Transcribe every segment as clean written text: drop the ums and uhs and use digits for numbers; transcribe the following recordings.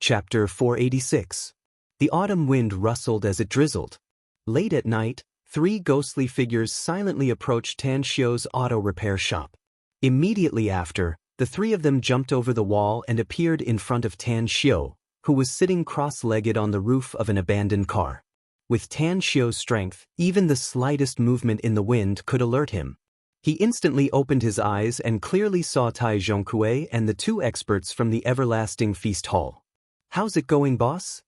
Chapter 486. The autumn wind rustled as it drizzled. Late at night, three ghostly figures silently approached Tan Xiu's auto repair shop. Immediately after, the three of them jumped over the wall and appeared in front of Tan Xiu, who was sitting cross-legged on the roof of an abandoned car. With Tan Xiu's strength, even the slightest movement in the wind could alert him. He instantly opened his eyes and clearly saw Tai Zhongkue and the two experts from the Everlasting Feast Hall. "How's it going, boss?"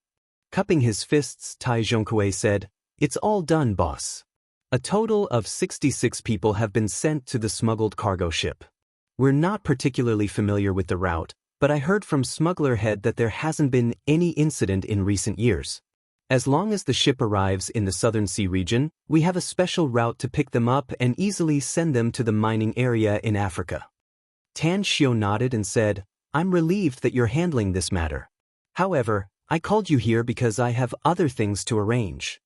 Cupping his fists, Tai Zhongkue said, "It's all done, boss. A total of 66 people have been sent to the smuggled cargo ship. We're not particularly familiar with the route, but I heard from Smuggler Head that there hasn't been any incident in recent years. As long as the ship arrives in the Southern Sea region, we have a special route to pick them up and easily send them to the mining area in Africa." Tan Xiu nodded and said, "I'm relieved that you're handling this matter. However, I called you here because I have other things to arrange."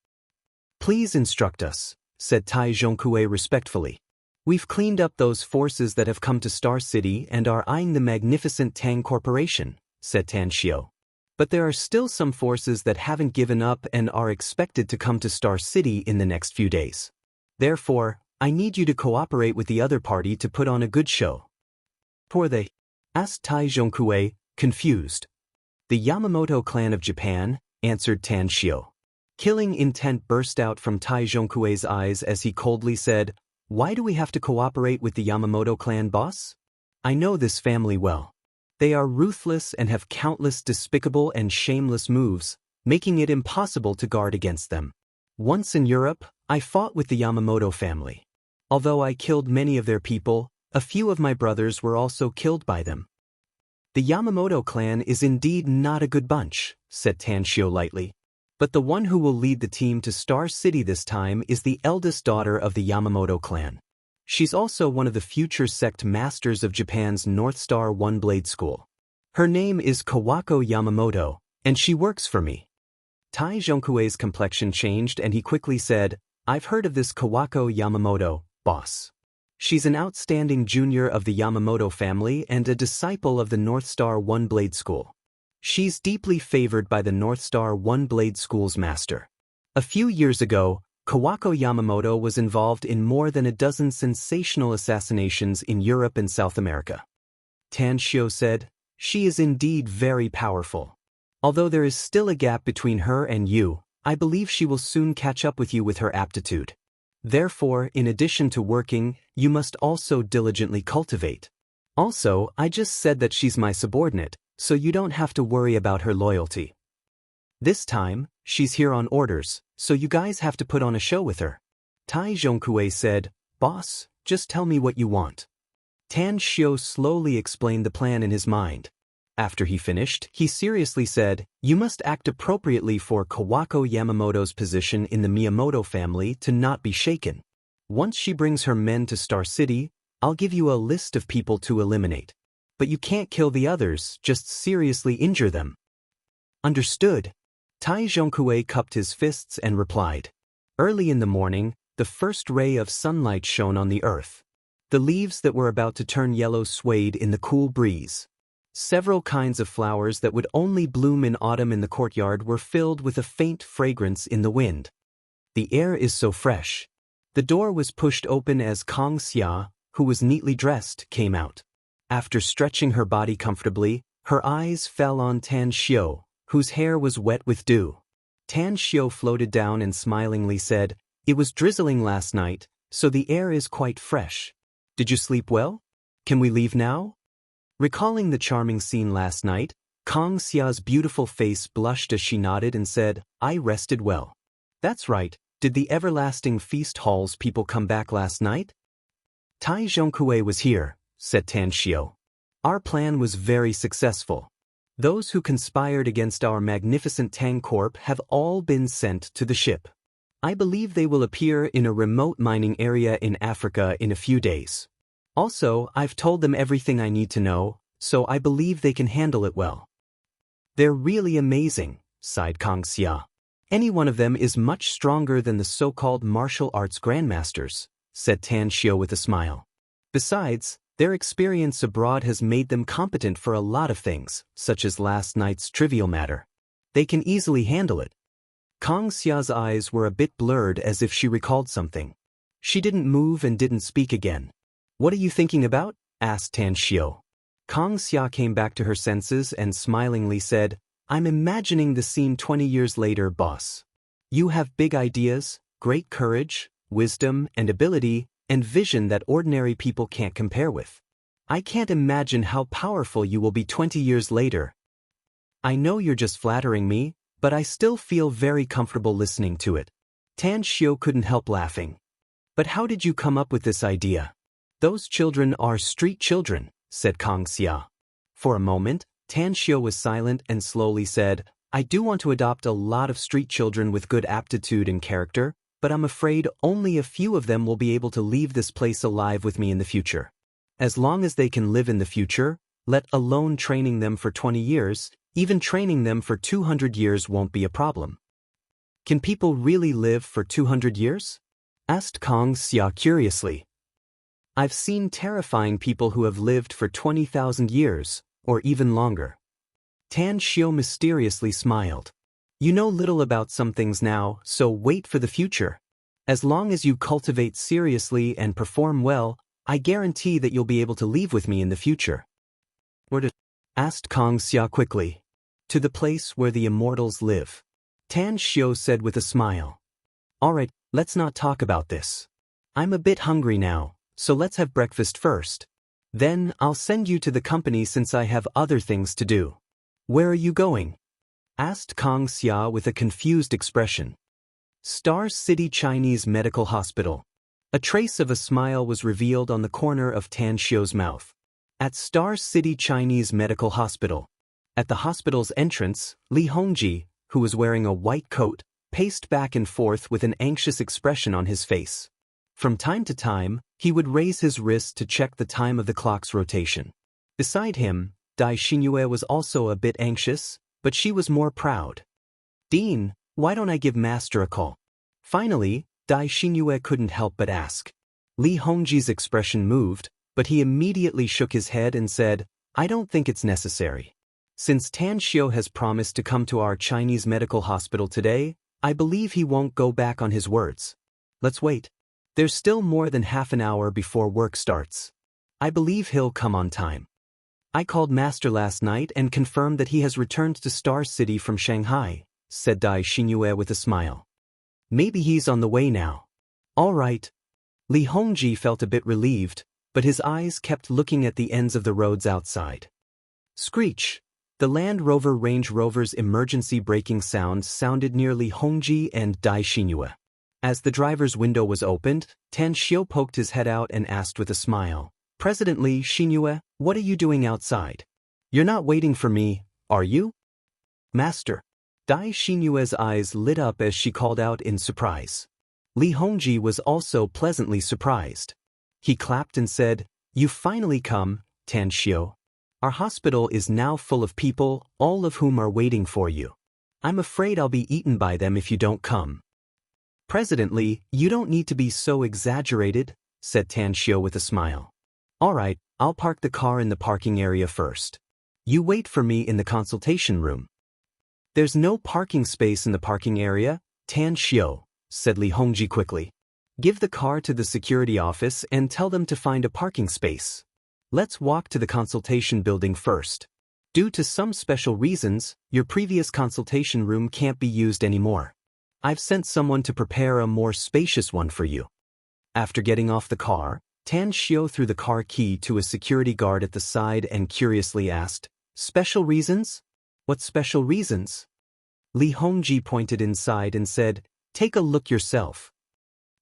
"Please instruct us," said Tai Zhongkue respectfully. "We've cleaned up those forces that have come to Star City and are eyeing the magnificent Tang Corporation," said Tan Xiu. "But there are still some forces that haven't given up and are expected to come to Star City in the next few days. Therefore, I need you to cooperate with the other party to put on a good show." "Who are they?" asked Tai Zhongkue, confused. "The Yamamoto clan of Japan," answered Tan Xiu. Killing intent burst out from Tai Zhongkue's eyes as he coldly said, "Why do we have to cooperate with the Yamamoto clan, boss? I know this family well. They are ruthless and have countless despicable and shameless moves, making it impossible to guard against them. Once in Europe, I fought with the Yamamoto family. Although I killed many of their people, a few of my brothers were also killed by them." "The Yamamoto clan is indeed not a good bunch," said Tan Xiu lightly. "But the one who will lead the team to Star City this time is the eldest daughter of the Yamamoto clan. She's also one of the future sect masters of Japan's North Star One-Blade School. Her name is Kawako Yamamoto, and she works for me." Tai Zhongkue's complexion changed and he quickly said, "I've heard of this Kawako Yamamoto, boss. She's an outstanding junior of the Yamamoto family and a disciple of the North Star One-Blade School. She's deeply favored by the North Star One-Blade School's master. A few years ago, Kawako Yamamoto was involved in more than a dozen sensational assassinations in Europe and South America." Tan Xiu said, "She is indeed very powerful. Although there is still a gap between her and you, I believe she will soon catch up with you with her aptitude. Therefore, in addition to working, you must also diligently cultivate. Also, I just said that she's my subordinate, so you don't have to worry about her loyalty. This time, she's here on orders, so you guys have to put on a show with her." Tai Zhongkue said, "Boss, just tell me what you want." Tan Xiu slowly explained the plan in his mind. After he finished, he seriously said, "You must act appropriately for Kawako Yamamoto's position in the Miyamoto family to not be shaken. Once she brings her men to Star City, I'll give you a list of people to eliminate. But you can't kill the others, just seriously injure them." "Understood." Tai Zhongkue cupped his fists and replied. Early in the morning, the first ray of sunlight shone on the earth. The leaves that were about to turn yellow swayed in the cool breeze. Several kinds of flowers that would only bloom in autumn in the courtyard were filled with a faint fragrance in the wind. "The air is so fresh." The door was pushed open as Kang Xia, who was neatly dressed, came out. After stretching her body comfortably, her eyes fell on Tan Xiu, whose hair was wet with dew. Tan Xiu floated down and smilingly said, "It was drizzling last night, so the air is quite fresh. Did you sleep well? Can we leave now?" Recalling the charming scene last night, Kang Xia's beautiful face blushed as she nodded and said, "I rested well." "That's right. Did the Everlasting Feast Hall's people come back last night?" "Tai Zhongkue was here," said Tan Xiu. "Our plan was very successful. Those who conspired against our magnificent Tang Corp have all been sent to the ship. I believe they will appear in a remote mining area in Africa in a few days. Also, I've told them everything I need to know, so I believe they can handle it well." "They're really amazing," sighed Kang Xia. "Any one of them is much stronger than the so-called martial arts grandmasters," said Tan Xiu with a smile. "Besides, Their experience abroad has made them competent for a lot of things, such as last night's trivial matter. They can easily handle it. Kang Xia's eyes were a bit blurred as if she recalled something. She didn't move and didn't speak again. "What are you thinking about?" asked Tan Xiu. Kang Xia came back to her senses and smilingly said, "I'm imagining the scene 20 years later, boss. You have big ideas, great courage, wisdom and ability, and vision that ordinary people can't compare with. I can't imagine how powerful you will be 20 years later. I know you're just flattering me, but I still feel very comfortable listening to it." Tan Xiu couldn't help laughing. "But how did you come up with this idea?" "Those children are street children," said Kang Xia. For a moment, Tan Xiu was silent and slowly said, "I do want to adopt a lot of street children with good aptitude and character, but I'm afraid only a few of them will be able to leave this place alive with me in the future. As long as they can live in the future, let alone training them for 20 years, even training them for 200 years won't be a problem." "Can people really live for 200 years?" asked Kang Xia curiously. "I've seen terrifying people who have lived for 20,000 years, or even longer." Tan Xiu mysteriously smiled. "You know little about some things now, so wait for the future. As long as you cultivate seriously and perform well, I guarantee that you'll be able to leave with me in the future." "Where to?" asked Kang Xia quickly. "To the place where the immortals live," Tan Xiu said with a smile. "All right, let's not talk about this. I'm a bit hungry now, so let's have breakfast first. Then I'll send you to the company since I have other things to do." "Where are you going?" asked Kang Xia with a confused expression. "Star City Chinese Medical Hospital." A trace of a smile was revealed on the corner of Tan Xiu's mouth. "At Star City Chinese Medical Hospital." At the hospital's entrance, Li Hongji, who was wearing a white coat, paced back and forth with an anxious expression on his face. From time to time, he would raise his wrist to check the time of the clock's rotation. Beside him, Dai Xinyue was also a bit anxious, but she was more proud. "Dean, why don't I give Master a call?" Finally, Dai Xinyue couldn't help but ask. Li Hongji's expression moved, but he immediately shook his head and said, "I don't think it's necessary. Since Tan Xiu has promised to come to our Chinese medical hospital today, I believe he won't go back on his words. Let's wait. There's still more than half an hour before work starts. I believe he'll come on time. I called Master last night and confirmed that he has returned to Star City from Shanghai," said Dai Xinyue with a smile. "Maybe he's on the way now." "All right." Li Hongji felt a bit relieved, but his eyes kept looking at the ends of the roads outside. Screech! The Land Rover Range Rover's emergency braking sound sounded near Li Hongji and Dai Xinyue. As the driver's window was opened, Tan Xiu poked his head out and asked with a smile, "President Li Xinyue, what are you doing outside? You're not waiting for me, are you?" "Master." Dai Xinyue's eyes lit up as she called out in surprise. Li Hongji was also pleasantly surprised. He clapped and said, "You've finally come, Tan Xiu. Our hospital is now full of people, all of whom are waiting for you. I'm afraid I'll be eaten by them if you don't come." "President Li, you don't need to be so exaggerated," said Tan Xiu with a smile. "All right, I'll park the car in the parking area first. You wait for me in the consultation room." "There's no parking space in the parking area, Tan Xiu," said Li Hongji quickly. "Give the car to the security office and tell them to find a parking space. Let's walk to the consultation building first. Due to some special reasons, your previous consultation room can't be used anymore. I've sent someone to prepare a more spacious one for you." After getting off the car, Tan Xiu threw the car key to a security guard at the side and curiously asked, "Special reasons? What special reasons?" Li Hongji pointed inside and said, "Take a look yourself."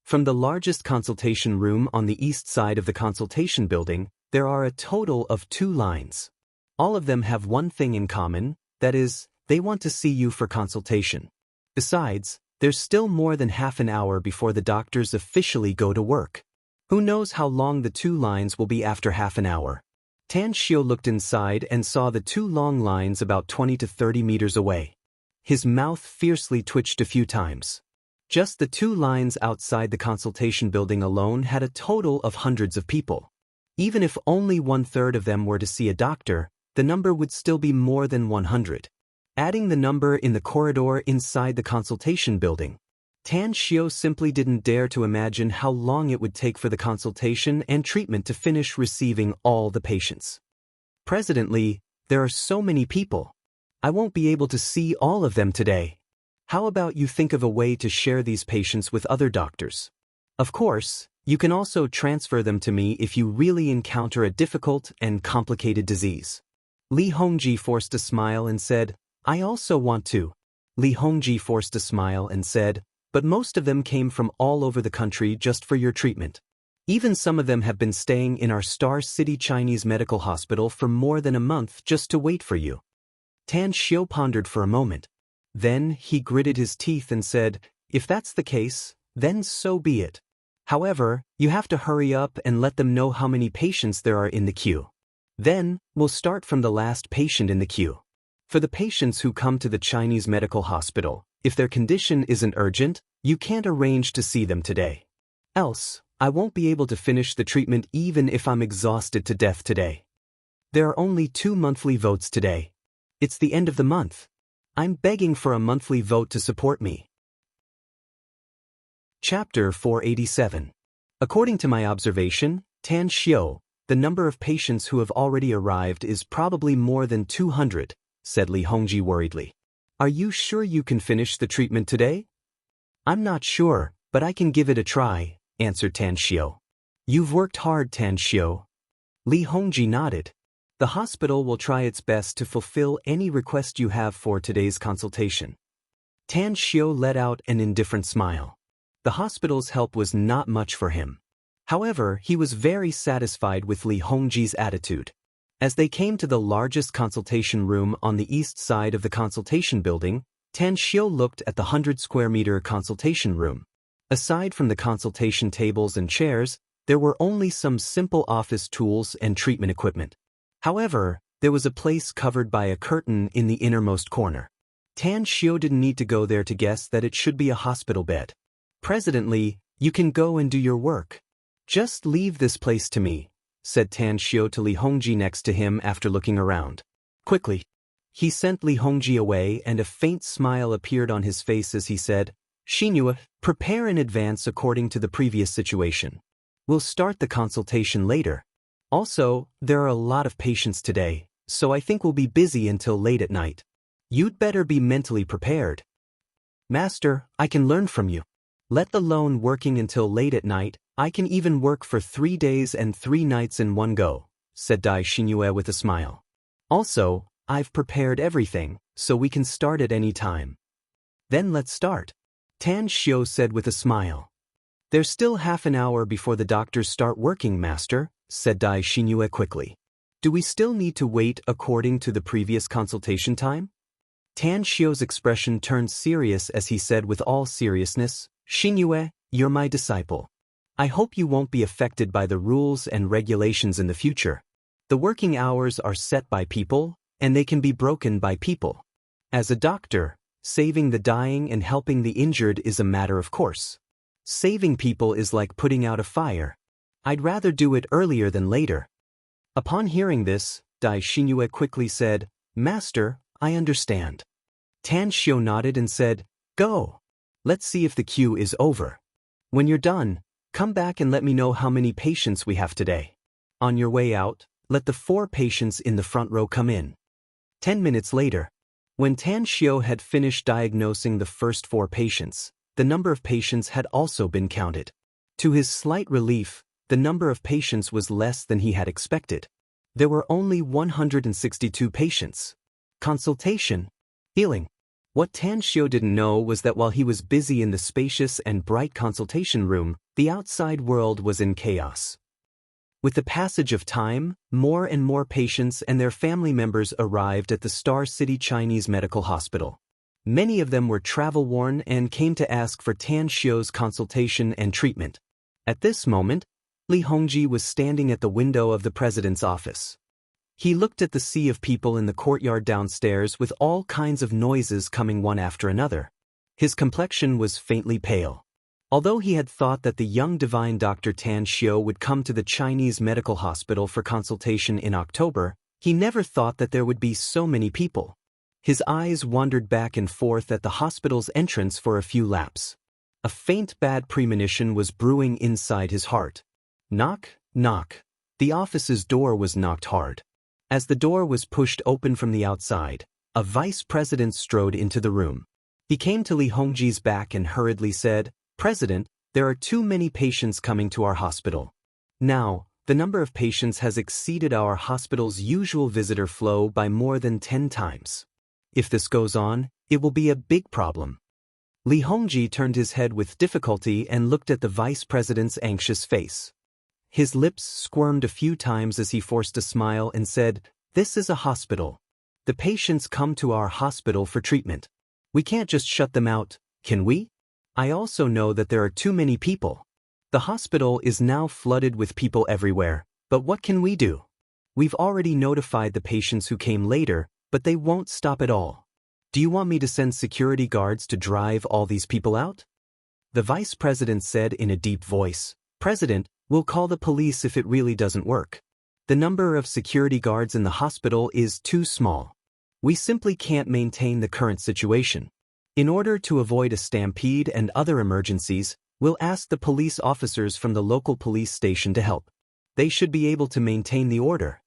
From the largest consultation room on the east side of the consultation building, there are a total of 2 lines. All of them have one thing in common, that is, they want to see you for consultation. Besides, there's still more than half an hour before the doctors officially go to work. Who knows how long the 2 lines will be after half an hour. Tan Xiu looked inside and saw the 2 long lines about 20 to 30 meters away. His mouth fiercely twitched a few times. Just the 2 lines outside the consultation building alone had a total of hundreds of people. Even if only 1/3 of them were to see a doctor, the number would still be more than 100. Adding the number in the corridor inside the consultation building, Tan Xiao simply didn't dare to imagine how long it would take for the consultation and treatment to finish receiving all the patients. President Li, there are so many people. I won't be able to see all of them today. How about you think of a way to share these patients with other doctors? Of course, you can also transfer them to me if you really encounter a difficult and complicated disease. Li Hongji forced a smile and said, I also want to. Li Hongji forced a smile and said, but most of them came from all over the country just for your treatment. Even some of them have been staying in our Star City Chinese Medical Hospital for more than a month just to wait for you. Tan Xiao pondered for a moment. Then he gritted his teeth and said, if that's the case, then so be it. However, you have to hurry up and let them know how many patients there are in the queue. Then, we'll start from the last patient in the queue. For the patients who come to the Chinese Medical Hospital, if their condition isn't urgent, you can't arrange to see them today. Else, I won't be able to finish the treatment even if I'm exhausted to death today. There are only 2 monthly votes today. It's the end of the month. I'm begging for a monthly vote to support me. Chapter 487. According to my observation, Tan Xiao, the number of patients who have already arrived is probably more than 200, said Li Hongji worriedly. Are you sure you can finish the treatment today? I'm not sure, but I can give it a try, answered Tan Xiao. You've worked hard, Tan Xiao. Li Hongji nodded. The hospital will try its best to fulfill any request you have for today's consultation. Tan Xiao let out an indifferent smile. The hospital's help was not much for him. However, he was very satisfied with Li Hongji's attitude. As they came to the largest consultation room on the east side of the consultation building, Tan Xiao looked at the 100-square-meter consultation room. Aside from the consultation tables and chairs, there were only some simple office tools and treatment equipment. However, there was a place covered by a curtain in the innermost corner. Tan Xiao didn't need to go there to guess that it should be a hospital bed. President Li, you can go and do your work. Just leave this place to me, said Tan Xiao to Li Hongji next to him after looking around. Quickly. He sent Li Hongji away and a faint smile appeared on his face as he said, Xinhua, prepare in advance according to the previous situation. We'll start the consultation later. Also, there are a lot of patients today, so I think we'll be busy until late at night. You'd better be mentally prepared. Master, I can learn from you. Let alone working until late at night, I can even work for 3 days and 3 nights in one go, said Dai Xinhua with a smile. Also, I've prepared everything, so we can start at any time. Then let's start, Tan Xiao said with a smile. There's still half an hour before the doctors start working, Master, said Dai Xinhua quickly. Do we still need to wait according to the previous consultation time? Tan Xiao's expression turned serious as he said with all seriousness, Xinhua, you're my disciple. I hope you won't be affected by the rules and regulations in the future. The working hours are set by people, and they can be broken by people. As a doctor, saving the dying and helping the injured is a matter of course. Saving people is like putting out a fire. I'd rather do it earlier than later. Upon hearing this, Dai Xinhua quickly said, Master, I understand. Tan Xiao nodded and said, Go. Let's see if the queue is over. When you're done, come back and let me know how many patients we have today. On your way out, let the 4 patients in the front row come in. 10 minutes later, when Tan Xiao had finished diagnosing the first 4 patients, the number of patients had also been counted. To his slight relief, the number of patients was less than he had expected. There were only 162 patients. Consultation. Healing. What Tan Xiao didn't know was that while he was busy in the spacious and bright consultation room, the outside world was in chaos. With the passage of time, more and more patients and their family members arrived at the Star City Chinese Medical Hospital. Many of them were travel-worn and came to ask for Tan Xiao's consultation and treatment. At this moment, Li Hongji was standing at the window of the president's office. He looked at the sea of people in the courtyard downstairs with all kinds of noises coming one after another. His complexion was faintly pale. Although he had thought that the young divine Dr. Tan Xiu would come to the Chinese medical hospital for consultation in October, he never thought that there would be so many people. His eyes wandered back and forth at the hospital's entrance for a few laps. A faint bad premonition was brewing inside his heart. Knock, knock. The office's door was knocked hard. As the door was pushed open from the outside, a vice president strode into the room. He came to Li Hongji's back and hurriedly said, "President, there are too many patients coming to our hospital. Now, the number of patients has exceeded our hospital's usual visitor flow by more than 10 times. If this goes on, it will be a big problem." Li Hongji turned his head with difficulty and looked at the vice president's anxious face. His lips squirmed a few times as he forced a smile and said, "This is a hospital. The patients come to our hospital for treatment. We can't just shut them out, can we? I also know that there are too many people. The hospital is now flooded with people everywhere, but what can we do? We've already notified the patients who came later, but they won't stop at all. Do you want me to send security guards to drive all these people out?" The vice president said in a deep voice, "President, we'll call the police if it really doesn't work. The number of security guards in the hospital is too small. We simply can't maintain the current situation. In order to avoid a stampede and other emergencies, we'll ask the police officers from the local police station to help. They should be able to maintain the order."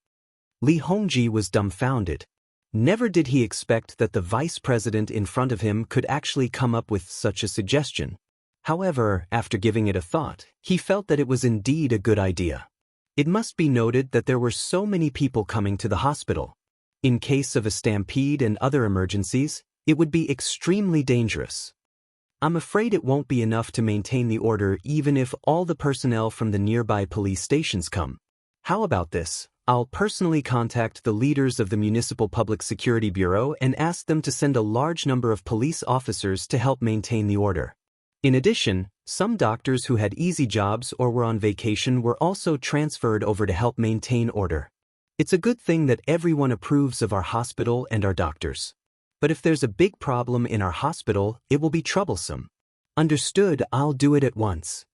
Li Hongji was dumbfounded. Never did he expect that the vice president in front of him could actually come up with such a suggestion. However, after giving it a thought, he felt that it was indeed a good idea. It must be noted that there were so many people coming to the hospital. In case of a stampede and other emergencies, it would be extremely dangerous. "I'm afraid it won't be enough to maintain the order even if all the personnel from the nearby police stations come. How about this? I'll personally contact the leaders of the Municipal Public Security Bureau and ask them to send a large number of police officers to help maintain the order. In addition, some doctors who had easy jobs or were on vacation were also transferred over to help maintain order. It's a good thing that everyone approves of our hospital and our doctors. But if there's a big problem in our hospital, it will be troublesome." "Understood, I'll do it at once."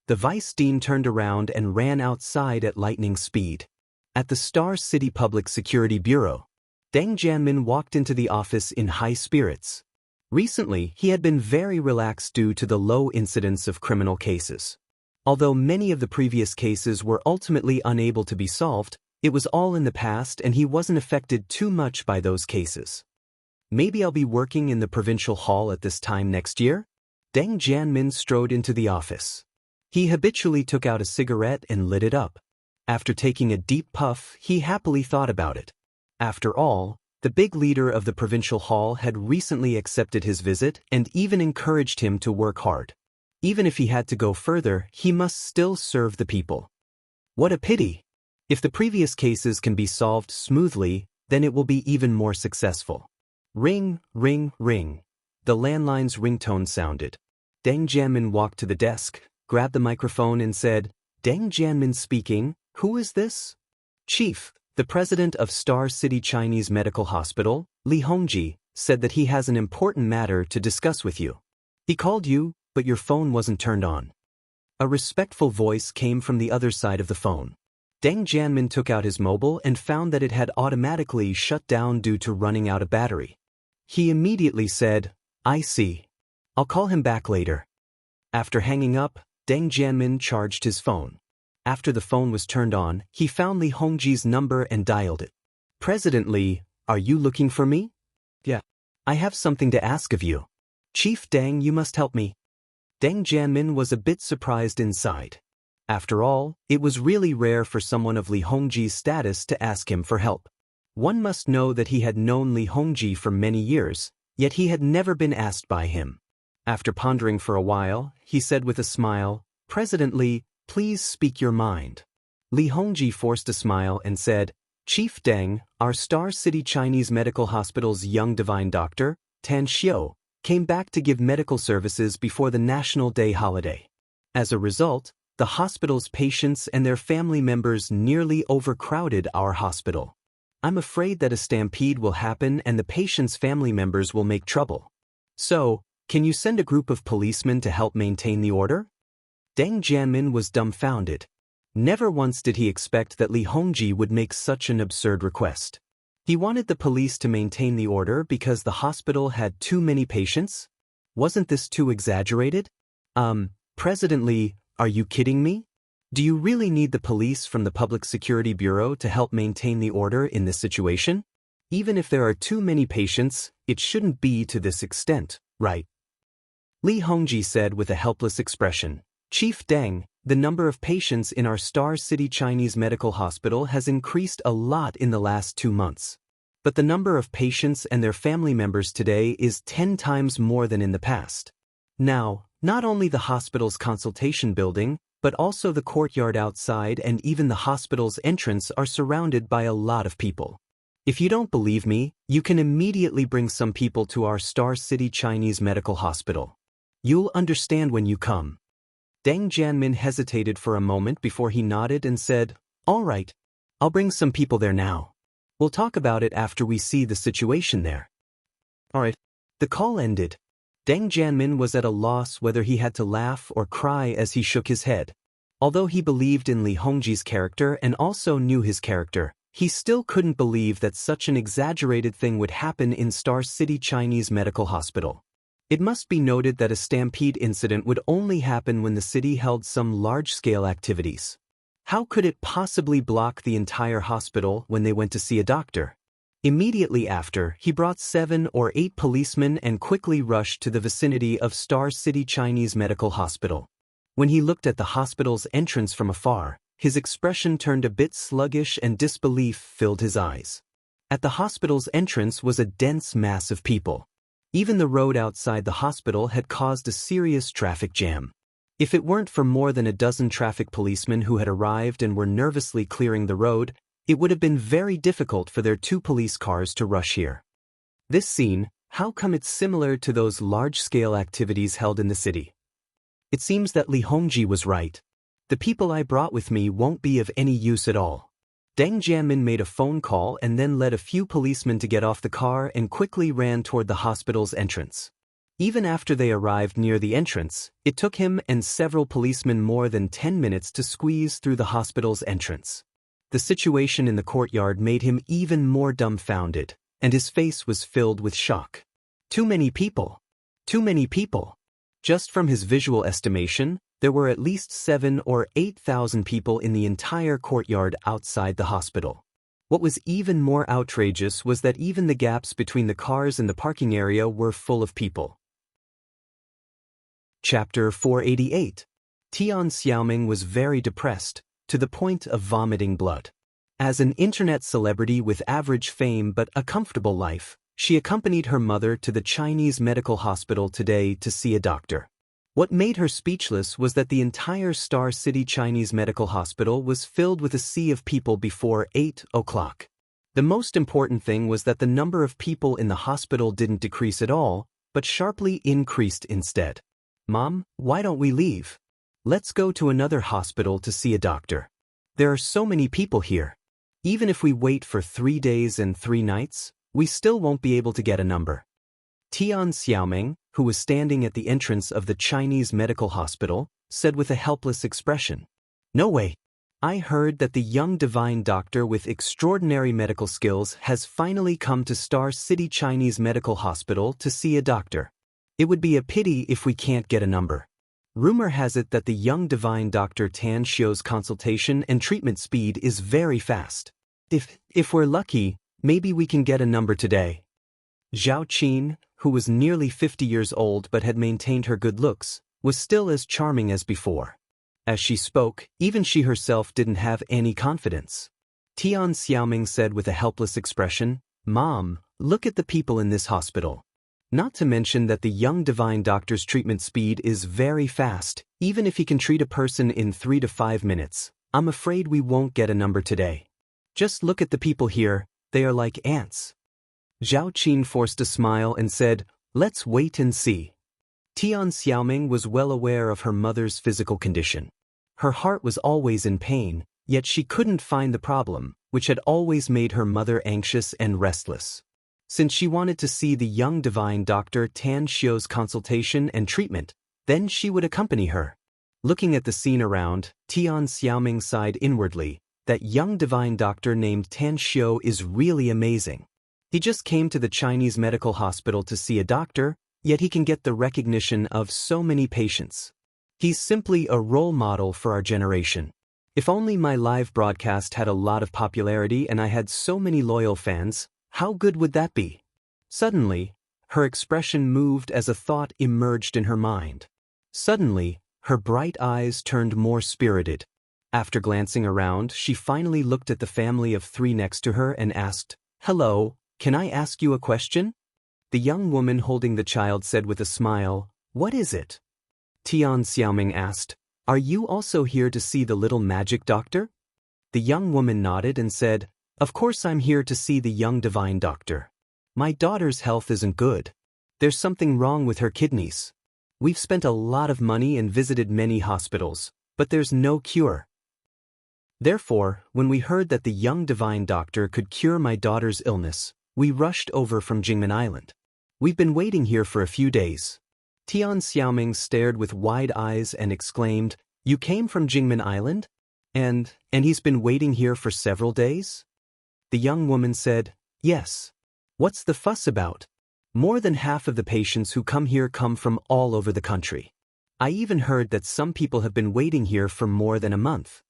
The vice dean turned around and ran outside at lightning speed. At the Star City Public Security Bureau, Deng Jianmin walked into the office in high spirits. Recently, he had been very relaxed due to the low incidence of criminal cases. Although many of the previous cases were ultimately unable to be solved, it was all in the past and he wasn't affected too much by those cases. "Maybe I'll be working in the provincial hall at this time next year?" Deng Jianmin strode into the office. He habitually took out a cigarette and lit it up. After taking a deep puff, he happily thought about it. After all, the big leader of the provincial hall had recently accepted his visit and even encouraged him to work hard. Even if he had to go further, he must still serve the people. What a pity! If the previous cases can be solved smoothly, then it will be even more successful. Ring, ring, ring. The landline's ringtone sounded. Deng Jianmin walked to the desk, grabbed the microphone and said, "Deng Jianmin speaking, who is this?" "Chief, the president of Star City Chinese Medical Hospital, Li Hongji, said that he has an important matter to discuss with you. He called you, but your phone wasn't turned on." A respectful voice came from the other side of the phone. Deng Jianmin took out his mobile and found that it had automatically shut down due to running out of battery. He immediately said, "I see. I'll call him back later." After hanging up, Deng Jianmin charged his phone. After the phone was turned on, he found Li Hongji's number and dialed it. "President Li, are you looking for me?" "Yeah. I have something to ask of you." "Chief Deng, you must help me." Deng Jianmin was a bit surprised inside. After all, it was really rare for someone of Li Hongji's status to ask him for help. One must know that he had known Li Hongji for many years, yet he had never been asked by him. After pondering for a while, he said with a smile, "President Li, please speak your mind." Li Hongji forced a smile and said, "Chief Deng, our Star City Chinese Medical Hospital's young divine doctor, Tan Xiu, came back to give medical services before the National Day holiday. As a result, the hospital's patients and their family members nearly overcrowded our hospital. I'm afraid that a stampede will happen and the patients' family members will make trouble. So, Can you send a group of policemen to help maintain the order? Deng Jianmin was dumbfounded. Never once did he expect that Li Hongji would make such an absurd request. He wanted the police to maintain the order because the hospital had too many patients? Wasn't this too exaggerated? President Li, are you kidding me? Do you really need the police from the Public Security Bureau to help maintain the order in this situation? Even if there are too many patients, it shouldn't be to this extent, right? Li Hongji said with a helpless expression. Chief Deng, the number of patients in our Star City Chinese Medical Hospital has increased a lot in the last 2 months. But the number of patients and their family members today is 10 times more than in the past. Now, not only the hospital's consultation building, but also the courtyard outside and even the hospital's entrance are surrounded by a lot of people. If you don't believe me, you can immediately bring some people to our Star City Chinese Medical Hospital. You'll understand when you come. Deng Jianmin hesitated for a moment before he nodded and said, All right, I'll bring some people there now. We'll talk about it after we see the situation there. All right. The call ended. Deng Jianmin was at a loss whether he had to laugh or cry as he shook his head. Although he believed in Li Hongji's character and also knew his character, he still couldn't believe that such an exaggerated thing would happen in Star City Chinese Medical Hospital. It must be noted that a stampede incident would only happen when the city held some large-scale activities. How could it possibly block the entire hospital when they went to see a doctor? Immediately after, he brought 7 or 8 policemen and quickly rushed to the vicinity of Star City Chinese Medical Hospital. When he looked at the hospital's entrance from afar, his expression turned a bit sluggish and disbelief filled his eyes. At the hospital's entrance was a dense mass of people. Even the road outside the hospital had caused a serious traffic jam. If it weren't for more than a dozen traffic policemen who had arrived and were nervously clearing the road, it would have been very difficult for their 2 police cars to rush here. This scene, how come it's similar to those large-scale activities held in the city? It seems that Li Hongji was right. The people I brought with me won't be of any use at all. Deng Jianmin made a phone call and then led a few policemen to get off the car and quickly ran toward the hospital's entrance. Even after they arrived near the entrance, it took him and several policemen more than 10 minutes to squeeze through the hospital's entrance. The situation in the courtyard made him even more dumbfounded, and his face was filled with shock. Too many people. Too many people. Just from his visual estimation, there were at least 7,000 or 8,000 people in the entire courtyard outside the hospital. What was even more outrageous was that even the gaps between the cars and the parking area were full of people. Chapter 488. Tian Xiaoming was very depressed, to the point of vomiting blood. As an internet celebrity with average fame but a comfortable life, she accompanied her mother to the Chinese medical hospital today to see a doctor. What made her speechless was that the entire Star City Chinese Medical Hospital was filled with a sea of people before 8 o'clock. The most important thing was that the number of people in the hospital didn't decrease at all, but sharply increased instead. Mom, why don't we leave? Let's go to another hospital to see a doctor. There are so many people here. Even if we wait for 3 days and 3 nights, we still won't be able to get a number. Tian Xiaoming, who was standing at the entrance of the Chinese medical hospital, said with a helpless expression, No way. I heard that the young divine doctor with extraordinary medical skills has finally come to Star City Chinese Medical Hospital to see a doctor. It would be a pity if we can't get a number. Rumor has it that the young divine Dr. Tan Xiu's consultation and treatment speed is very fast. If we're lucky, maybe we can get a number today. Zhao Qin, who was nearly 50 years old but had maintained her good looks, was still as charming as before. As she spoke, even she herself didn't have any confidence. Tian Xiaoming said with a helpless expression, Mom, look at the people in this hospital. Not to mention that the young divine doctor's treatment speed is very fast, even if he can treat a person in 3 to 5 minutes. I'm afraid we won't get a number today. Just look at the people here, they are like ants. Zhao Qin forced a smile and said, Let's wait and see. Tian Xiaoming was well aware of her mother's physical condition. Her heart was always in pain, yet she couldn't find the problem, which had always made her mother anxious and restless. Since she wanted to see the young divine Dr. Tan Xiu's consultation and treatment, then she would accompany her. Looking at the scene around, Tian Xiaoming sighed inwardly. That young divine doctor named Tan Xiu is really amazing. He just came to the Chinese medical hospital to see a doctor, yet he can get the recognition of so many patients. He's simply a role model for our generation. If only my live broadcast had a lot of popularity and I had so many loyal fans, how good would that be? Suddenly, her expression moved as a thought emerged in her mind. Suddenly, her bright eyes turned more spirited. After glancing around, she finally looked at the family of 3 next to her and asked, "Hello, can I ask you a question?" The young woman holding the child said with a smile, "What is it?" Tian Xiaoming asked, "Are you also here to see the little magic doctor?" The young woman nodded and said, "Of course I'm here to see the young divine doctor. My daughter's health isn't good. There's something wrong with her kidneys. We've spent a lot of money and visited many hospitals, but there's no cure. Therefore, when we heard that the young divine doctor could cure my daughter's illness, we rushed over from Jingmen Island. We've been waiting here for a few days." Tian Xiaoming stared with wide eyes and exclaimed, "You came from Jingmen Island? And he's been waiting here for several days?" The young woman said, "Yes. What's the fuss about? More than half of the patients who come here come from all over the country. I even heard that some people have been waiting here for more than a month."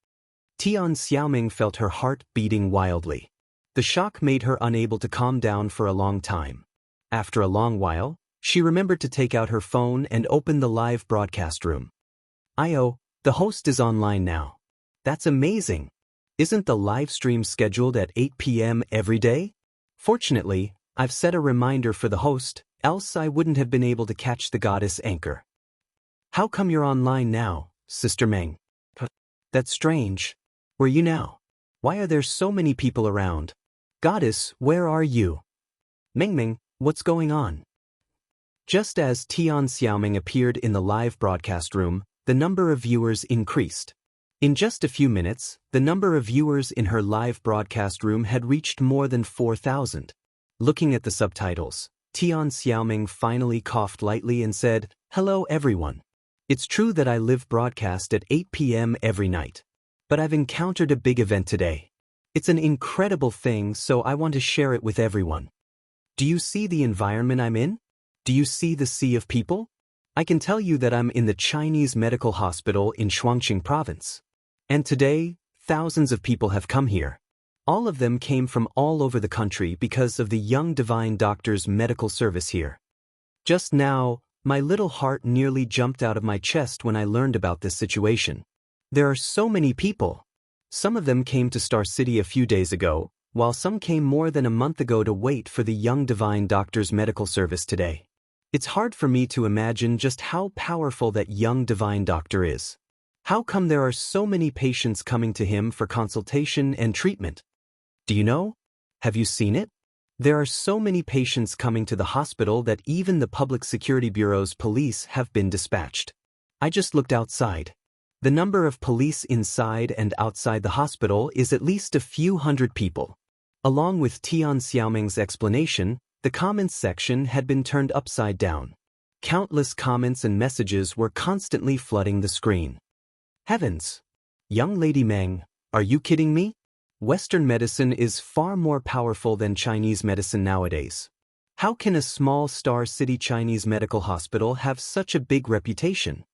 Tian Xiaoming felt her heart beating wildly. The shock made her unable to calm down for a long time. After a long while, she remembered to take out her phone and open the live broadcast room. "Io, the host is online now. That's amazing. Isn't the live stream scheduled at 8 p.m. every day? Fortunately, I've set a reminder for the host, else I wouldn't have been able to catch the goddess anchor." "How come you're online now, Sister Meng?" "That's strange. Where are you now? Why are there so many people around? Goddess, where are you? Meng, what's going on?" Just as Tian Xiaoming appeared in the live broadcast room, the number of viewers increased. In just a few minutes, the number of viewers in her live broadcast room had reached more than 4,000. Looking at the subtitles, Tian Xiaoming finally coughed lightly and said, "Hello everyone. It's true that I live broadcast at 8 p.m. every night. But I've encountered a big event today. It's an incredible thing, so I want to share it with everyone. Do you see the environment I'm in? Do you see the sea of people? I can tell you that I'm in the Chinese medical hospital in Shuangqing province. And today, thousands of people have come here. All of them came from all over the country because of the young divine doctor's medical service here. Just now, my little heart nearly jumped out of my chest when I learned about this situation. There are so many people. Some of them came to Star City a few days ago, while some came more than a month ago to wait for the young divine doctor's medical service today. It's hard for me to imagine just how powerful that young divine doctor is. How come there are so many patients coming to him for consultation and treatment? Do you know? Have you seen it? There are so many patients coming to the hospital that even the Public Security Bureau's police have been dispatched. I just looked outside. The number of police inside and outside the hospital is at least a few hundred people. Along with Tian Xiaoming's explanation, the comments section had been turned upside down. Countless comments and messages were constantly flooding the screen. Heavens! Young Lady Meng, are you kidding me? Western medicine is far more powerful than Chinese medicine nowadays. How can a small Star City Chinese medical hospital have such a big reputation?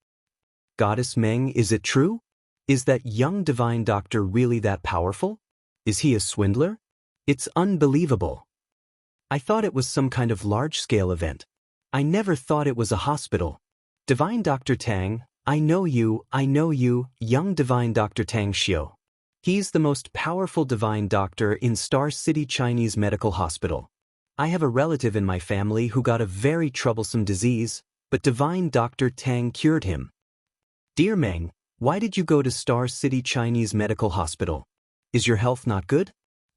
Goddess Meng, is it true? Is that young divine doctor really that powerful? Is he a swindler? It's unbelievable. I thought it was some kind of large-scale event. I never thought it was a hospital. Divine Dr. Tang, I know you, young divine Dr. Tang Xiu. He's the most powerful divine doctor in Star City Chinese Medical Hospital. I have a relative in my family who got a very troublesome disease, but divine Dr. Tang cured him. Dear Meng, why did you go to Star City Chinese Medical Hospital? Is your health not good?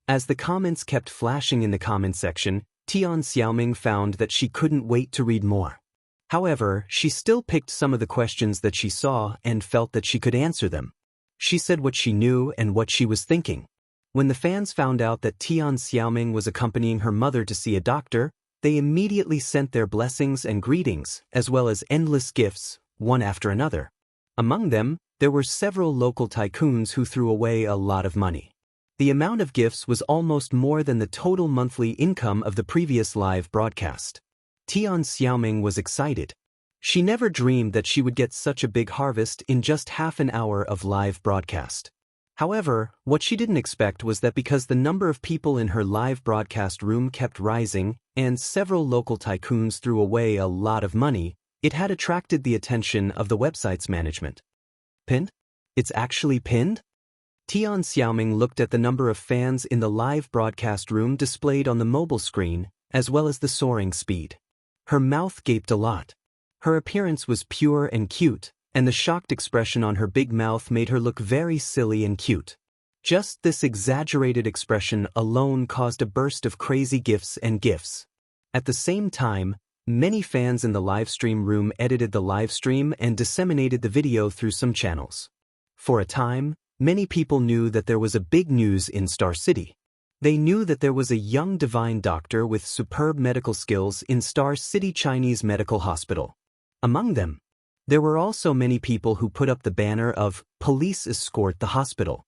As the comments kept flashing in the comment section, Tian Xiaoming found that she couldn't wait to read more. However, she still picked some of the questions that she saw and felt that she could answer them. She said what she knew and what she was thinking. When the fans found out that Tian Xiaoming was accompanying her mother to see a doctor, they immediately sent their blessings and greetings, as well as endless gifts, one after another. Among them, there were several local tycoons who threw away a lot of money. The amount of gifts was almost more than the total monthly income of the previous live broadcast. Tian Xiaoming was excited. She never dreamed that she would get such a big harvest in just half an hour of live broadcast. However, what she didn't expect was that because the number of people in her live broadcast room kept rising and several local tycoons threw away a lot of money, it had attracted the attention of the website's management. Pinned? It's actually pinned? Tian Xiaoming looked at the number of fans in the live broadcast room displayed on the mobile screen, as well as the soaring speed. Her mouth gaped a lot. Her appearance was pure and cute, and the shocked expression on her big mouth made her look very silly and cute. Just this exaggerated expression alone caused a burst of crazy gifs and gifs. At the same time, many fans in the livestream room edited the livestream and disseminated the video through some channels. For a time, many people knew that there was a big news in Star City. They knew that there was a young divine doctor with superb medical skills in Star City Chinese Medical Hospital. Among them, there were also many people who put up the banner of "Police Escort the Hospital."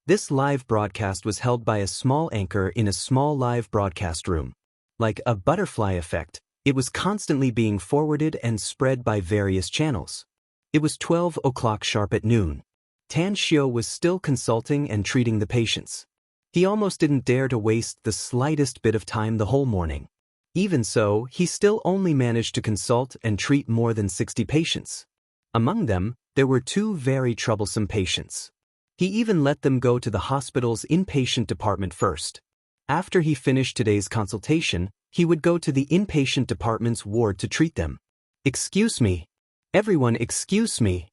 This live broadcast was held by a small anchor in a small live broadcast room. Like a butterfly effect, it was constantly being forwarded and spread by various channels. It was 12 o'clock sharp at noon. Tan Xiao was still consulting and treating the patients. He almost didn't dare to waste the slightest bit of time the whole morning. Even so, he still only managed to consult and treat more than 60 patients. Among them, there were 2 very troublesome patients. He even let them go to the hospital's inpatient department first. After he finished today's consultation, he would go to the inpatient department's ward to treat them. "Excuse me. Everyone, excuse me."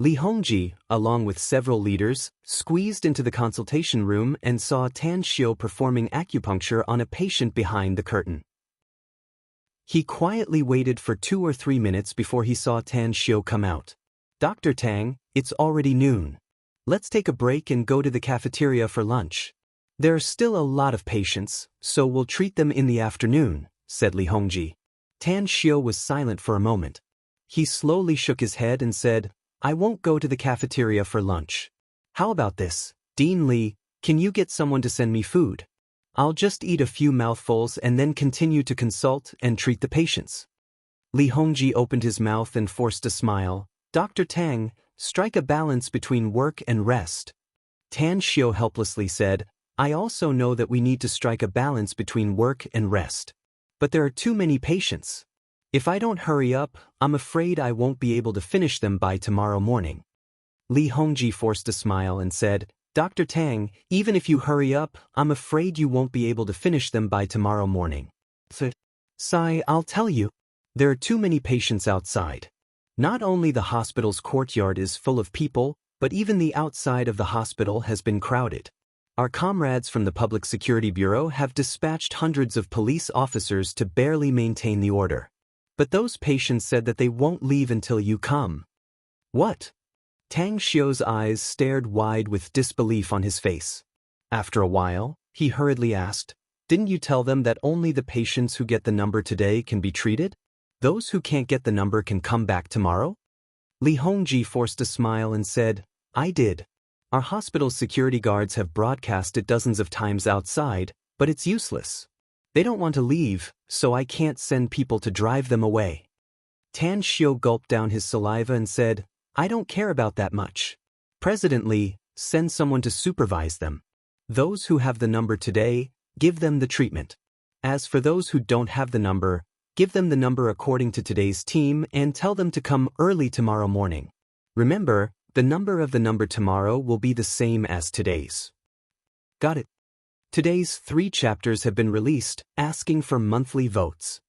Li Hongji, along with several leaders, squeezed into the consultation room and saw Tan Xiao performing acupuncture on a patient behind the curtain. He quietly waited for 2 or 3 minutes before he saw Tan Xiao come out. "Dr. Tang, it's already noon. Let's take a break and go to the cafeteria for lunch. There are still a lot of patients, so we'll treat them in the afternoon," said Li Hongji. Tan Xiao was silent for a moment. He slowly shook his head and said, "I won't go to the cafeteria for lunch. How about this, Dean Li, can you get someone to send me food? I'll just eat a few mouthfuls and then continue to consult and treat the patients." Li Hongji opened his mouth and forced a smile. "Dr. Tang, strike a balance between work and rest." Tan Xiao helplessly said, "I also know that we need to strike a balance between work and rest. But there are too many patients. If I don't hurry up, I'm afraid I won't be able to finish them by tomorrow morning." Li Hongji forced a smile and said, "Dr. Tang, even if you hurry up, I'm afraid you won't be able to finish them by tomorrow morning." "Sai, I'll tell you. There are too many patients outside. Not only the hospital's courtyard is full of people, but even the outside of the hospital has been crowded. Our comrades from the Public Security Bureau have dispatched hundreds of police officers to barely maintain the order. But those patients said that they won't leave until you come." "What?" Tang Xiao's eyes stared wide with disbelief on his face. After a while, he hurriedly asked, "Didn't you tell them that only the patients who get the number today can be treated? Those who can't get the number can come back tomorrow?" Li Hongji forced a smile and said, "I did. Our hospital's security guards have broadcast it dozens of times outside, but it's useless. They don't want to leave, so I can't send people to drive them away." Tan Xiao gulped down his saliva and said, "I don't care about that much. President Li, send someone to supervise them. Those who have the number today, give them the treatment. As for those who don't have the number, give them the number according to today's team and tell them to come early tomorrow morning. Remember, the number of the number tomorrow will be the same as today's." "Got it." Today's 3 chapters have been released, asking for monthly votes.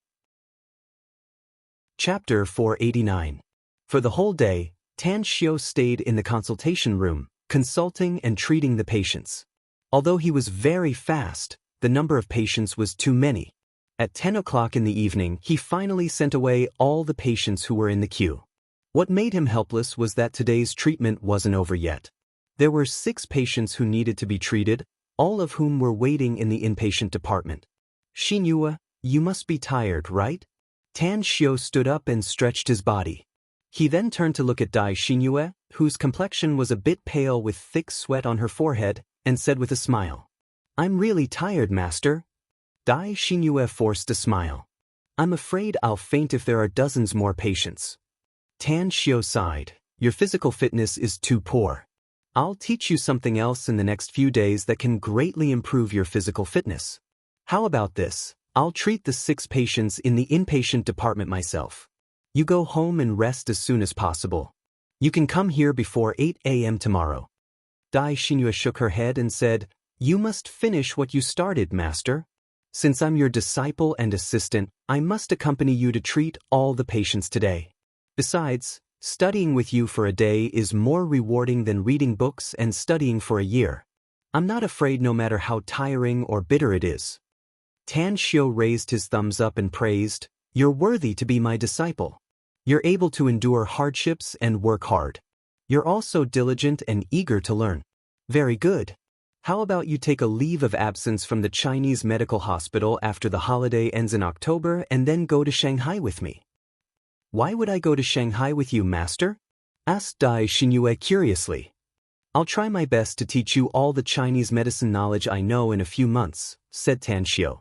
Chapter 489. For the whole day, Tan Xiao stayed in the consultation room, consulting and treating the patients. Although he was very fast, the number of patients was too many. At 10 o'clock in the evening, he finally sent away all the patients who were in the queue. What made him helpless was that today's treatment wasn't over yet. There were 6 patients who needed to be treated, all of whom were waiting in the inpatient department. Xinyue, you must be tired, right? Tan Xiao stood up and stretched his body. He then turned to look at Dai Xinyue, whose complexion was a bit pale with thick sweat on her forehead, and said with a smile, I'm really tired, master. Dai Xinyue forced a smile. I'm afraid I'll faint if there are dozens more patients. Tan Xiao sighed. Your physical fitness is too poor. I'll teach you something else in the next few days that can greatly improve your physical fitness. How about this? I'll treat the 6 patients in the inpatient department myself. You go home and rest as soon as possible. You can come here before 8 a.m. tomorrow. Dai Xinyue shook her head and said, You must finish what you started, master. Since I'm your disciple and assistant, I must accompany you to treat all the patients today. Besides, studying with you for a day is more rewarding than reading books and studying for a year. I'm not afraid no matter how tiring or bitter it is. Tan Xiao raised his thumbs up and praised, You're worthy to be my disciple. You're able to endure hardships and work hard. You're also diligent and eager to learn. Very good. How about you take a leave of absence from the Chinese medical hospital after the holiday ends in October and then go to Shanghai with me? Why would I go to Shanghai with you, master? Asked Dai Xinyue curiously. I'll try my best to teach you all the Chinese medicine knowledge I know in a few months, said Tan Xiao.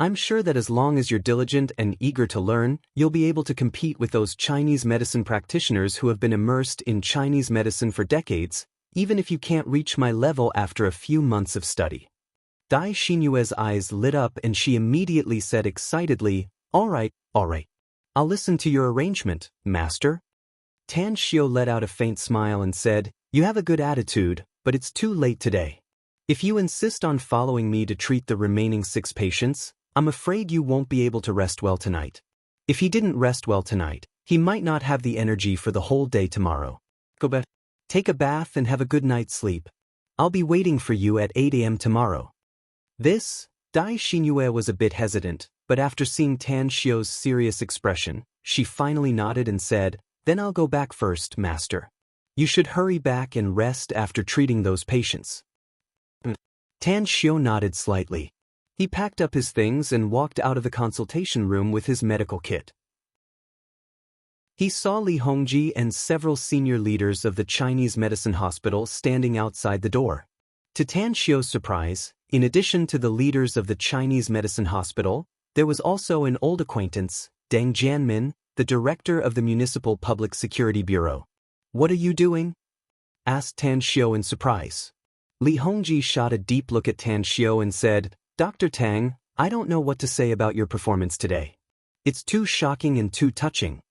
I'm sure that as long as you're diligent and eager to learn, you'll be able to compete with those Chinese medicine practitioners who have been immersed in Chinese medicine for decades, even if you can't reach my level after a few months of study. Dai Xinyue's eyes lit up and she immediately said excitedly, All right. I'll listen to your arrangement, master. Tan Xiao let out a faint smile and said, You have a good attitude, but it's too late today. If you insist on following me to treat the remaining 6 patients, I'm afraid you won't be able to rest well tonight. If he didn't rest well tonight, he might not have the energy for the whole day tomorrow. Go back. Take a bath and have a good night's sleep. I'll be waiting for you at 8 a.m. tomorrow. Dai Xinyue was a bit hesitant, but after seeing Tan Xiao's serious expression, she finally nodded and said, Then I'll go back first, master. You should hurry back and rest after treating those patients. Tan Xiao nodded slightly. He packed up his things and walked out of the consultation room with his medical kit. He saw Li Hongji and several senior leaders of the Chinese medicine hospital standing outside the door. To Tan Xiao's surprise, in addition to the leaders of the Chinese medicine hospital, there was also an old acquaintance, Deng Jianmin, the director of the Municipal Public Security Bureau. What are you doing? Asked Tan Xiao in surprise. Li Hongji shot a deep look at Tan Xiao and said, Dr. Tang, I don't know what to say about your performance today. It's too shocking and too touching.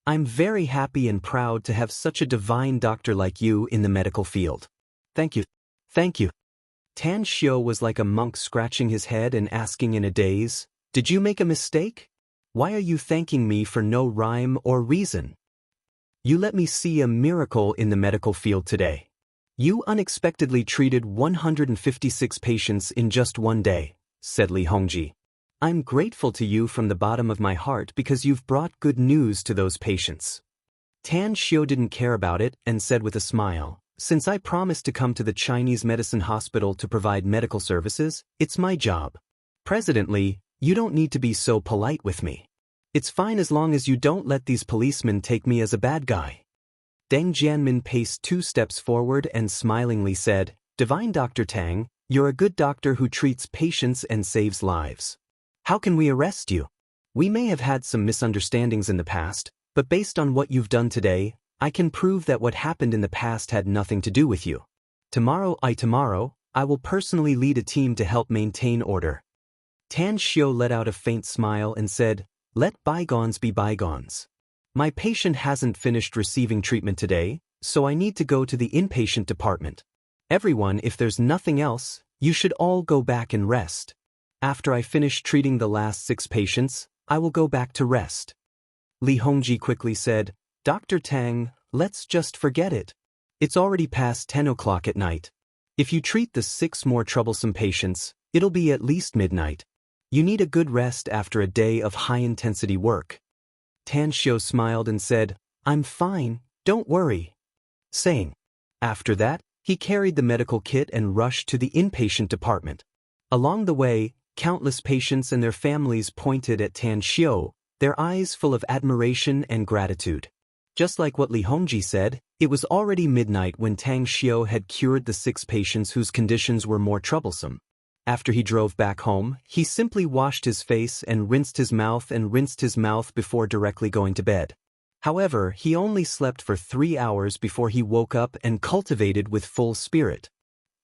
I'm very happy and proud to have such a divine doctor like you in the medical field. Thank you. Thank you. Tan Xiao was like a monk scratching his head and asking in a daze, Did you make a mistake? Why are you thanking me for no rhyme or reason? You let me see a miracle in the medical field today. You unexpectedly treated 156 patients in just one day, said Li Hongji. I'm grateful to you from the bottom of my heart because you've brought good news to those patients. Tan Xiao didn't care about it and said with a smile, Since I promised to come to the Chinese medicine hospital to provide medical services, it's my job. President Li, you don't need to be so polite with me. It's fine as long as you don't let these policemen take me as a bad guy. Deng Jianmin paced 2 steps forward and smilingly said, Divine Dr. Tang, you're a good doctor who treats patients and saves lives. How can we arrest you? We may have had some misunderstandings in the past, but based on what you've done today, I can prove that what happened in the past had nothing to do with you. Tomorrow I will personally lead a team to help maintain order. Tan Xiao let out a faint smile and said, Let bygones be bygones. My patient hasn't finished receiving treatment today, so I need to go to the inpatient department. Everyone, if there's nothing else, you should all go back and rest. After I finish treating the last 6 patients, I will go back to rest. Li Hongji quickly said, Dr. Tang, let's just forget it. It's already past 10 o'clock at night. If you treat the 6 more troublesome patients, it'll be at least midnight. You need a good rest after a day of high-intensity work. Tan Xiao smiled and said, I'm fine, don't worry. Saying. After that, He carried the medical kit and rushed to the inpatient department. Along the way, countless patients and their families pointed at Tan Xiu, their eyes full of admiration and gratitude. Just like what Li Hongji said, it was already midnight when Tang Xiu had cured the 6 patients whose conditions were more troublesome. After he drove back home, he simply washed his face and rinsed his mouth before directly going to bed. However, he only slept for 3 hours before he woke up and cultivated with full spirit.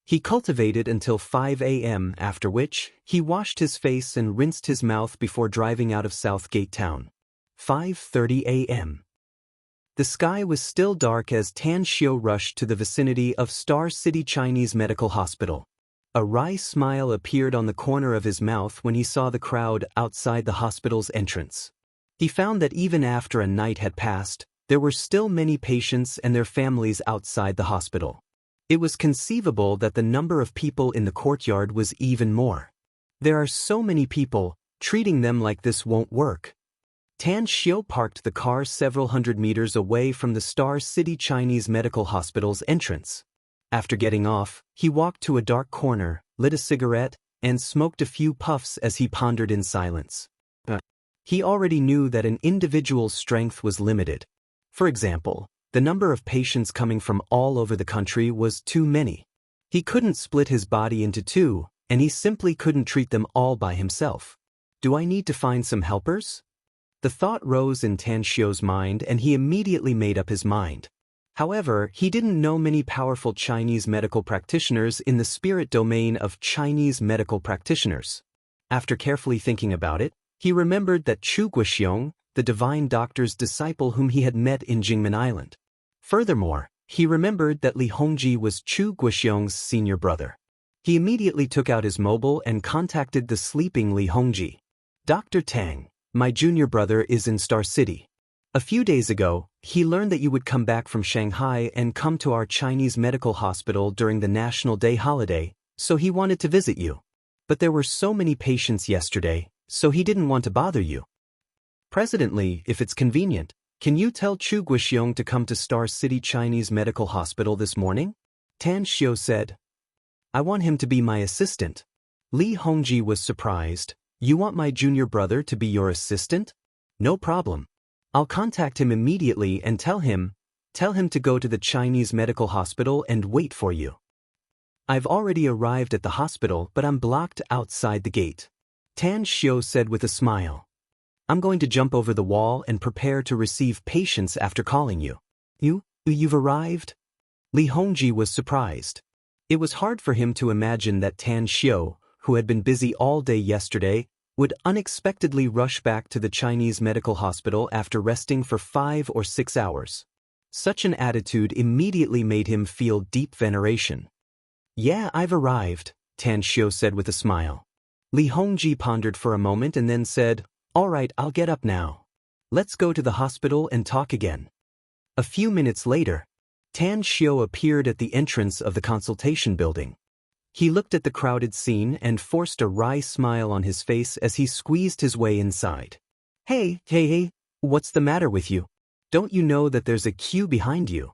He cultivated until 5 a.m., after which, he washed his face and rinsed his mouth before driving out of Southgate Town. 5:30 a.m. The sky was still dark as Tan Xiu rushed to the vicinity of Star City Chinese Medical Hospital. A wry smile appeared on the corner of his mouth when he saw the crowd outside the hospital's entrance. He found that even after a night had passed, there were still many patients and their families outside the hospital. It was conceivable that the number of people in the courtyard was even more. There are so many people, treating them like this won't work. Tan Xiu parked the car several hundred meters away from the Star City Chinese Medical Hospital's entrance. After getting off, he walked to a dark corner, lit a cigarette, and smoked a few puffs as he pondered in silence. He already knew that an individual's strength was limited. For example, the number of patients coming from all over the country was too many. He couldn't split his body into 2, and he simply couldn't treat them all by himself. Do I need to find some helpers? The thought rose in Tan Xiu's mind and he immediately made up his mind. However, he didn't know many powerful Chinese medical practitioners in the spirit domain of Chinese medical practitioners. After carefully thinking about it, he remembered that Chu Guoxiong, the divine doctor's disciple whom he had met in Jingmen Island. Furthermore, he remembered that Li Hongji was Chu Guoxiong's senior brother. He immediately took out his mobile and contacted the sleeping Li Hongji. Dr. Tang, my junior brother is in Star City. A few days ago, he learned that you would come back from Shanghai and come to our Chinese medical hospital during the National Day holiday, so he wanted to visit you. But there were so many patients yesterday, so he didn't want to bother you. Presently, if it's convenient, can you tell Chu Guoxiong to come to Star City Chinese Medical Hospital this morning? Tan Xiu said. I want him to be my assistant. Li Hongji was surprised. You want my junior brother to be your assistant? No problem. I'll contact him immediately and tell him to go to the Chinese medical hospital and wait for you. I've already arrived at the hospital, but I'm blocked outside the gate. Tan Xiu said with a smile. I'm going to jump over the wall and prepare to receive patients after calling you. You've arrived? Li Hongji was surprised. It was hard for him to imagine that Tan Xiu, who had been busy all day yesterday, would unexpectedly rush back to the Chinese medical hospital after resting for 5 or 6 hours. Such an attitude immediately made him feel deep veneration. Yeah, I've arrived, Tan Xiu said with a smile. Li Hongji pondered for a moment and then said, All right, I'll get up now. Let's go to the hospital and talk again. A few minutes later, Tan Xiu appeared at the entrance of the consultation building. He looked at the crowded scene and forced a wry smile on his face as he squeezed his way inside. Hey, what's the matter with you? Don't you know that there's a queue behind you?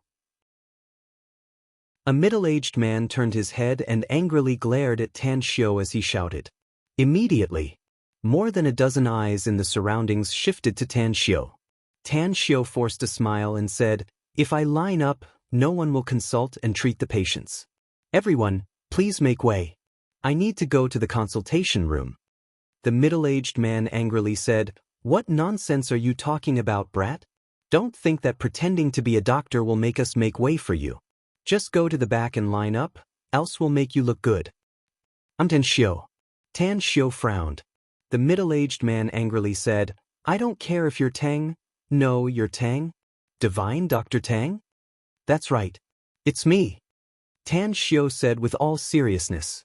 A middle-aged man turned his head and angrily glared at Tan Xiu as he shouted. Immediately, more than a dozen eyes in the surroundings shifted to Tan Xiu. Tan Xiu forced a smile and said, If I line up, no one will consult and treat the patients. Everyone, please make way. I need to go to the consultation room. The middle-aged man angrily said, What nonsense are you talking about, brat? Don't think that pretending to be a doctor will make us make way for you. Just go to the back and line up, else we'll make you look good. I'm Tan Xiu. Tan Xiu frowned. The middle-aged man angrily said, I don't care if you're Tang. No, you're Tang? Divine Dr. Tang? That's right. It's me. Tan Xiu said with all seriousness.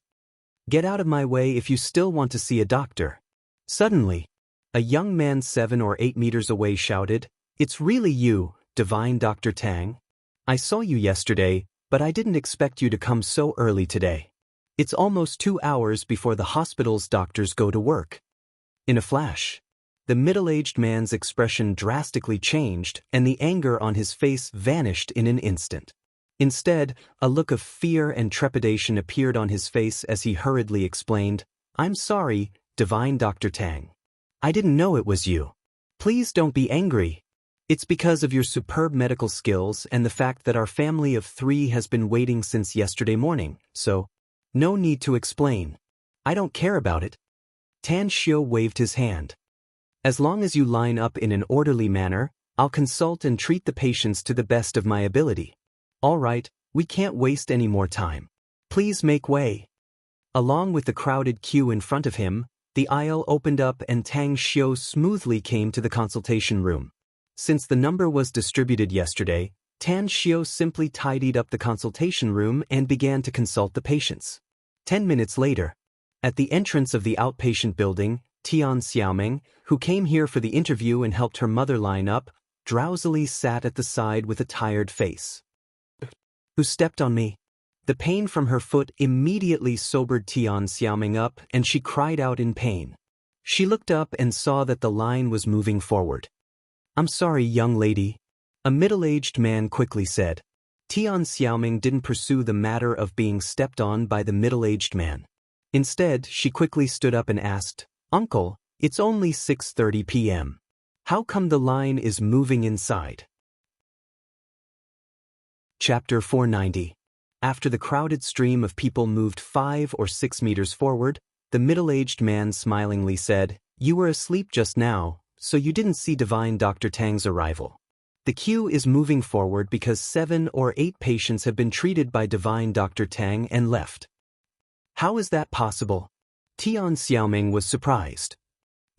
Get out of my way if you still want to see a doctor. Suddenly, a young man 7 or 8 meters away shouted, It's really you, Divine Dr. Tang. I saw you yesterday, but I didn't expect you to come so early today. It's almost 2 hours before the hospital's doctors go to work. In a flash, the middle-aged man's expression drastically changed and the anger on his face vanished in an instant. Instead, a look of fear and trepidation appeared on his face as he hurriedly explained, "I'm sorry, Divine Dr. Tang. I didn't know it was you. Please don't be angry. It's because of your superb medical skills and the fact that our family of 3 has been waiting since yesterday morning, so no need to explain. I don't care about it." Tan Xiu waved his hand. "As long as you line up in an orderly manner, I'll consult and treat the patients to the best of my ability. All right, we can't waste any more time. Please make way." Along with the crowded queue in front of him, the aisle opened up and Tang Xiu smoothly came to the consultation room. Since the number was distributed yesterday, Tan Xiu simply tidied up the consultation room and began to consult the patients. 10 minutes later, at the entrance of the outpatient building, Tian Xiaoming, who came here for the interview and helped her mother line up, drowsily sat at the side with a tired face. "Who stepped on me?" The pain from her foot immediately sobered Tian Xiaoming up and she cried out in pain. She looked up and saw that the line was moving forward. "I'm sorry, young lady," a middle-aged man quickly said. Tian Xiaoming didn't pursue the matter of being stepped on by the middle-aged man. Instead, she quickly stood up and asked, "Uncle, it's only 6:30 p.m. How come the line is moving inside?" Chapter 490. After the crowded stream of people moved 5 or 6 meters forward, the middle-aged man smilingly said, "You were asleep just now, so you didn't see Divine Dr. Tang's arrival. The queue is moving forward because 7 or 8 patients have been treated by Divine Dr. Tang and left." "How is that possible?" Tian Xiaoming was surprised.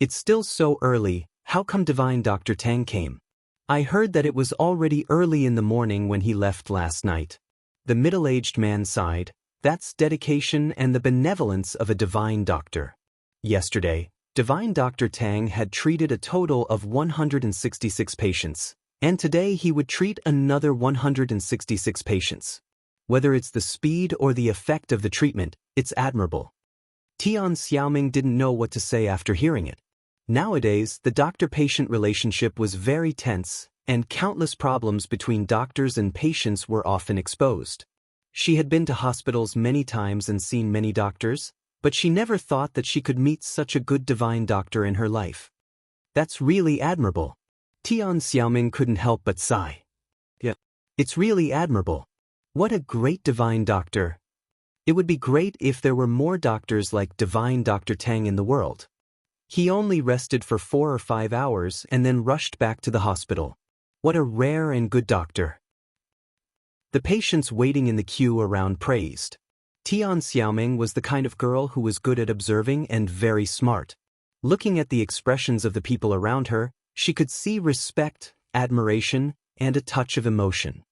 "It's still so early, how come Divine Dr. Tang came? I heard that it was already early in the morning when he left last night." The middle-aged man sighed. "That's dedication and the benevolence of a divine doctor. Yesterday, Divine Dr. Tang had treated a total of 166 patients, and today he would treat another 166 patients. Whether it's the speed or the effect of the treatment, it's admirable." Tian Xiaoming didn't know what to say after hearing it. Nowadays, the doctor-patient relationship was very tense, and countless problems between doctors and patients were often exposed. She had been to hospitals many times and seen many doctors, but she never thought that she could meet such a good divine doctor in her life. "That's really admirable." Tian Xiaoming couldn't help but sigh. "Yeah, it's really admirable. What a great divine doctor. It would be great if there were more doctors like Divine Dr. Tang in the world. He only rested for 4 or 5 hours and then rushed back to the hospital. What a rare and good doctor." The patients waiting in the queue around praised. Tian Xiaoming was the kind of girl who was good at observing and very smart. Looking at the expressions of the people around her, she could see respect, admiration, and a touch of emotion.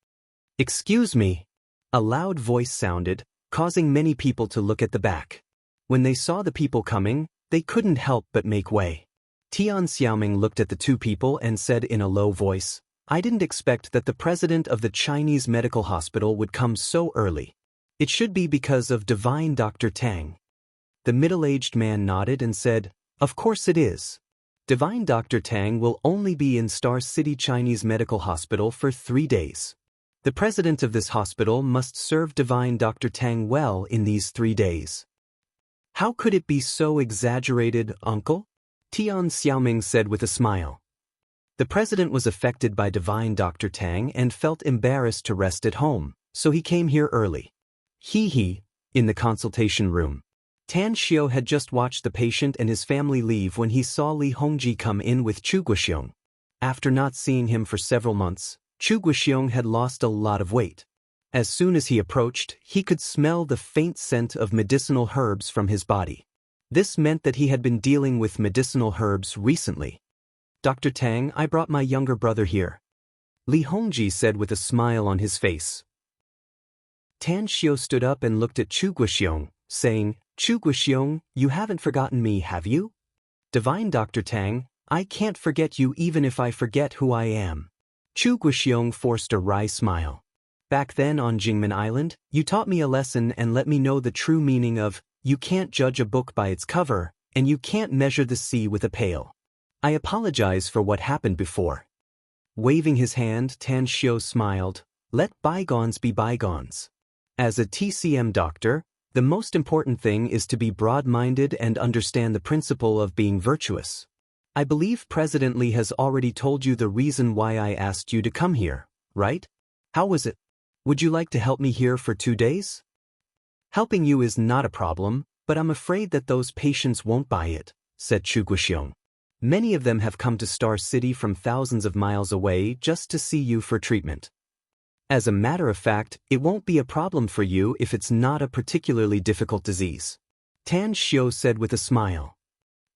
"Excuse me," a loud voice sounded, causing many people to look at the back. When they saw the people coming, they couldn't help but make way. Tian Xiaoming looked at the 2 people and said in a low voice, "I didn't expect that the president of the Chinese medical hospital would come so early. It should be because of Divine Dr. Tang." The middle-aged man nodded and said, "Of course it is. Divine Dr. Tang will only be in Star City Chinese Medical Hospital for 3 days. The president of this hospital must serve Divine Dr. Tang well in these 3 days." "How could it be so exaggerated, uncle?" Tian Xiaoming said with a smile. "The president was affected by Divine Dr. Tang and felt embarrassed to rest at home, so he came here early." In the consultation room. Tan Xiu had just watched the patient and his family leave when he saw Li Hongji come in with Chu Guoxiong. After not seeing him for several months, Chu Guoxiong had lost a lot of weight. As soon as he approached, he could smell the faint scent of medicinal herbs from his body. This meant that he had been dealing with medicinal herbs recently. "Dr. Tang, I brought my younger brother here," Li Hongji said with a smile on his face. Tan Xiu stood up and looked at Chu Guoxiong, saying, "Chu Guoxiong, you haven't forgotten me, have you?" "Divine Dr. Tang, I can't forget you even if I forget who I am." Chu Guoxiong forced a wry smile. "Back then on Jingmen Island, you taught me a lesson and let me know the true meaning of, you can't judge a book by its cover, and you can't measure the sea with a pail. I apologize for what happened before." Waving his hand, Tan Xiu smiled. Let bygones be bygones. As a TCM doctor, the most important thing is to be broad-minded and understand the principle of being virtuous. I believe President Lee has already told you the reason why I asked you to come here, right? How was it? Would you like to help me here for 2 days? Helping you is not a problem, but I'm afraid that those patients won't buy it, said Chu Guoxiong. Many of them have come to Star City from thousands of miles away just to see you for treatment. As a matter of fact, it won't be a problem for you if it's not a particularly difficult disease, Tan Xiu said with a smile.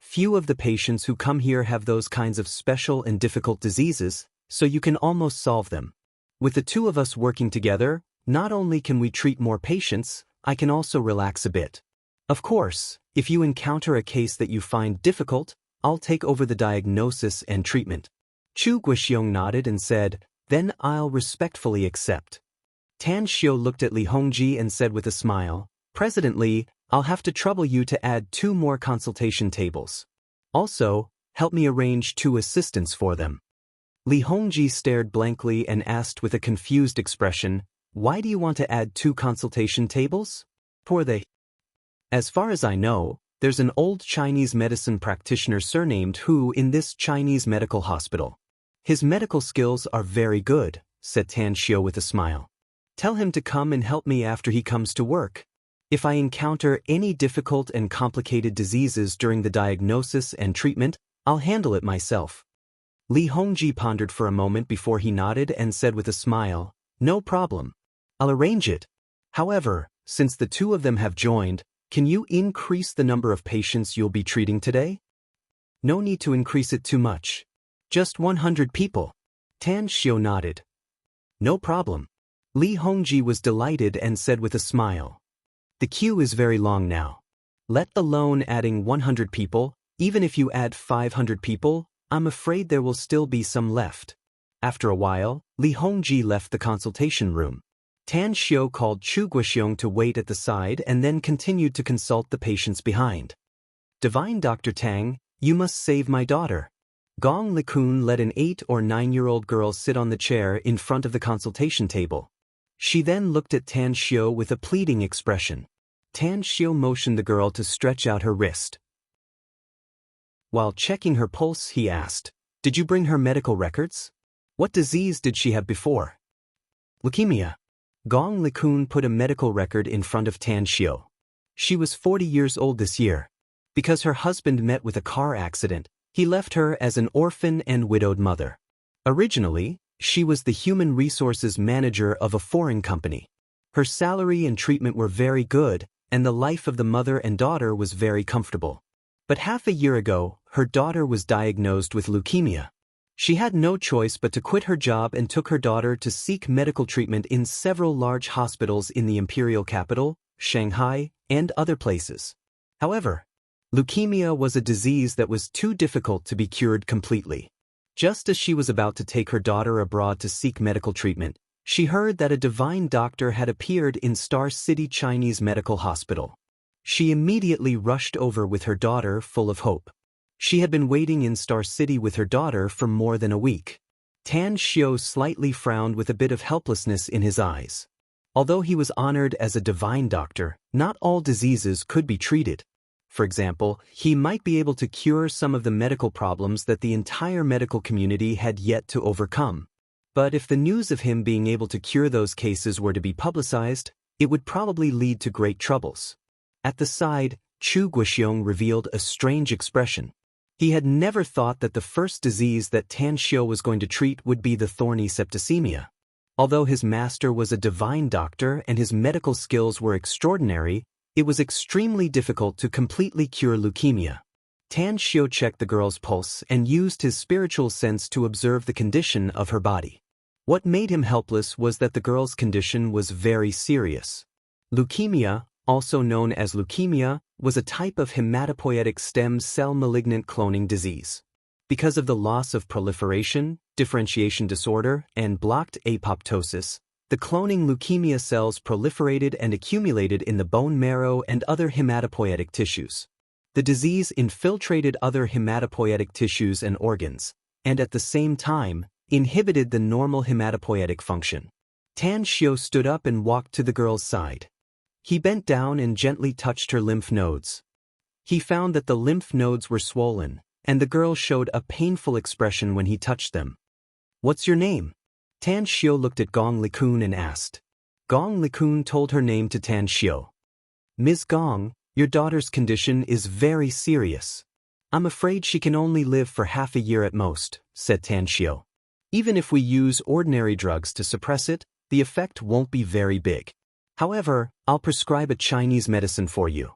Few of the patients who come here have those kinds of special and difficult diseases, so you can almost solve them. With the two of us working together, not only can we treat more patients, I can also relax a bit. Of course, if you encounter a case that you find difficult, I'll take over the diagnosis and treatment. Chu Guoxiong nodded and said, then I'll respectfully accept. Tan Xiu looked at Li Hongji and said with a smile, President Li, I'll have to trouble you to add 2 more consultation tables. Also, help me arrange 2 assistants for them. Li Hongji stared blankly and asked with a confused expression, why do you want to add 2 consultation tables? For they. As far as I know, there's an old Chinese medicine practitioner surnamed Hu in this Chinese medical hospital. His medical skills are very good, said Tan Xiu with a smile. Tell him to come and help me after he comes to work. If I encounter any difficult and complicated diseases during the diagnosis and treatment, I'll handle it myself. Li Hongji pondered for a moment before he nodded and said with a smile, no problem. I'll arrange it. However, since the 2 of them have joined, can you increase the number of patients you'll be treating today? No need to increase it too much. Just 100 people. Tan Xiu nodded. No problem. Li Hongji was delighted and said with a smile. The queue is very long now. Let alone adding 100 people, even if you add 500 people, I'm afraid there will still be some left. After a while, Li Hongji left the consultation room. Tan Xiu called Chu Guoxiong to wait at the side and then continued to consult the patients behind. Divine Dr. Tang, you must save my daughter. Gong Likun let an 8 or 9-year-old girl sit on the chair in front of the consultation table. She then looked at Tan Xiu with a pleading expression. Tan Xiu motioned the girl to stretch out her wrist. While checking her pulse, he asked, did you bring her medical records? What disease did she have before? Leukemia. Gong Likun put a medical record in front of Tan Xiu. She was 40 years old this year. Because her husband met with a car accident, he left her as an orphan and widowed mother. Originally, she was the human resources manager of a foreign company. Her salary and treatment were very good, and the life of the mother and daughter was very comfortable. But half a year ago, her daughter was diagnosed with leukemia. She had no choice but to quit her job and took her daughter to seek medical treatment in several large hospitals in the imperial capital, Shanghai, and other places. However, leukemia was a disease that was too difficult to be cured completely. Just as she was about to take her daughter abroad to seek medical treatment, she heard that a divine doctor had appeared in Star City Chinese Medical Hospital. She immediately rushed over with her daughter full of hope. She had been waiting in Star City with her daughter for more than a week. Tan Xiu slightly frowned with a bit of helplessness in his eyes. Although he was honored as a divine doctor, not all diseases could be treated. For example, he might be able to cure some of the medical problems that the entire medical community had yet to overcome. But if the news of him being able to cure those cases were to be publicized, it would probably lead to great troubles. At the side, Chu Guoxiong revealed a strange expression. He had never thought that the first disease that Tan Xiu was going to treat would be the thorny septicemia. Although his master was a divine doctor and his medical skills were extraordinary, it was extremely difficult to completely cure leukemia. Tan Xiu checked the girl's pulse and used his spiritual sense to observe the condition of her body. What made him helpless was that the girl's condition was very serious. Leukemia, also known as leukemia, was a type of hematopoietic stem cell malignant cloning disease. Because of the loss of proliferation, differentiation disorder, and blocked apoptosis, the cloning leukemia cells proliferated and accumulated in the bone marrow and other hematopoietic tissues. The disease infiltrated other hematopoietic tissues and organs, and at the same time, inhibited the normal hematopoietic function. Tan Xiu stood up and walked to the girl's side. He bent down and gently touched her lymph nodes. He found that the lymph nodes were swollen, and the girl showed a painful expression when he touched them. "What's your name?" Tan Xiu looked at Gong Likun and asked. Gong Likun told her name to Tan Xiu. "Ms. Gong, your daughter's condition is very serious. I'm afraid she can only live for half a year at most," said Tan Xiu. "Even if we use ordinary drugs to suppress it, the effect won't be very big. However, I'll prescribe a Chinese medicine for you.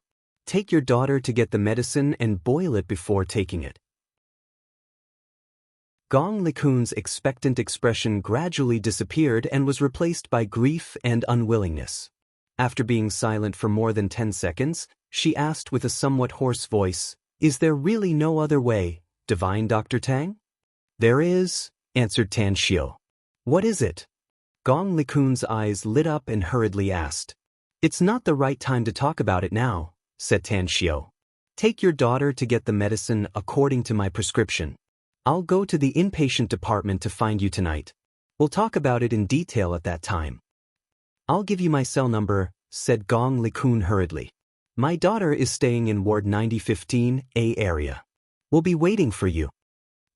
Take your daughter to get the medicine and boil it before taking it." Gong Likun's expectant expression gradually disappeared and was replaced by grief and unwillingness. After being silent for more than 10 seconds, she asked with a somewhat hoarse voice, "Is there really no other way, divine Dr. Tang?" "There is," answered Tan Xiu. "What is it?" Gong Likun's eyes lit up and hurriedly asked. "It's not the right time to talk about it now," said Tan Xiu. "Take your daughter to get the medicine according to my prescription. I'll go to the inpatient department to find you tonight. We'll talk about it in detail at that time." "I'll give you my cell number," said Gong Likun hurriedly. "My daughter is staying in Ward 9015A area. We'll be waiting for you."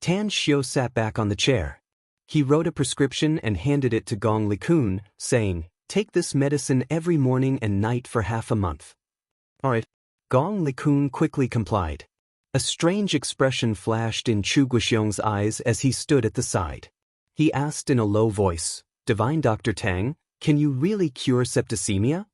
Tan Xiu sat back on the chair. He wrote a prescription and handed it to Gong Likun, saying, "Take this medicine every morning and night for half a month." "All right." Gong Likun quickly complied. A strange expression flashed in Chu Guixiong's eyes as he stood at the side. He asked in a low voice, "Divine Dr. Tang, can you really cure septicemia?"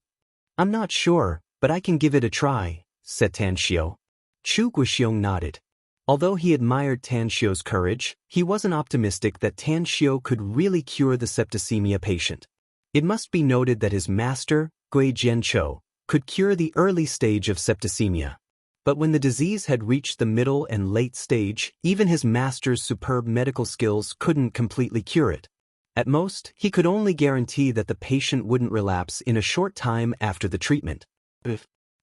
"I'm not sure, but I can give it a try," said Tan Xiu. Chu Guixiong nodded. Although he admired Tan Xiu's courage, he wasn't optimistic that Tan Xiu could really cure the septicemia patient. It must be noted that his master, Gui Jianqiu, could cure the early stage of septicemia. But when the disease had reached the middle and late stage, even his master's superb medical skills couldn't completely cure it. At most, he could only guarantee that the patient wouldn't relapse in a short time after the treatment.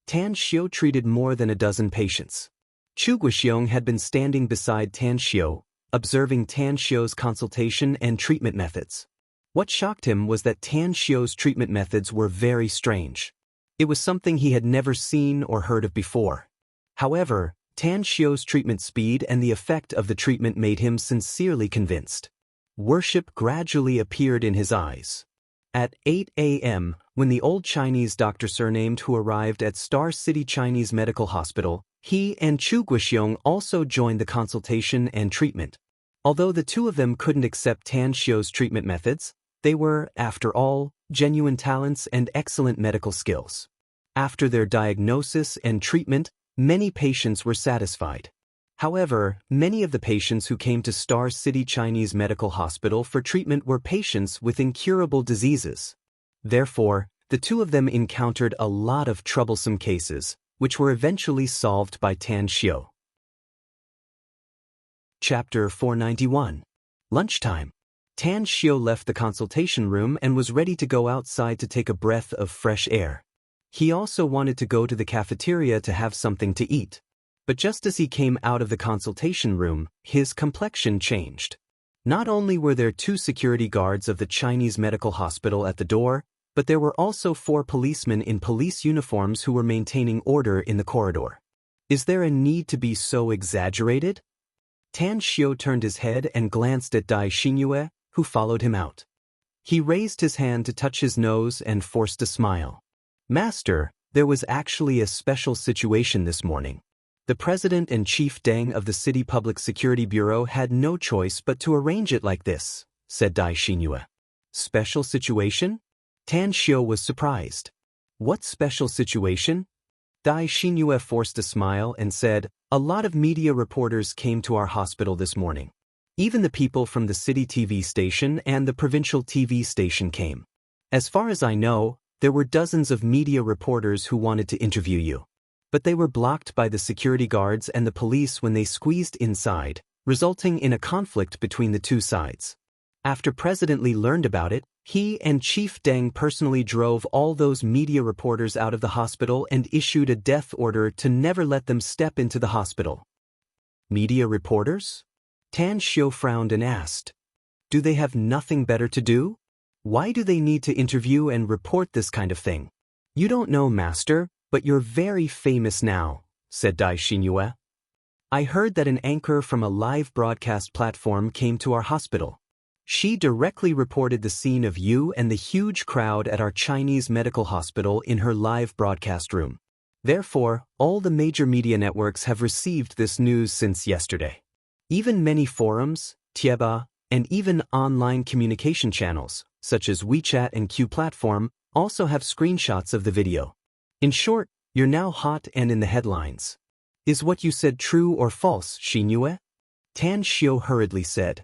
Tan Xiu treated more than a dozen patients. Chu Guixiong had been standing beside Tan Xiu, observing Tan Xiu's consultation and treatment methods. What shocked him was that Tan Xiu's treatment methods were very strange. It was something he had never seen or heard of before. However, Tan Xiu's treatment speed and the effect of the treatment made him sincerely convinced. Worship gradually appeared in his eyes. At 8 a.m., when the old Chinese doctor surnamed who arrived at Star City Chinese Medical Hospital, he and Chu Guixiong also joined the consultation and treatment. Although the two of them couldn't accept Tan Xiu's treatment methods, they were, after all, genuine talents and excellent medical skills. After their diagnosis and treatment, many patients were satisfied. However, many of the patients who came to Star City Chinese Medical Hospital for treatment were patients with incurable diseases. Therefore, the two of them encountered a lot of troublesome cases, which were eventually solved by Tan Xiu. Chapter 491. Lunchtime. Tan Xiu left the consultation room and was ready to go outside to take a breath of fresh air. He also wanted to go to the cafeteria to have something to eat. But just as he came out of the consultation room, his complexion changed. Not only were there 2 security guards of the Chinese Medical Hospital at the door, but there were also 4 policemen in police uniforms who were maintaining order in the corridor. Is there a need to be so exaggerated? Tan Xiu turned his head and glanced at Dai Xingyue, who followed him out. He raised his hand to touch his nose and forced a smile. "Master, there was actually a special situation this morning. The president and chief Deng of the City Public Security Bureau had no choice but to arrange it like this," said Dai Xingyue. "Special situation?" Tan Xiu was surprised. "What special situation?" Dai Xingyue forced a smile and said, "A lot of media reporters came to our hospital this morning. Even the people from the city TV station and the provincial TV station came. As far as I know, there were dozens of media reporters who wanted to interview you. But they were blocked by the security guards and the police when they squeezed inside, resulting in a conflict between the two sides. After President Li learned about it, he and Chief Deng personally drove all those media reporters out of the hospital and issued a death order to never let them step into the hospital." "Media reporters?" Tan Xiu frowned and asked. "Do they have nothing better to do?" Why do they need to interview and report this kind of thing? You don't know, master, but you're very famous now, said Dai Xingyue. I heard that an anchor from a live broadcast platform came to our hospital. She directly reported the scene of you and the huge crowd at our Chinese medical hospital in her live broadcast room. Therefore, all the major media networks have received this news since yesterday. Even many forums, Tieba, and even online communication channels, such as WeChat and Q Platform, also have screenshots of the video. In short, you're now hot and in the headlines. Is what you said true or false, Xingyue? Tan Xiu hurriedly said.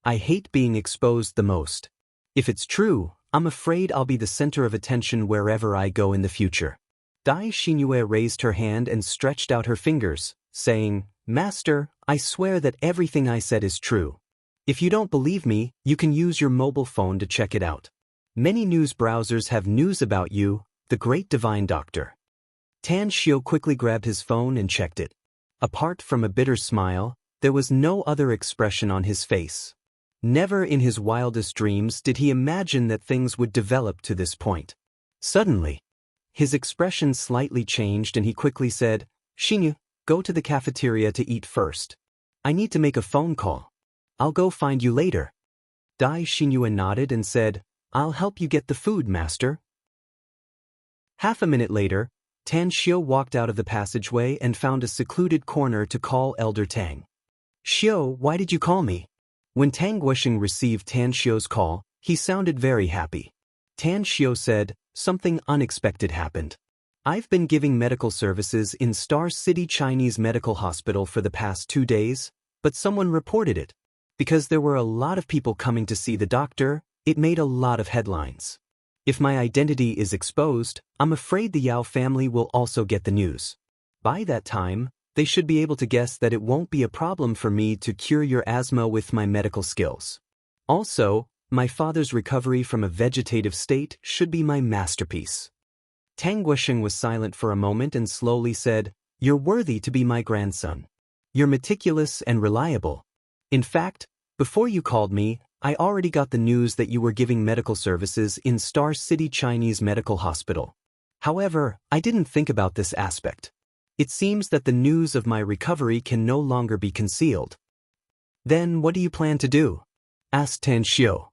I hate being exposed the most. If it's true, I'm afraid I'll be the center of attention wherever I go in the future. Dai Xingyue raised her hand and stretched out her fingers, saying, Master, I swear that everything I said is true. If you don't believe me, you can use your mobile phone to check it out. Many news browsers have news about you, the great divine doctor. Tan Xiu quickly grabbed his phone and checked it. Apart from a bitter smile, there was no other expression on his face. Never in his wildest dreams did he imagine that things would develop to this point. Suddenly, his expression slightly changed and he quickly said, Xinyu, go to the cafeteria to eat first. I need to make a phone call. I'll go find you later. Dai Xinyu nodded and said, I'll help you get the food, master. Half a minute later, Tan Xiu walked out of the passageway and found a secluded corner to call Elder Tang. Xiu, why did you call me? When Tang Guoxing received Tan Xiu's call, he sounded very happy. Tan Xiu said, something unexpected happened. I've been giving medical services in Star City Chinese Medical Hospital for the past 2 days, but someone reported it. Because there were a lot of people coming to see the doctor, it made a lot of headlines. If my identity is exposed, I'm afraid the Yao family will also get the news. By that time, they should be able to guess that it won't be a problem for me to cure your asthma with my medical skills. Also, my father's recovery from a vegetative state should be my masterpiece. Tang Guoxing was silent for a moment and slowly said, You're worthy to be my grandson. You're meticulous and reliable. In fact, before you called me, I already got the news that you were giving medical services in Star City Chinese Medical Hospital. However, I didn't think about this aspect. It seems that the news of my recovery can no longer be concealed. Then what do you plan to do? Asked Tan Xiu.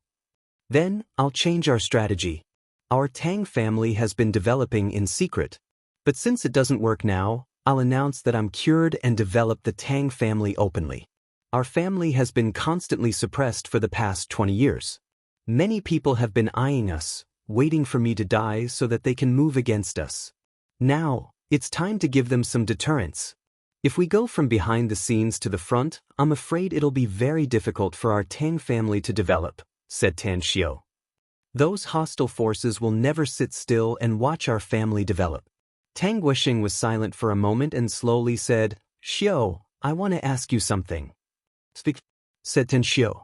Then, I'll change our strategy. Our Tang family has been developing in secret. But since it doesn't work now, I'll announce that I'm cured and develop the Tang family openly. Our family has been constantly suppressed for the past 20 years. Many people have been eyeing us, waiting for me to die so that they can move against us. Now, it's time to give them some deterrence. If we go from behind the scenes to the front, I'm afraid it'll be very difficult for our Tang family to develop, said Tan Xiu. Those hostile forces will never sit still and watch our family develop. Tang Guoxing was silent for a moment and slowly said, Xiu, I want to ask you something. Speak, said Tan Xiu.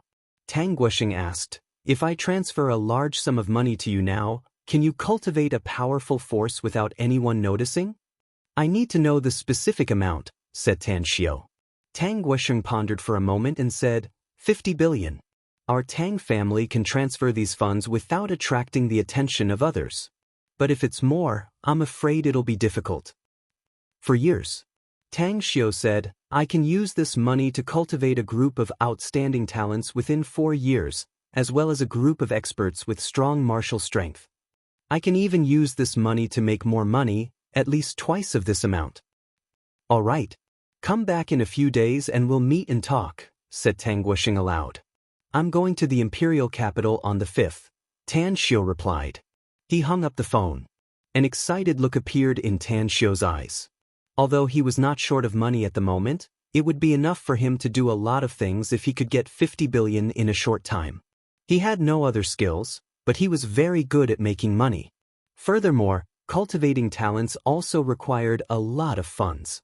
Tang Guoxing asked, If I transfer a large sum of money to you now, can you cultivate a powerful force without anyone noticing? I need to know the specific amount, said Tan Xiu. Tang Guoxing pondered for a moment and said, 50 billion. Our Tang family can transfer these funds without attracting the attention of others. But if it's more, I'm afraid it'll be difficult. For years, Tang Xiu said, I can use this money to cultivate a group of outstanding talents within 4 years, as well as a group of experts with strong martial strength. I can even use this money to make more money, at least twice of this amount. All right. Come back in a few days and we'll meet and talk, said Tang Guoxing aloud. I'm going to the imperial capital on the 5th, Tan Xiu replied. He hung up the phone. An excited look appeared in Tan Xiu's eyes. Although he was not short of money at the moment, it would be enough for him to do a lot of things if he could get 50 billion in a short time. He had no other skills, but he was very good at making money. Furthermore, cultivating talents also required a lot of funds.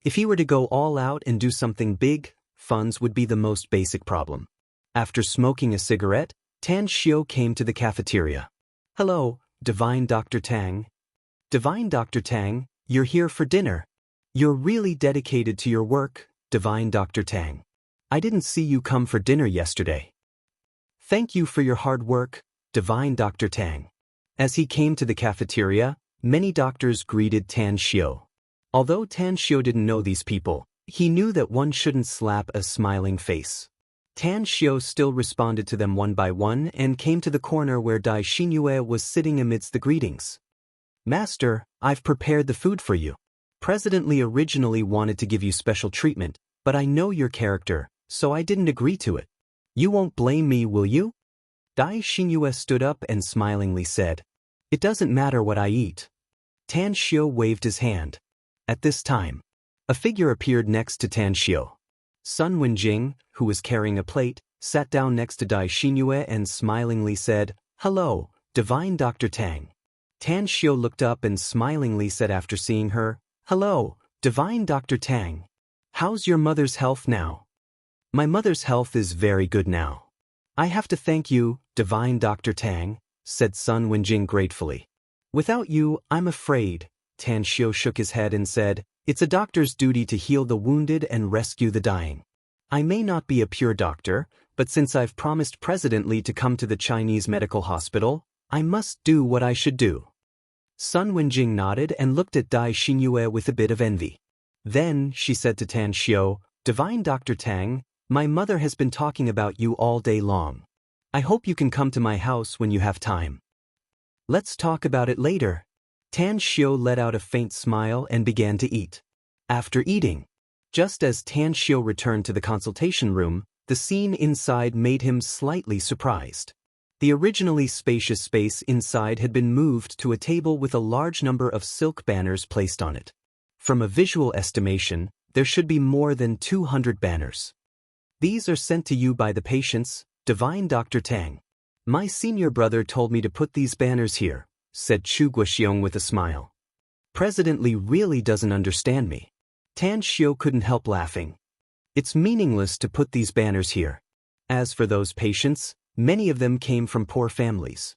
If he were to go all out and do something big, funds would be the most basic problem. After smoking a cigarette, Tan Xiu came to the cafeteria. Hello, Divine Dr. Tang. Divine Dr. Tang, you're here for dinner. You're really dedicated to your work, Divine Dr. Tang. I didn't see you come for dinner yesterday. Thank you for your hard work, Divine Dr. Tang. As he came to the cafeteria, many doctors greeted Tan Xiu. Although Tan Xiu didn't know these people, he knew that one shouldn't slap a smiling face. Tan Xiu still responded to them one by one and came to the corner where Dai Xinyue was sitting amidst the greetings. Master, I've prepared the food for you. President Li originally wanted to give you special treatment, but I know your character, so I didn't agree to it. You won't blame me, will you? Dai Xinyue stood up and smilingly said, It doesn't matter what I eat. Tan Xiu waved his hand. At this time, a figure appeared next to Tan Xiu. Sun Wenjing, who was carrying a plate, sat down next to Dai Xinyue and smilingly said, Hello, Divine Dr. Tang. Tan Xiu looked up and smilingly said after seeing her, Hello, Divine Dr. Tang. How's your mother's health now? My mother's health is very good now. I have to thank you, Divine Dr. Tang, said Sun Wenjing gratefully. Without you, I'm afraid. Tan Xiu shook his head and said, It's a doctor's duty to heal the wounded and rescue the dying. I may not be a pure doctor, but since I've promised President Li to come to the Chinese medical hospital, I must do what I should do. Sun Wenjing nodded and looked at Dai Xinyue with a bit of envy. Then she said to Tan Xiu, Divine Dr. Tang, my mother has been talking about you all day long. I hope you can come to my house when you have time. Let's talk about it later. Tan Xiu let out a faint smile and began to eat. After eating, just as Tan Xiu returned to the consultation room, the scene inside made him slightly surprised. The originally spacious space inside had been moved to a table with a large number of silk banners placed on it. From a visual estimation, there should be more than 200 banners. These are sent to you by the patients, Divine Dr. Tang. My senior brother told me to put these banners here, said Chu Guoxiong with a smile. President Li really doesn't understand me. Tan Xiu couldn't help laughing. It's meaningless to put these banners here. As for those patients, many of them came from poor families.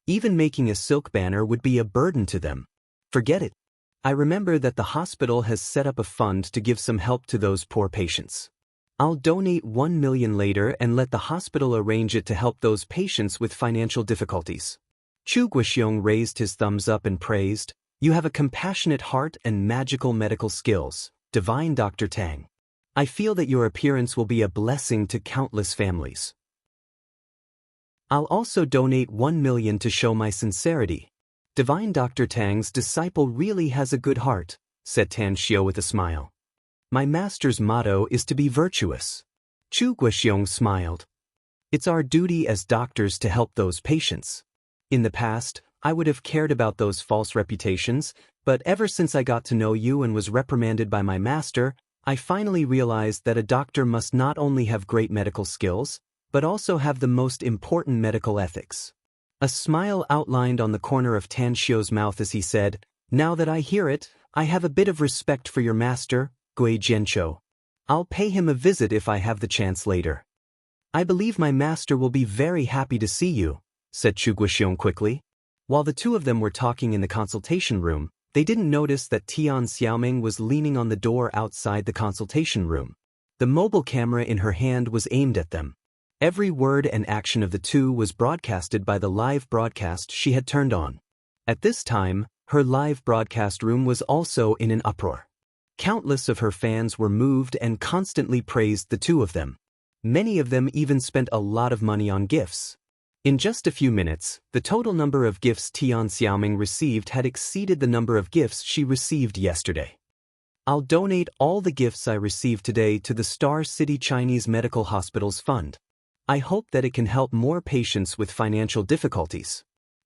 Even making a silk banner would be a burden to them. Forget it. I remember that the hospital has set up a fund to give some help to those poor patients. I'll donate 1 million later and let the hospital arrange it to help those patients with financial difficulties. Chu Guoxiong raised his thumbs up and praised, You have a compassionate heart and magical medical skills, Divine Dr. Tang. I feel that your appearance will be a blessing to countless families. I'll also donate 1 million to show my sincerity. Divine Dr. Tang's disciple really has a good heart, said Tan Xiu with a smile. My master's motto is to be virtuous. Chu Guoxiong smiled. It's our duty as doctors to help those patients. In the past, I would have cared about those false reputations, but ever since I got to know you and was reprimanded by my master, I finally realized that a doctor must not only have great medical skills, but also have the most important medical ethics. A smile outlined on the corner of Tan Xiu's mouth as he said, Now that I hear it, I have a bit of respect for your master, Gui Jianqiu. I'll pay him a visit if I have the chance later. I believe my master will be very happy to see you, said Chu Guoxiong quickly. While the two of them were talking in the consultation room, they didn't notice that Tian Xiaoming was leaning on the door outside the consultation room. The mobile camera in her hand was aimed at them. Every word and action of the two was broadcasted by the live broadcast she had turned on. At this time, her live broadcast room was also in an uproar. Countless of her fans were moved and constantly praised the two of them. Many of them even spent a lot of money on gifts. In just a few minutes, the total number of gifts Tian Xiaoming received had exceeded the number of gifts she received yesterday. I'll donate all the gifts I received today to the Star City Chinese Medical Hospital's fund. I hope that it can help more patients with financial difficulties.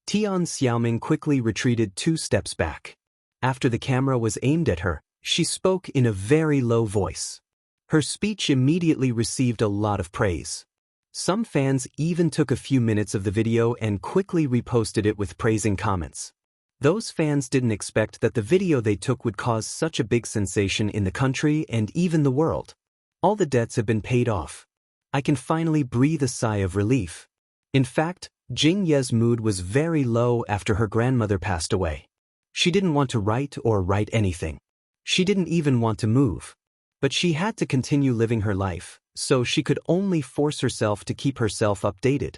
Tian Xiaoming quickly retreated 2 steps back. After the camera was aimed at her, she spoke in a very low voice. Her speech immediately received a lot of praise. Some fans even took a few minutes of the video and quickly reposted it with praising comments. Those fans didn't expect that the video they took would cause such a big sensation in the country and even the world. All the debts have been paid off. I can finally breathe a sigh of relief. In fact, Jing Ye's mood was very low after her grandmother passed away. She didn't want to write or write anything. She didn't even want to move. But she had to continue living her life, so she could only force herself to keep herself updated.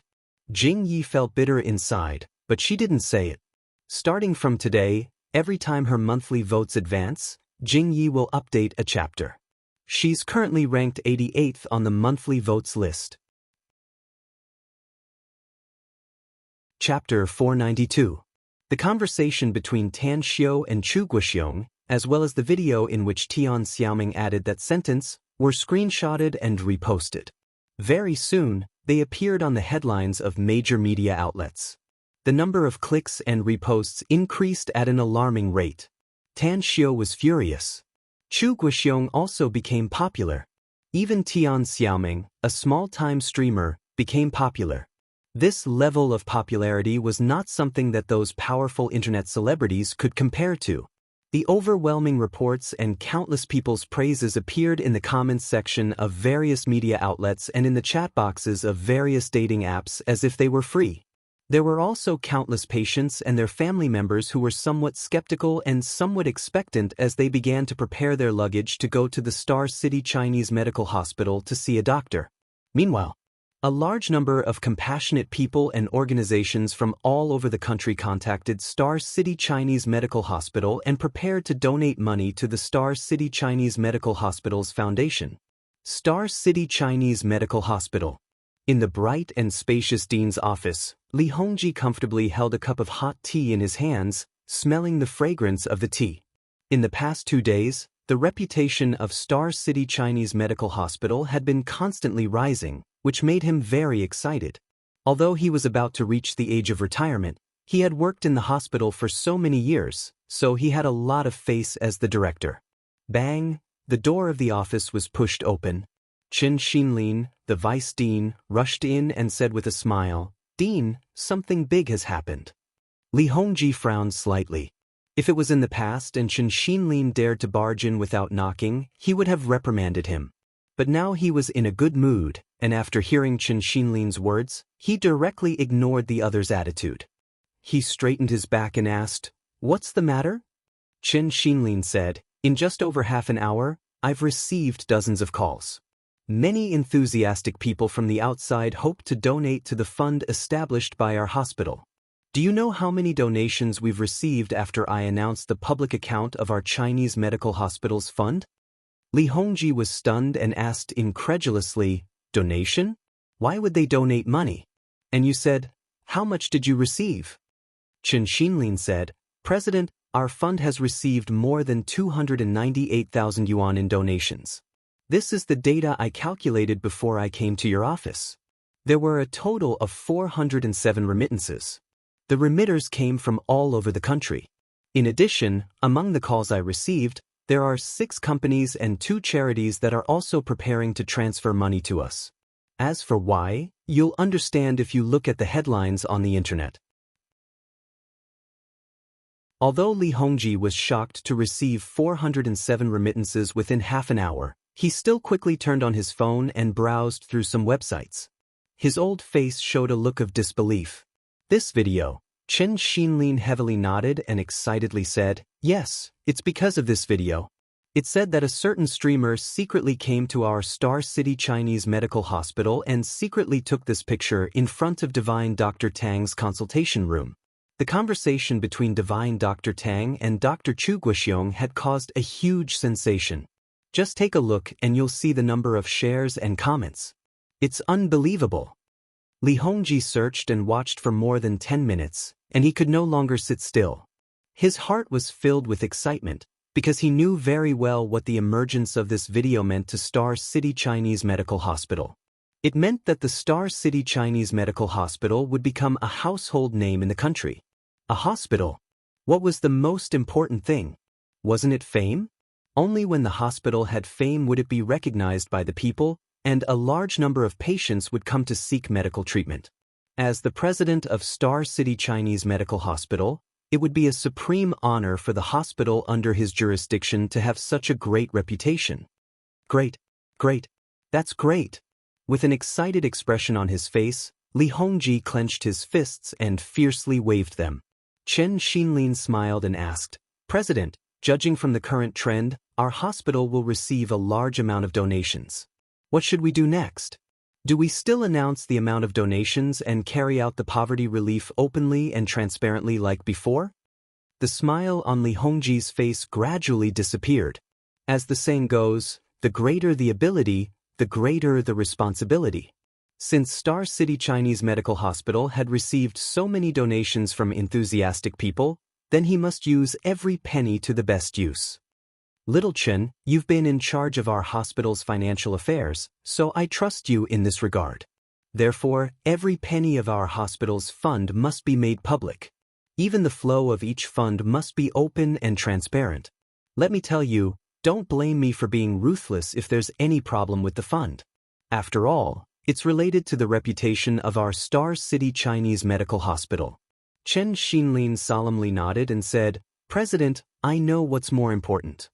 Jing Yi felt bitter inside, but she didn't say it. Starting from today, every time her monthly votes advance, Jing Yi will update a chapter. She's currently ranked 88th on the monthly votes list. Chapter 492. The conversation between Tan Xiao and Chu Guoxiong, as well as the video in which Tian Xiaoming added that sentence, were screenshotted and reposted. Very soon, they appeared on the headlines of major media outlets. The number of clicks and reposts increased at an alarming rate. Tan Xiao was furious. Chu Guoxiong also became popular. Even Tian Xiaoming, a small-time streamer, became popular. This level of popularity was not something that those powerful internet celebrities could compare to. The overwhelming reports and countless people's praises appeared in the comments section of various media outlets and in the chat boxes of various dating apps as if they were free. There were also countless patients and their family members who were somewhat skeptical and somewhat expectant as they began to prepare their luggage to go to the Star City Chinese Medical Hospital to see a doctor. Meanwhile, a large number of compassionate people and organizations from all over the country contacted Star City Chinese Medical Hospital and prepared to donate money to the Star City Chinese Medical Hospital's foundation. Star City Chinese Medical Hospital. In the bright and spacious dean's office, Li Hongji comfortably held a cup of hot tea in his hands, smelling the fragrance of the tea. In the past 2 days, the reputation of Star City Chinese Medical Hospital had been constantly rising, which made him very excited. Although he was about to reach the age of retirement, he had worked in the hospital for so many years, so he had a lot of faith as the director. Bang! The door of the office was pushed open. Chen Xinlin, the vice dean, rushed in and said with a smile, "Dean, something big has happened." Li Hongji frowned slightly. If it was in the past and Chen Xinlin dared to barge in without knocking, he would have reprimanded him. But now he was in a good mood, and after hearing Chen Xinlin's words, he directly ignored the other's attitude. He straightened his back and asked, "What's the matter?" Chen Xinlin said, "In just over half an hour, I've received dozens of calls. Many enthusiastic people from the outside hope to donate to the fund established by our hospital. Do you know how many donations we've received after I announced the public account of our Chinese Medical Hospital's fund?" Li Hongji was stunned and asked incredulously, "Donation? Why would they donate money? And you said, how much did you receive?" Chen Xinlin said, "President, our fund has received more than 298,000 yuan in donations. This is the data I calculated before I came to your office. There were a total of 407 remittances. The remitters came from all over the country. In addition, among the calls I received, there are 6 companies and 2 charities that are also preparing to transfer money to us. As for why, you'll understand if you look at the headlines on the internet." Although Li Hongji was shocked to receive 407 remittances within half an hour, he still quickly turned on his phone and browsed through some websites. His old face showed a look of disbelief. "This video," Chen Xinlin heavily nodded and excitedly said, "Yes, it's because of this video. It said that a certain streamer secretly came to our Star City Chinese Medical Hospital and secretly took this picture in front of Divine Dr. Tang's consultation room. The conversation between Divine Dr. Tang and Dr. Chu Guoxiong had caused a huge sensation. Just take a look and you'll see the number of shares and comments. It's unbelievable." Li Hongji searched and watched for more than 10 minutes, and he could no longer sit still. His heart was filled with excitement, because he knew very well what the emergence of this video meant to Star City Chinese Medical Hospital. It meant that the Star City Chinese Medical Hospital would become a household name in the country. A hospital. What was the most important thing? Wasn't it fame? Only when the hospital had fame would it be recognized by the people, and a large number of patients would come to seek medical treatment. As the president of Star City Chinese Medical Hospital, it would be a supreme honor for the hospital under his jurisdiction to have such a great reputation. Great, great, that's great. With an excited expression on his face, Li Hongji clenched his fists and fiercely waved them. Chen Xinlin smiled and asked, "President, judging from the current trend, our hospital will receive a large amount of donations. What should we do next?" Do we still announce the amount of donations and carry out the poverty relief openly and transparently like before? The smile on Li Hongji's face gradually disappeared. As the saying goes, the greater the ability, the greater the responsibility. Since Star City Chinese Medical Hospital had received so many donations from enthusiastic people, then he must use every penny to the best use. Little Chen, you've been in charge of our hospital's financial affairs, so I trust you in this regard. Therefore, every penny of our hospital's fund must be made public. Even the flow of each fund must be open and transparent. Let me tell you, don't blame me for being ruthless if there's any problem with the fund. After all, it's related to the reputation of our Star City Chinese Medical Hospital. Chen Xinlin solemnly nodded and said, President, I know what's more important.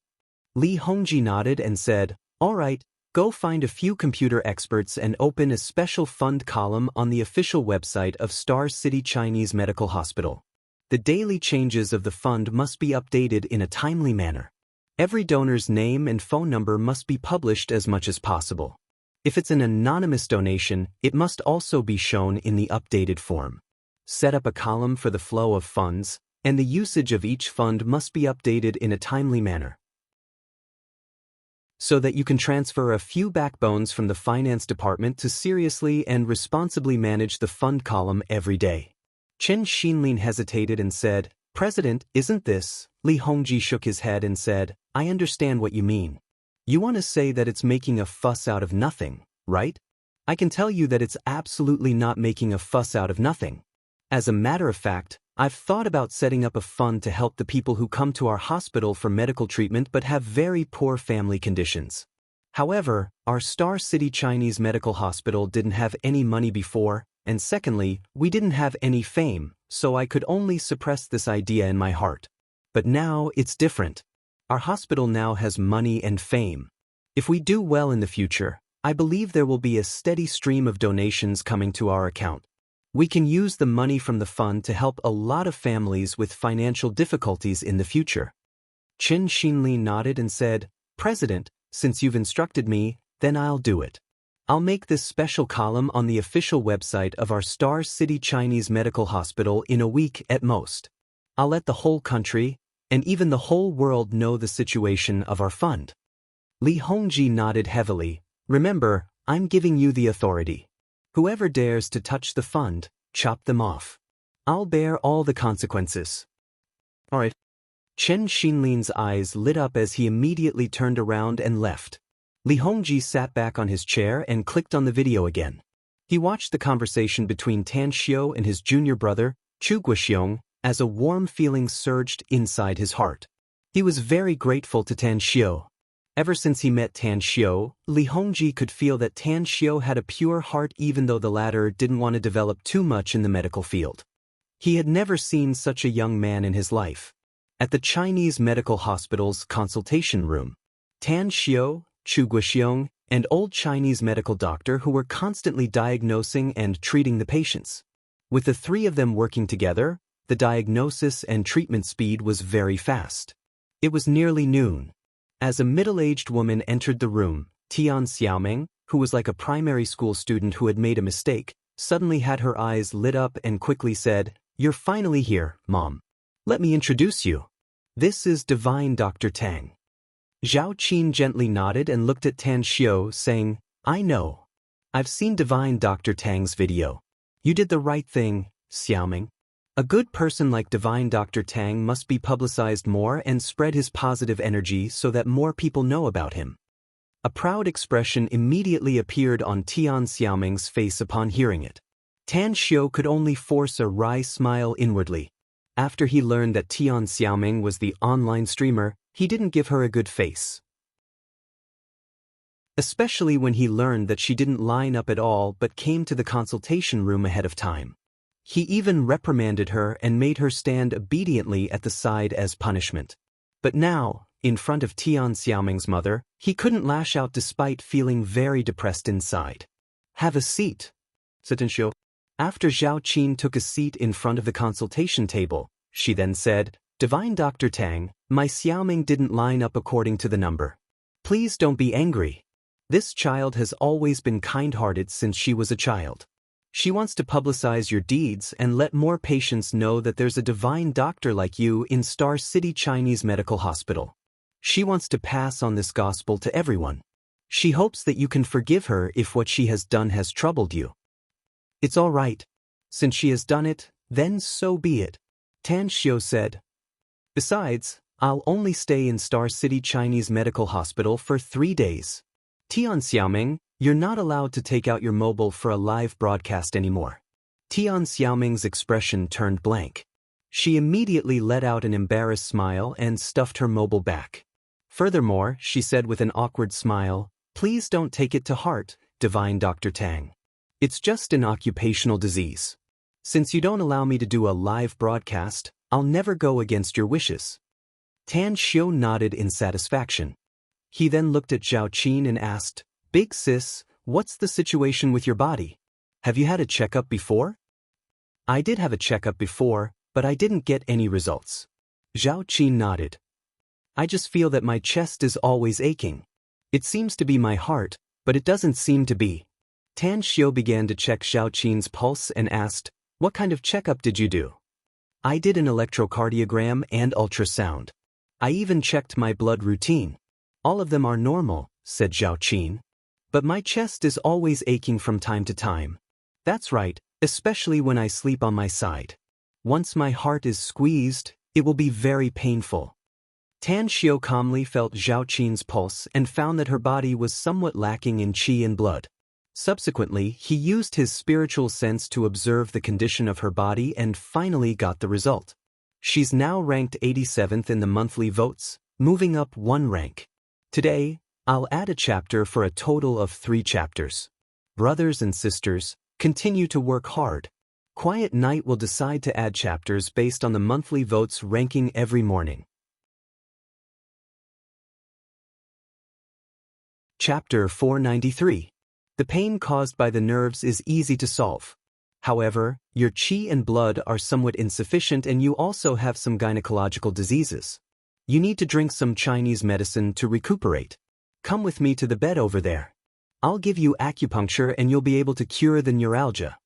Li Hongji nodded and said, all right, go find a few computer experts and open a special fund column on the official website of Star City Chinese Medical Hospital. The daily changes of the fund must be updated in a timely manner. Every donor's name and phone number must be published as much as possible. If it's an anonymous donation, it must also be shown in the updated form. Set up a column for the flow of funds, and the usage of each fund must be updated in a timely manner, so that you can transfer a few backbones from the finance department to seriously and responsibly manage the fund column every day. Chen Xinlin hesitated and said, President, isn't this? Li Hongji shook his head and said, I understand what you mean. You want to say that it's making a fuss out of nothing, right? I can tell you that it's absolutely not making a fuss out of nothing. As a matter of fact, I've thought about setting up a fund to help the people who come to our hospital for medical treatment but have very poor family conditions. However, our Star City Chinese Medical Hospital didn't have any money before, and secondly, we didn't have any fame, so I could only suppress this idea in my heart. But now it's different. Our hospital now has money and fame. If we do well in the future, I believe there will be a steady stream of donations coming to our account. We can use the money from the fund to help a lot of families with financial difficulties in the future. Chen Xinli nodded and said, President, since you've instructed me, then I'll do it. I'll make this special column on the official website of our Star City Chinese Medical Hospital in a week at most. I'll let the whole country, and even the whole world know the situation of our fund. Li Hongji nodded heavily. Remember, I'm giving you the authority. Whoever dares to touch the fund, chop them off. I'll bear all the consequences. All right. Chen Xinlin's eyes lit up as he immediately turned around and left. Li Hongji sat back on his chair and clicked on the video again. He watched the conversation between Tan Xiu and his junior brother, Chu Guoxiong, as a warm feeling surged inside his heart. He was very grateful to Tan Xiu. Ever since he met Tan Xiu, Li Hongji could feel that Tan Xiu had a pure heart even though the latter didn't want to develop too much in the medical field. He had never seen such a young man in his life. At the Chinese Medical Hospital's consultation room, Tan Xiu, Chu Guoxiong, and old Chinese medical doctor who were constantly diagnosing and treating the patients. With the three of them working together, the diagnosis and treatment speed was very fast. It was nearly noon. As a middle-aged woman entered the room, Tian Xiaoming, who was like a primary school student who had made a mistake, suddenly had her eyes lit up and quickly said, You're finally here, Mom. Let me introduce you. This is Divine Dr. Tang. Zhao Qin gently nodded and looked at Tan Xiu, saying, I know. I've seen Divine Dr. Tang's video. You did the right thing, Xiaoming. A good person like Divine Dr. Tang must be publicized more and spread his positive energy so that more people know about him. A proud expression immediately appeared on Tian Xiaoming's face upon hearing it. Tan Xiu could only force a wry smile inwardly. After he learned that Tian Xiaoming was the online streamer, he didn't give her a good face. Especially when he learned that she didn't line up at all but came to the consultation room ahead of time. He even reprimanded her and made her stand obediently at the side as punishment. But now, in front of Tian Xiaoming's mother, he couldn't lash out despite feeling very depressed inside. Have a seat, said Tan Xiu. After Zhao Qin took a seat in front of the consultation table, she then said, Divine Dr. Tang, my Xiaoming didn't line up according to the number. Please don't be angry. This child has always been kind-hearted since she was a child. She wants to publicize your deeds and let more patients know that there's a divine doctor like you in Star City Chinese Medical Hospital. She wants to pass on this gospel to everyone. She hopes that you can forgive her if what she has done has troubled you. It's all right. Since she has done it, then so be it, Tan Xiu said. Besides, I'll only stay in Star City Chinese Medical Hospital for 3 days. Tian Xiaoming, you're not allowed to take out your mobile for a live broadcast anymore. Tian Xiaoming's expression turned blank. She immediately let out an embarrassed smile and stuffed her mobile back. Furthermore, she said with an awkward smile, please don't take it to heart, Divine Dr. Tang. It's just an occupational disease. Since you don't allow me to do a live broadcast, I'll never go against your wishes. Tan Xiu nodded in satisfaction. He then looked at Zhao Qin and asked, Big sis, what's the situation with your body? Have you had a checkup before? I did have a checkup before, but I didn't get any results. Zhao Qin nodded. I just feel that my chest is always aching. It seems to be my heart, but it doesn't seem to be. Tan Xiu began to check Zhao Qin's pulse and asked, what kind of checkup did you do? I did an electrocardiogram and ultrasound. I even checked my blood routine. All of them are normal, said Zhao Qin. But my chest is always aching from time to time. That's right, especially when I sleep on my side. Once my heart is squeezed, it will be very painful. Tan Xiu calmly felt Zhao Qin's pulse and found that her body was somewhat lacking in qi and blood. Subsequently, he used his spiritual sense to observe the condition of her body and finally got the result. She's now ranked 87th in the monthly votes, moving up 1 rank. Today, I'll add a chapter for a total of 3 chapters. Brothers and sisters, continue to work hard. Quiet Night will decide to add chapters based on the monthly votes ranking every morning. Chapter 493. The pain caused by the nerves is easy to solve. However, your qi and blood are somewhat insufficient and you also have some gynecological diseases. You need to drink some Chinese medicine to recuperate. Come with me to the bed over there. I'll give you acupuncture and you'll be able to cure the neuralgia.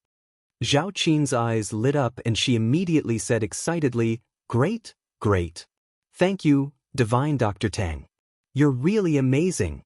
Zhao Qin's eyes lit up and she immediately said excitedly, Great, great. Thank you, Divine Dr. Tang. You're really amazing.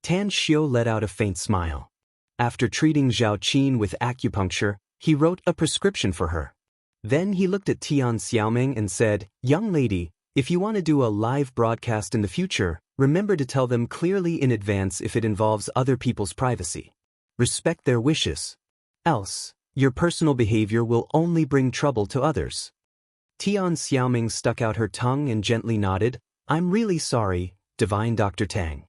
Tan Xiu let out a faint smile. After treating Zhao Qin with acupuncture, he wrote a prescription for her. Then he looked at Tian Xiaoming and said, Young lady, if you want to do a live broadcast in the future, remember to tell them clearly in advance if it involves other people's privacy. Respect their wishes. Else, your personal behavior will only bring trouble to others. Tian Xiaoming stuck out her tongue and gently nodded, I'm really sorry, Divine Dr. Tang.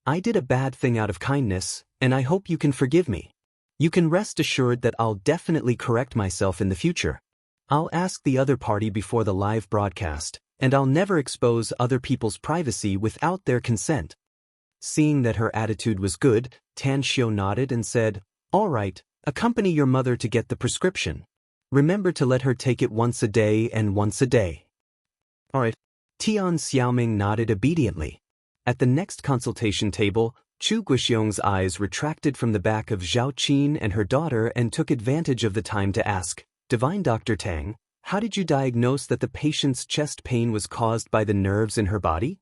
I did a bad thing out of kindness, and I hope you can forgive me. You can rest assured that I'll definitely correct myself in the future. I'll ask the other party before the live broadcast, and I'll never expose other people's privacy without their consent. Seeing that her attitude was good, Tan Xiu nodded and said, All right, accompany your mother to get the prescription. Remember to let her take it once a day and once a day. All right. Tian Xiaoming nodded obediently. At the next consultation table, Chu Guoxiong's eyes retracted from the back of Zhao Qin and her daughter and took advantage of the time to ask, Divine Dr. Tang, how did you diagnose that the patient's chest pain was caused by the nerves in her body?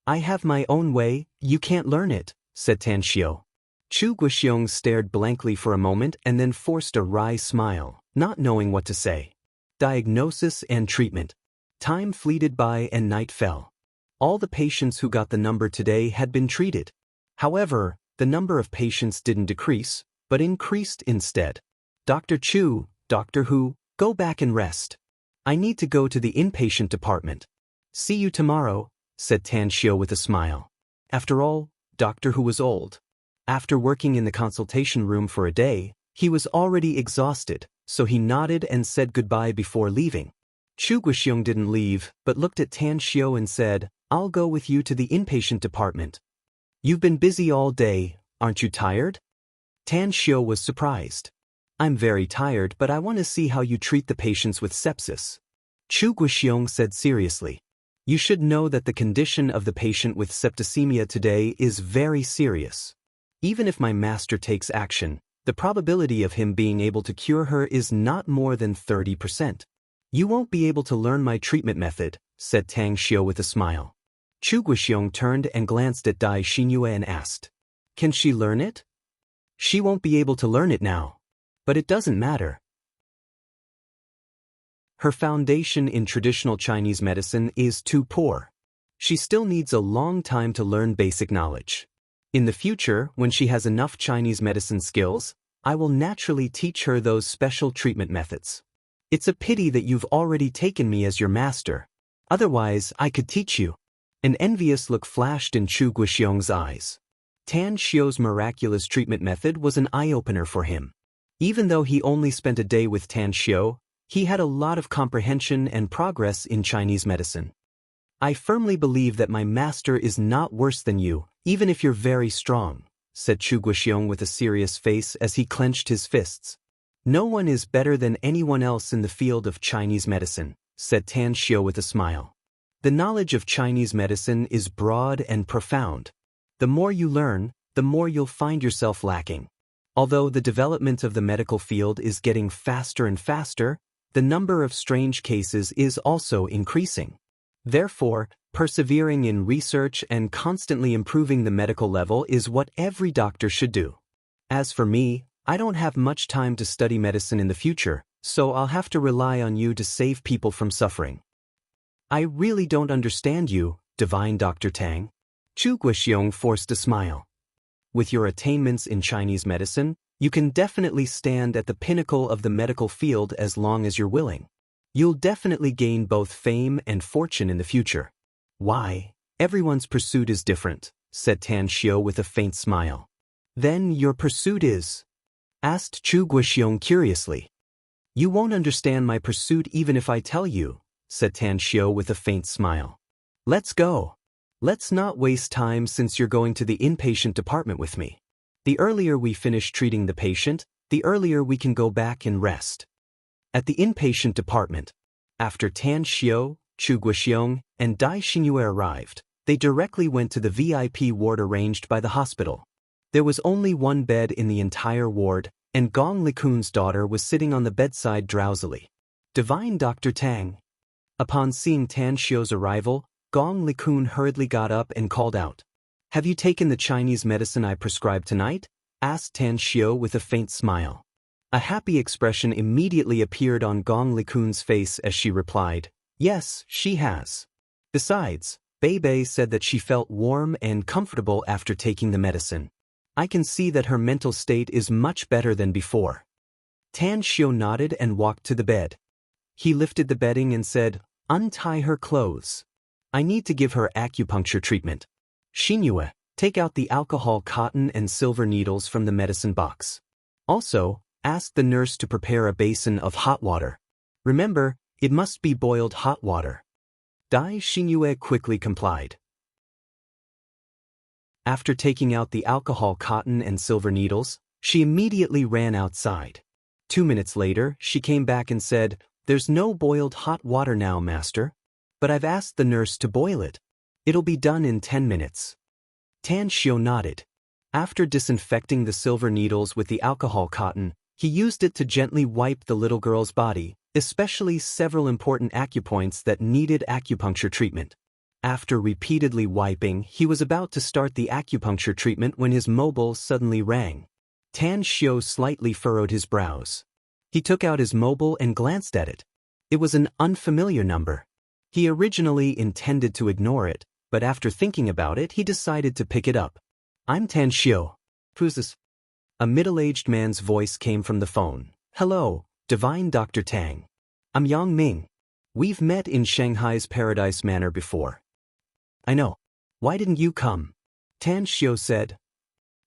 I have my own way, you can't learn it, said Tan Xiu. Chu Guoxiong stared blankly for a moment and then forced a wry smile, not knowing what to say. Diagnosis and treatment. Time fleeted by and night fell. All the patients who got the number today had been treated. However, the number of patients didn't decrease, but increased instead. Dr. Chu, Dr. Hu, go back and rest. I need to go to the inpatient department. See you tomorrow, said Tan Xiu with a smile. After all, Dr. Hu was old. After working in the consultation room for a day, he was already exhausted, so he nodded and said goodbye before leaving. Chu Guoxiong didn't leave, but looked at Tan Xiu and said, I'll go with you to the inpatient department. You've been busy all day, aren't you tired? Tan Xiu was surprised. I'm very tired, but I want to see how you treat the patients with sepsis. Chu Guoxiong said seriously. You should know that the condition of the patient with septicemia today is very serious. Even if my master takes action, the probability of him being able to cure her is not more than 30%. You won't be able to learn my treatment method, said Tang Xiu with a smile. Chu Guoxiong turned and glanced at Dai Xinyue and asked, "Can she learn it?" "She won't be able to learn it now. But it doesn't matter. Her foundation in traditional Chinese medicine is too poor. She still needs a long time to learn basic knowledge. In the future, when she has enough Chinese medicine skills, I will naturally teach her those special treatment methods. It's a pity that you've already taken me as your master. Otherwise, I could teach you." An envious look flashed in Chu Guoxiong's eyes. Tan Xiu's miraculous treatment method was an eye-opener for him. Even though he only spent a day with Tan Xiu, he had a lot of comprehension and progress in Chinese medicine. "I firmly believe that my master is not worse than you, even if you're very strong," said Chu Guoxiong with a serious face as he clenched his fists. "No one is better than anyone else in the field of Chinese medicine," said Tan Xiu with a smile. "The knowledge of Chinese medicine is broad and profound. The more you learn, the more you'll find yourself lacking. Although the development of the medical field is getting faster and faster, the number of strange cases is also increasing. Therefore, persevering in research and constantly improving the medical level is what every doctor should do. As for me, I don't have much time to study medicine in the future, so I'll have to rely on you to save people from suffering." "I really don't understand you, Divine Dr. Tang." Chu Guoxiong forced a smile. "With your attainments in Chinese medicine, you can definitely stand at the pinnacle of the medical field as long as you're willing. You'll definitely gain both fame and fortune in the future." "Why? Everyone's pursuit is different," said Tan Xiu with a faint smile. "Then your pursuit is?" asked Chu Guoxiong curiously. "You won't understand my pursuit even if I tell you," said Tan Xiu with a faint smile. "Let's go. Let's not waste time since you're going to the inpatient department with me. The earlier we finish treating the patient, the earlier we can go back and rest." At the inpatient department, after Tan Xiu, Chu Guoxiong, and Dai Xinyue arrived, they directly went to the VIP ward arranged by the hospital. There was only one bed in the entire ward, and Gong Likun's daughter was sitting on the bedside drowsily. "Divine Dr. Tang." Upon seeing Tan Xiu's arrival, Gong Likun hurriedly got up and called out. "Have you taken the Chinese medicine I prescribed tonight?" asked Tan Xiu with a faint smile. A happy expression immediately appeared on Gong Likun's face as she replied, "Yes, she has." Besides, Bei said that she felt warm and comfortable after taking the medicine. "I can see that her mental state is much better than before." Tan Xiu nodded and walked to the bed. He lifted the bedding and said, "Untie her clothes. I need to give her acupuncture treatment. Xinyue, take out the alcohol cotton and silver needles from the medicine box. Also, ask the nurse to prepare a basin of hot water. Remember, it must be boiled hot water." Dai Xinyue quickly complied. After taking out the alcohol cotton and silver needles, she immediately ran outside. 2 minutes later, she came back and said, "There's no boiled hot water now, master. But I've asked the nurse to boil it. It'll be done in 10 minutes. Tan Xiu nodded. After disinfecting the silver needles with the alcohol cotton, he used it to gently wipe the little girl's body, especially several important acupoints that needed acupuncture treatment. After repeatedly wiping, he was about to start the acupuncture treatment when his mobile suddenly rang. Tan Xiu slightly furrowed his brows. He took out his mobile and glanced at it. It was an unfamiliar number. He originally intended to ignore it, but after thinking about it, he decided to pick it up. "I'm Tan Xiu. Who's this?" A middle-aged man's voice came from the phone. "Hello, Divine Dr. Tang. I'm Yang Ming. We've met in Shanghai's Paradise Manor before." "I know. Why didn't you come?" Tan Xiu said.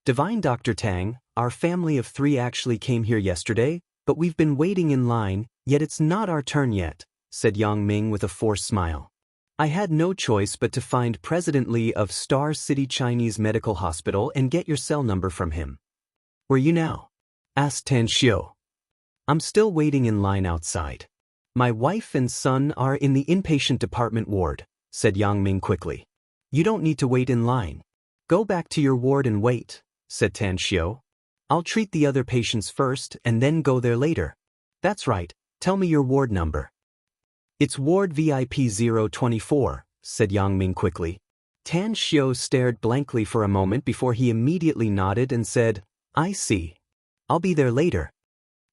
"Divine Dr. Tang, our family of 3 actually came here yesterday, but we've been waiting in line, yet it's not our turn yet," said Yang Ming with a forced smile. "I had no choice but to find President Li of Star City Chinese Medical Hospital and get your cell number from him." "Where you now?" asked Tan Xiu. "I'm still waiting in line outside. My wife and son are in the inpatient department ward," said Yang Ming quickly. "You don't need to wait in line. Go back to your ward and wait," said Tan Xiu. I'll treat the other patients first and then go there later. That's right, tell me your ward number. It's Ward VIP 024, said Yang Ming quickly. Tan Xiu stared blankly for a moment before he immediately nodded and said, I see. I'll be there later.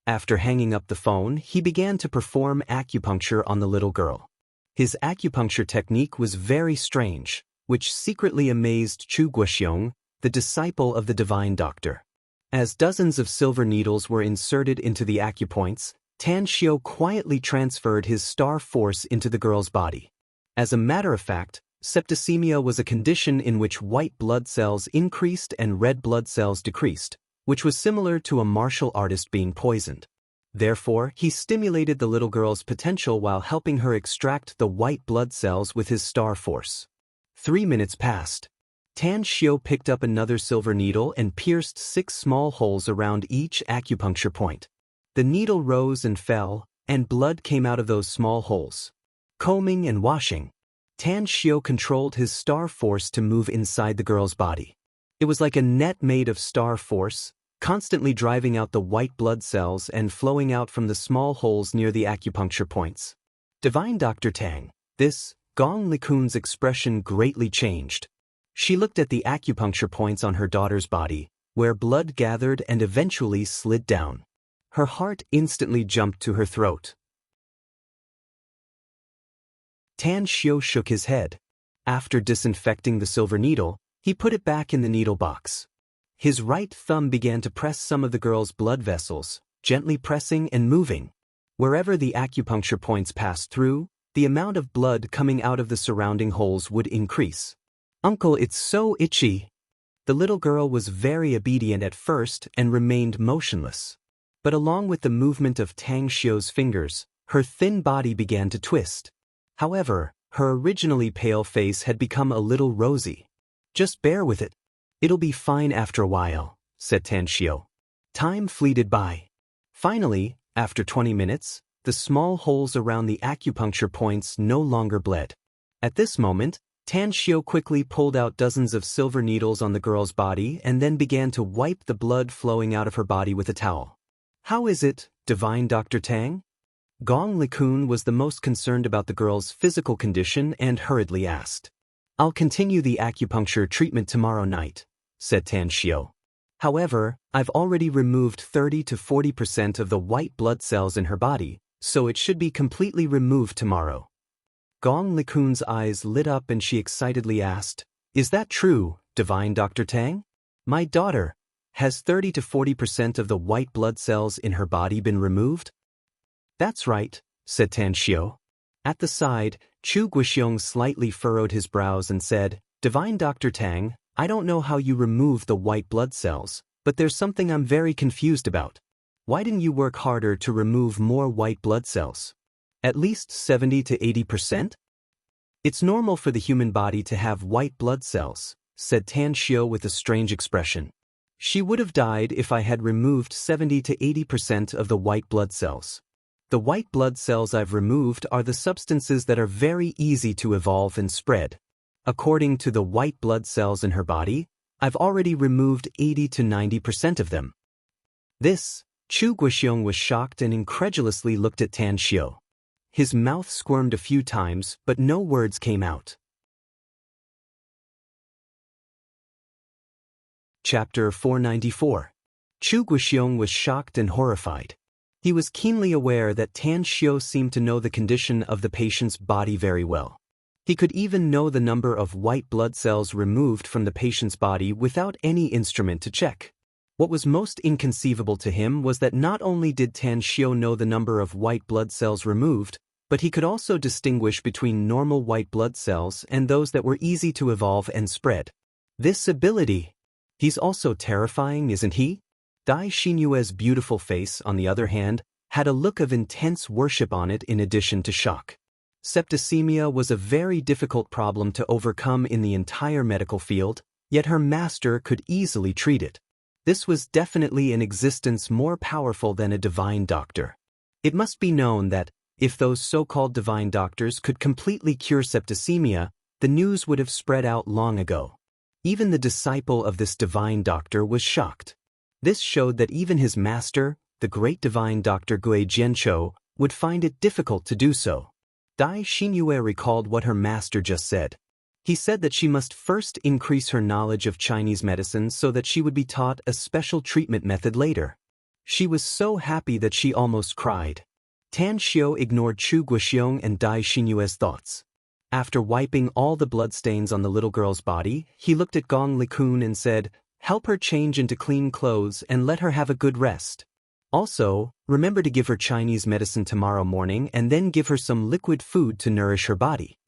After hanging up the phone, he began to perform acupuncture on the little girl. His acupuncture technique was very strange, which secretly amazed Chu Guoxiong, the disciple of the divine doctor. As dozens of silver needles were inserted into the acupoints, Tan Xiu quietly transferred his star force into the girl's body. As a matter of fact, septicemia was a condition in which white blood cells increased and red blood cells decreased, which was similar to a martial artist being poisoned. Therefore, he stimulated the little girl's potential while helping her extract the white blood cells with his star force. 3 minutes passed. Tan Xiu picked up another silver needle and pierced 6 small holes around each acupuncture point. The needle rose and fell, and blood came out of those small holes. Combing and washing. Tan Xiu controlled his star force to move inside the girl's body. It was like a net made of star force, constantly driving out the white blood cells and flowing out from the small holes near the acupuncture points. Divine Dr. Tang, this, Gong Likun's expression greatly changed. She looked at the acupuncture points on her daughter's body, where blood gathered and eventually slid down. Her heart instantly jumped to her throat. Tan Xiu shook his head. After disinfecting the silver needle, he put it back in the needle box. His right thumb began to press some of the girl's blood vessels, gently pressing and moving. Wherever the acupuncture points passed through, the amount of blood coming out of the surrounding holes would increase. Uncle, it's so itchy. The little girl was very obedient at first and remained motionless. But along with the movement of Tang Xiu's fingers, her thin body began to twist. However, her originally pale face had become a little rosy. Just bear with it. It'll be fine after a while, said Tan Xiu. Time fleeted by. Finally, after 20 minutes, the small holes around the acupuncture points no longer bled. At this moment, Tan Xiu quickly pulled out dozens of silver needles on the girl's body and then began to wipe the blood flowing out of her body with a towel. How is it, Divine Dr. Tang? Gong Likun was the most concerned about the girl's physical condition and hurriedly asked. I'll continue the acupuncture treatment tomorrow night, said Tan Xiu. However, I've already removed 30 to 40% of the white blood cells in her body, so it should be completely removed tomorrow. Gong Likun's eyes lit up and she excitedly asked, Is that true, Divine Dr. Tang? My daughter, has 30 to 40% of the white blood cells in her body been removed? That's right, said Tan Xiu. At the side, Chu Guoxiong slightly furrowed his brows and said, Divine Dr. Tang, I don't know how you remove the white blood cells, but there's something I'm very confused about. Why didn't you work harder to remove more white blood cells? At least 70 to 80%? It's normal for the human body to have white blood cells, said Tan Xiu with a strange expression. She would have died if I had removed 70 to 80% of the white blood cells. The white blood cells I've removed are the substances that are very easy to evolve and spread. According to the white blood cells in her body, I've already removed 80 to 90% of them. This, Chu Guoxiong was shocked and incredulously looked at Tan Xiu. His mouth squirmed a few times, but no words came out. Chapter 494. Chu Guoxiong was shocked and horrified. He was keenly aware that Tan Xiu seemed to know the condition of the patient's body very well. He could even know the number of white blood cells removed from the patient's body without any instrument to check. What was most inconceivable to him was that not only did Tan Xiu know the number of white blood cells removed, but he could also distinguish between normal white blood cells and those that were easy to evolve and spread. This ability! He's also terrifying, isn't he? Dai Xinyue's beautiful face, on the other hand, had a look of intense worship on it in addition to shock. Septicemia was a very difficult problem to overcome in the entire medical field, yet her master could easily treat it. This was definitely an existence more powerful than a divine doctor. It must be known that, if those so-called divine doctors could completely cure septicemia, the news would have spread out long ago. Even the disciple of this divine doctor was shocked. This showed that even his master, the great divine Dr. Gui Jianqiu, would find it difficult to do so. Dai Xinyue recalled what her master just said. He said that she must first increase her knowledge of Chinese medicine so that she would be taught a special treatment method later. She was so happy that she almost cried. Tan Xiu ignored Chu Guoxiong and Dai Xinyue's thoughts. After wiping all the bloodstains on the little girl's body, he looked at Gong Likun and said, "Help her change into clean clothes and let her have a good rest. Also, remember to give her Chinese medicine tomorrow morning and then give her some liquid food to nourish her body."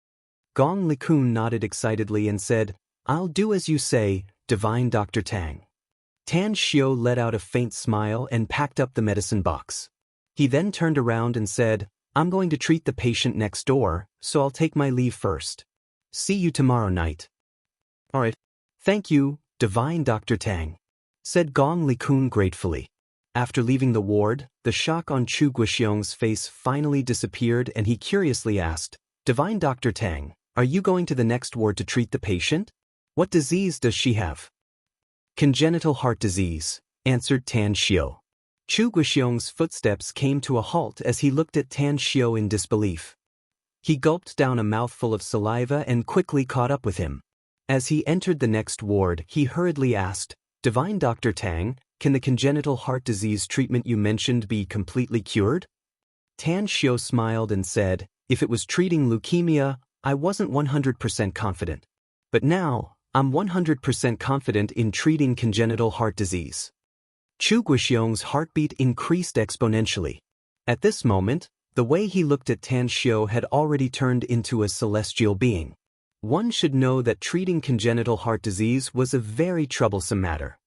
Gong Likun nodded excitedly and said, "I'll do as you say, divine Dr. Tang." Tan Xiu let out a faint smile and packed up the medicine box. He then turned around and said, "I'm going to treat the patient next door, so I'll take my leave first. See you tomorrow night." "All right. Thank you, divine Dr. Tang," said Gong Likun gratefully. After leaving the ward, the shock on Chu Guoxiong's face finally disappeared and he curiously asked, "Divine Dr. Tang, are you going to the next ward to treat the patient? What disease does she have?" "Congenital heart disease," answered Tan Xiu. Chu Guoxiong's footsteps came to a halt as he looked at Tan Xiu in disbelief. He gulped down a mouthful of saliva and quickly caught up with him. As he entered the next ward, he hurriedly asked, "Divine Dr. Tang, can the congenital heart disease treatment you mentioned be completely cured?" Tan Xiu smiled and said, "If it was treating leukemia, I wasn't 100% confident. But now, I'm 100% confident in treating congenital heart disease." Chu Guoxiong's heartbeat increased exponentially. At this moment, the way he looked at Tan Xiu had already turned into a celestial being. One should know that treating congenital heart disease was a very troublesome matter.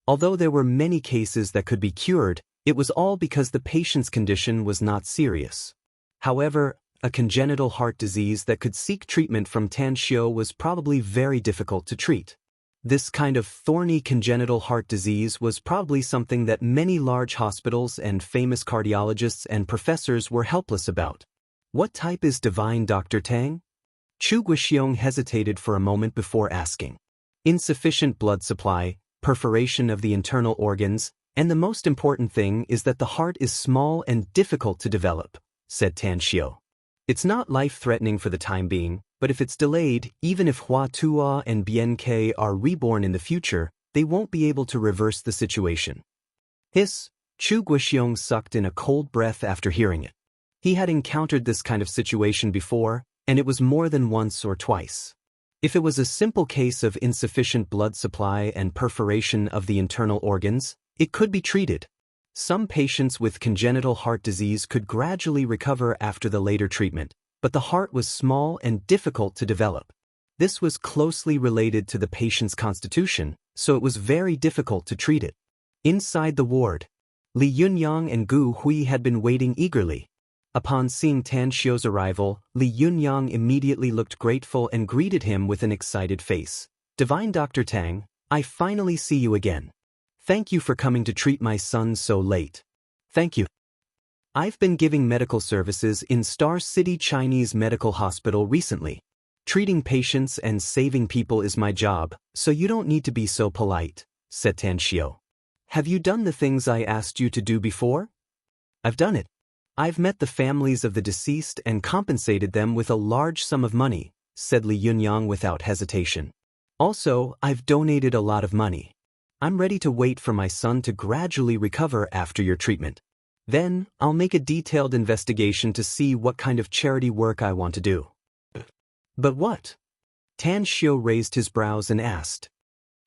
Although there were many cases that could be cured, it was all because the patient's condition was not serious. However, a congenital heart disease that could seek treatment from Tan Xiu was probably very difficult to treat. This kind of thorny congenital heart disease was probably something that many large hospitals and famous cardiologists and professors were helpless about. "What type is divine Dr. Tang?" Chu Guoxiong hesitated for a moment before asking. "Insufficient blood supply, perforation of the internal organs, and the most important thing is that the heart is small and difficult to develop," said Tan Xiu. "It's not life-threatening for the time being, but if it's delayed, even if Hua Tuo and Bien Ke are reborn in the future, they won't be able to reverse the situation." Hiss! Chu Guoxiong sucked in a cold breath after hearing it. He had encountered this kind of situation before, and it was more than once or twice. If it was a simple case of insufficient blood supply and perforation of the internal organs, it could be treated. Some patients with congenital heart disease could gradually recover after the later treatment, but the heart was small and difficult to develop. This was closely related to the patient's constitution, so it was very difficult to treat it. Inside the ward, Li Yunyang and Gu Hui had been waiting eagerly. Upon seeing Tan Xiu's arrival, Li Yunyang immediately looked grateful and greeted him with an excited face. "Divine Dr. Tang, I finally see you again. Thank you for coming to treat my son so late." "Thank you. I've been giving medical services in Star City Chinese Medical Hospital recently. Treating patients and saving people is my job, so you don't need to be so polite," said Tan Xiu. "Have you done the things I asked you to do before?" "I've done it. I've met the families of the deceased and compensated them with a large sum of money," said Li Yunyang without hesitation. "Also, I've donated a lot of money. I'm ready to wait for my son to gradually recover after your treatment. Then, I'll make a detailed investigation to see what kind of charity work I want to do." "But what?" Tan Xiu raised his brows and asked.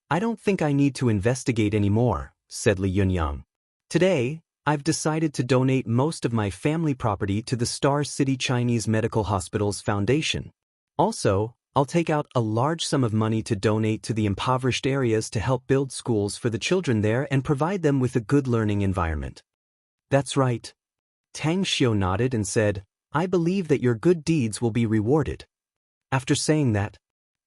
"I don't think I need to investigate anymore," said Li Yunyang. "Today, I've decided to donate most of my family property to the Star City Chinese Medical Hospital's foundation. Also, I'll take out a large sum of money to donate to the impoverished areas to help build schools for the children there and provide them with a good learning environment." "That's right." Tang Xiu nodded and said, "I believe that your good deeds will be rewarded." After saying that,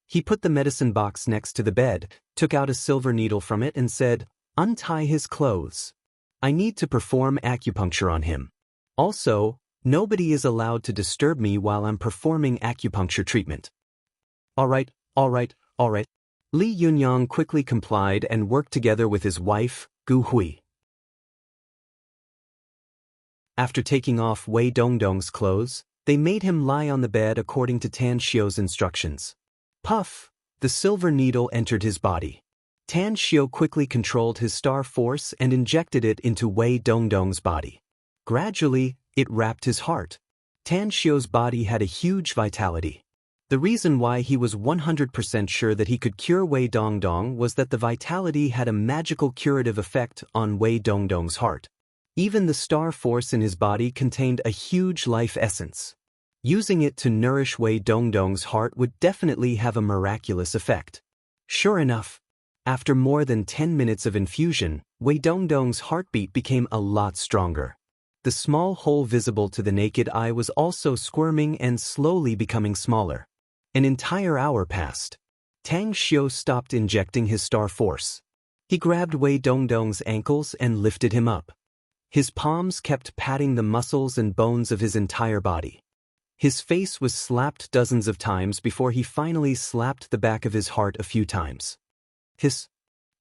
he put the medicine box next to the bed, took out a silver needle from it and said, "Untie his clothes. I need to perform acupuncture on him. Also, nobody is allowed to disturb me while I'm performing acupuncture treatment." All All right, all right. Li Yunyang quickly complied and worked together with his wife, Gu Hui. After taking off Wei Dongdong's clothes, they made him lie on the bed according to Tan Xiu's instructions. Puff! The silver needle entered his body. Tan Xiu quickly controlled his star force and injected it into Wei Dongdong's body. Gradually, it wrapped his heart. Tan Xiu's body had a huge vitality. The reason why he was 100% sure that he could cure Wei Dongdong was that the vitality had a magical curative effect on Wei Dongdong's heart. Even the star force in his body contained a huge life essence. Using it to nourish Wei Dongdong's heart would definitely have a miraculous effect. Sure enough, after more than 10 minutes of infusion, Wei Dongdong's heartbeat became a lot stronger. The small hole visible to the naked eye was also squirming and slowly becoming smaller. An entire hour passed. Tang Xiu stopped injecting his star force. He grabbed Wei Dongdong's ankles and lifted him up. His palms kept patting the muscles and bones of his entire body. His face was slapped dozens of times before he finally slapped the back of his heart a few times. His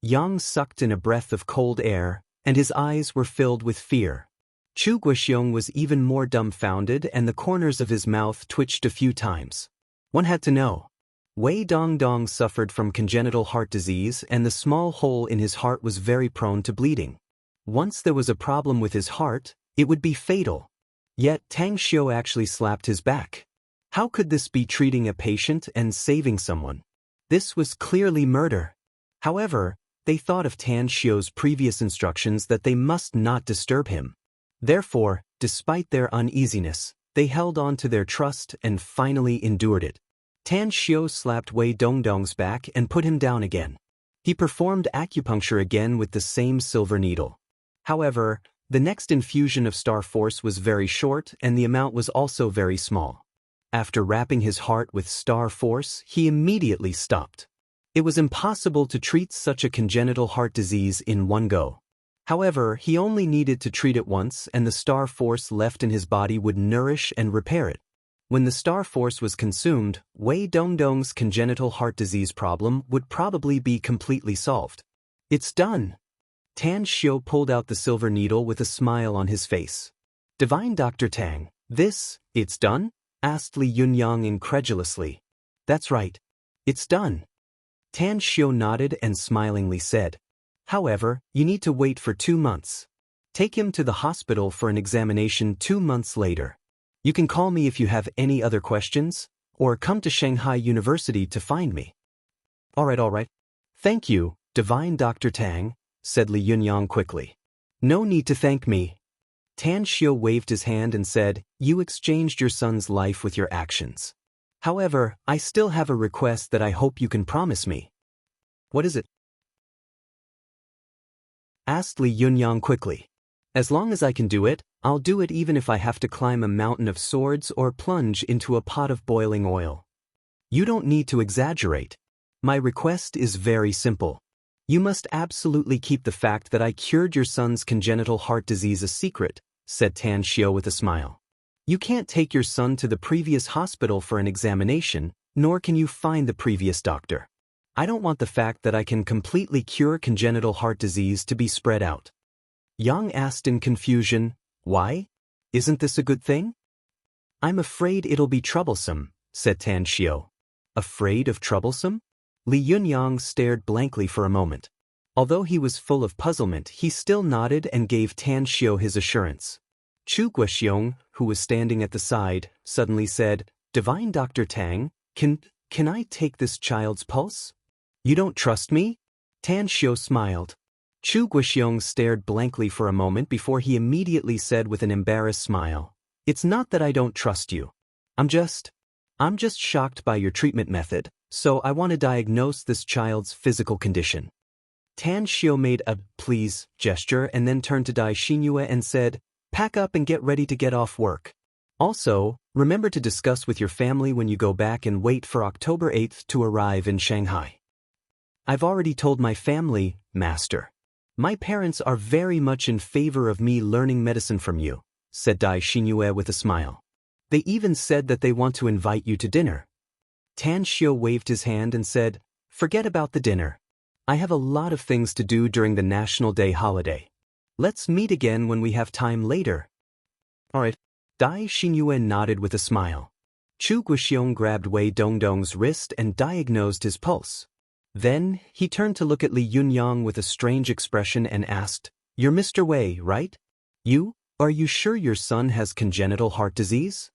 Yang sucked in a breath of cold air, and his eyes were filled with fear. Chu Guoxiong was even more dumbfounded and the corners of his mouth twitched a few times. One had to know. Wei Dongdong suffered from congenital heart disease and the small hole in his heart was very prone to bleeding. Once there was a problem with his heart, it would be fatal. Yet Tang Xiu actually slapped his back. How could this be treating a patient and saving someone? This was clearly murder. However, they thought of Tan Xiu's previous instructions that they must not disturb him. Therefore, despite their uneasiness, they held on to their trust and finally endured it. Tan Xiu slapped Wei Dongdong's back and put him down again. He performed acupuncture again with the same silver needle. However, the next infusion of star force was very short and the amount was also very small. After wrapping his heart with star force, he immediately stopped. It was impossible to treat such a congenital heart disease in one go. However, he only needed to treat it once and the star force left in his body would nourish and repair it. When the star force was consumed, Wei Dongdong's congenital heart disease problem would probably be completely solved. It's done! Tan Xiu pulled out the silver needle with a smile on his face. Divine Dr. Tang, it's done? Asked Li Yunyang incredulously. That's right. It's done. Tan Xiu nodded and smilingly said. However, you need to wait for 2 months. Take him to the hospital for an examination 2 months later. You can call me if you have any other questions, or come to Shanghai University to find me. All right. Thank you, Divine Dr. Tang, said Li Yunyang quickly. No need to thank me. Tan Xiu waved his hand and said, you exchanged your son's life with your actions. However, I still have a request that I hope you can promise me. What is it? Asked Li Yunyang quickly. As long as I can do it, I'll do it even if I have to climb a mountain of swords or plunge into a pot of boiling oil. You don't need to exaggerate. My request is very simple. You must absolutely keep the fact that I cured your son's congenital heart disease a secret, said Tan Xiu with a smile. You can't take your son to the previous hospital for an examination, nor can you find the previous doctor. I don't want the fact that I can completely cure congenital heart disease to be spread out. Yang asked in confusion, why? Isn't this a good thing? I'm afraid it'll be troublesome, said Tan Xiu. Afraid of troublesome? Li Yunyang stared blankly for a moment. Although he was full of puzzlement, he still nodded and gave Tan Xiu his assurance. Chu Guoxiong, who was standing at the side, suddenly said, Divine Dr. Tang, can I take this child's pulse? You don't trust me? Tan Xiu smiled. Chu Guoxiong stared blankly for a moment before he immediately said with an embarrassed smile, It's not that I don't trust you. I'm just shocked by your treatment method, so I want to diagnose this child's physical condition. Tan Xiu made a please gesture and then turned to Dai Xinyue and said, Pack up and get ready to get off work. Also, remember to discuss with your family when you go back and wait for October 8th to arrive in Shanghai. I've already told my family, Master. My parents are very much in favor of me learning medicine from you, said Dai Xinyue with a smile. They even said that they want to invite you to dinner. Tan Xiu waved his hand and said, "Forget about the dinner. I have a lot of things to do during the National Day holiday. Let's meet again when we have time later." Alright. Dai Xinyue nodded with a smile. Chu Guoxiong grabbed Wei Dongdong's wrist and diagnosed his pulse. Then, he turned to look at Li Yunyang with a strange expression and asked, "You're Mr. Wei, right? You? Are you sure your son has congenital heart disease?"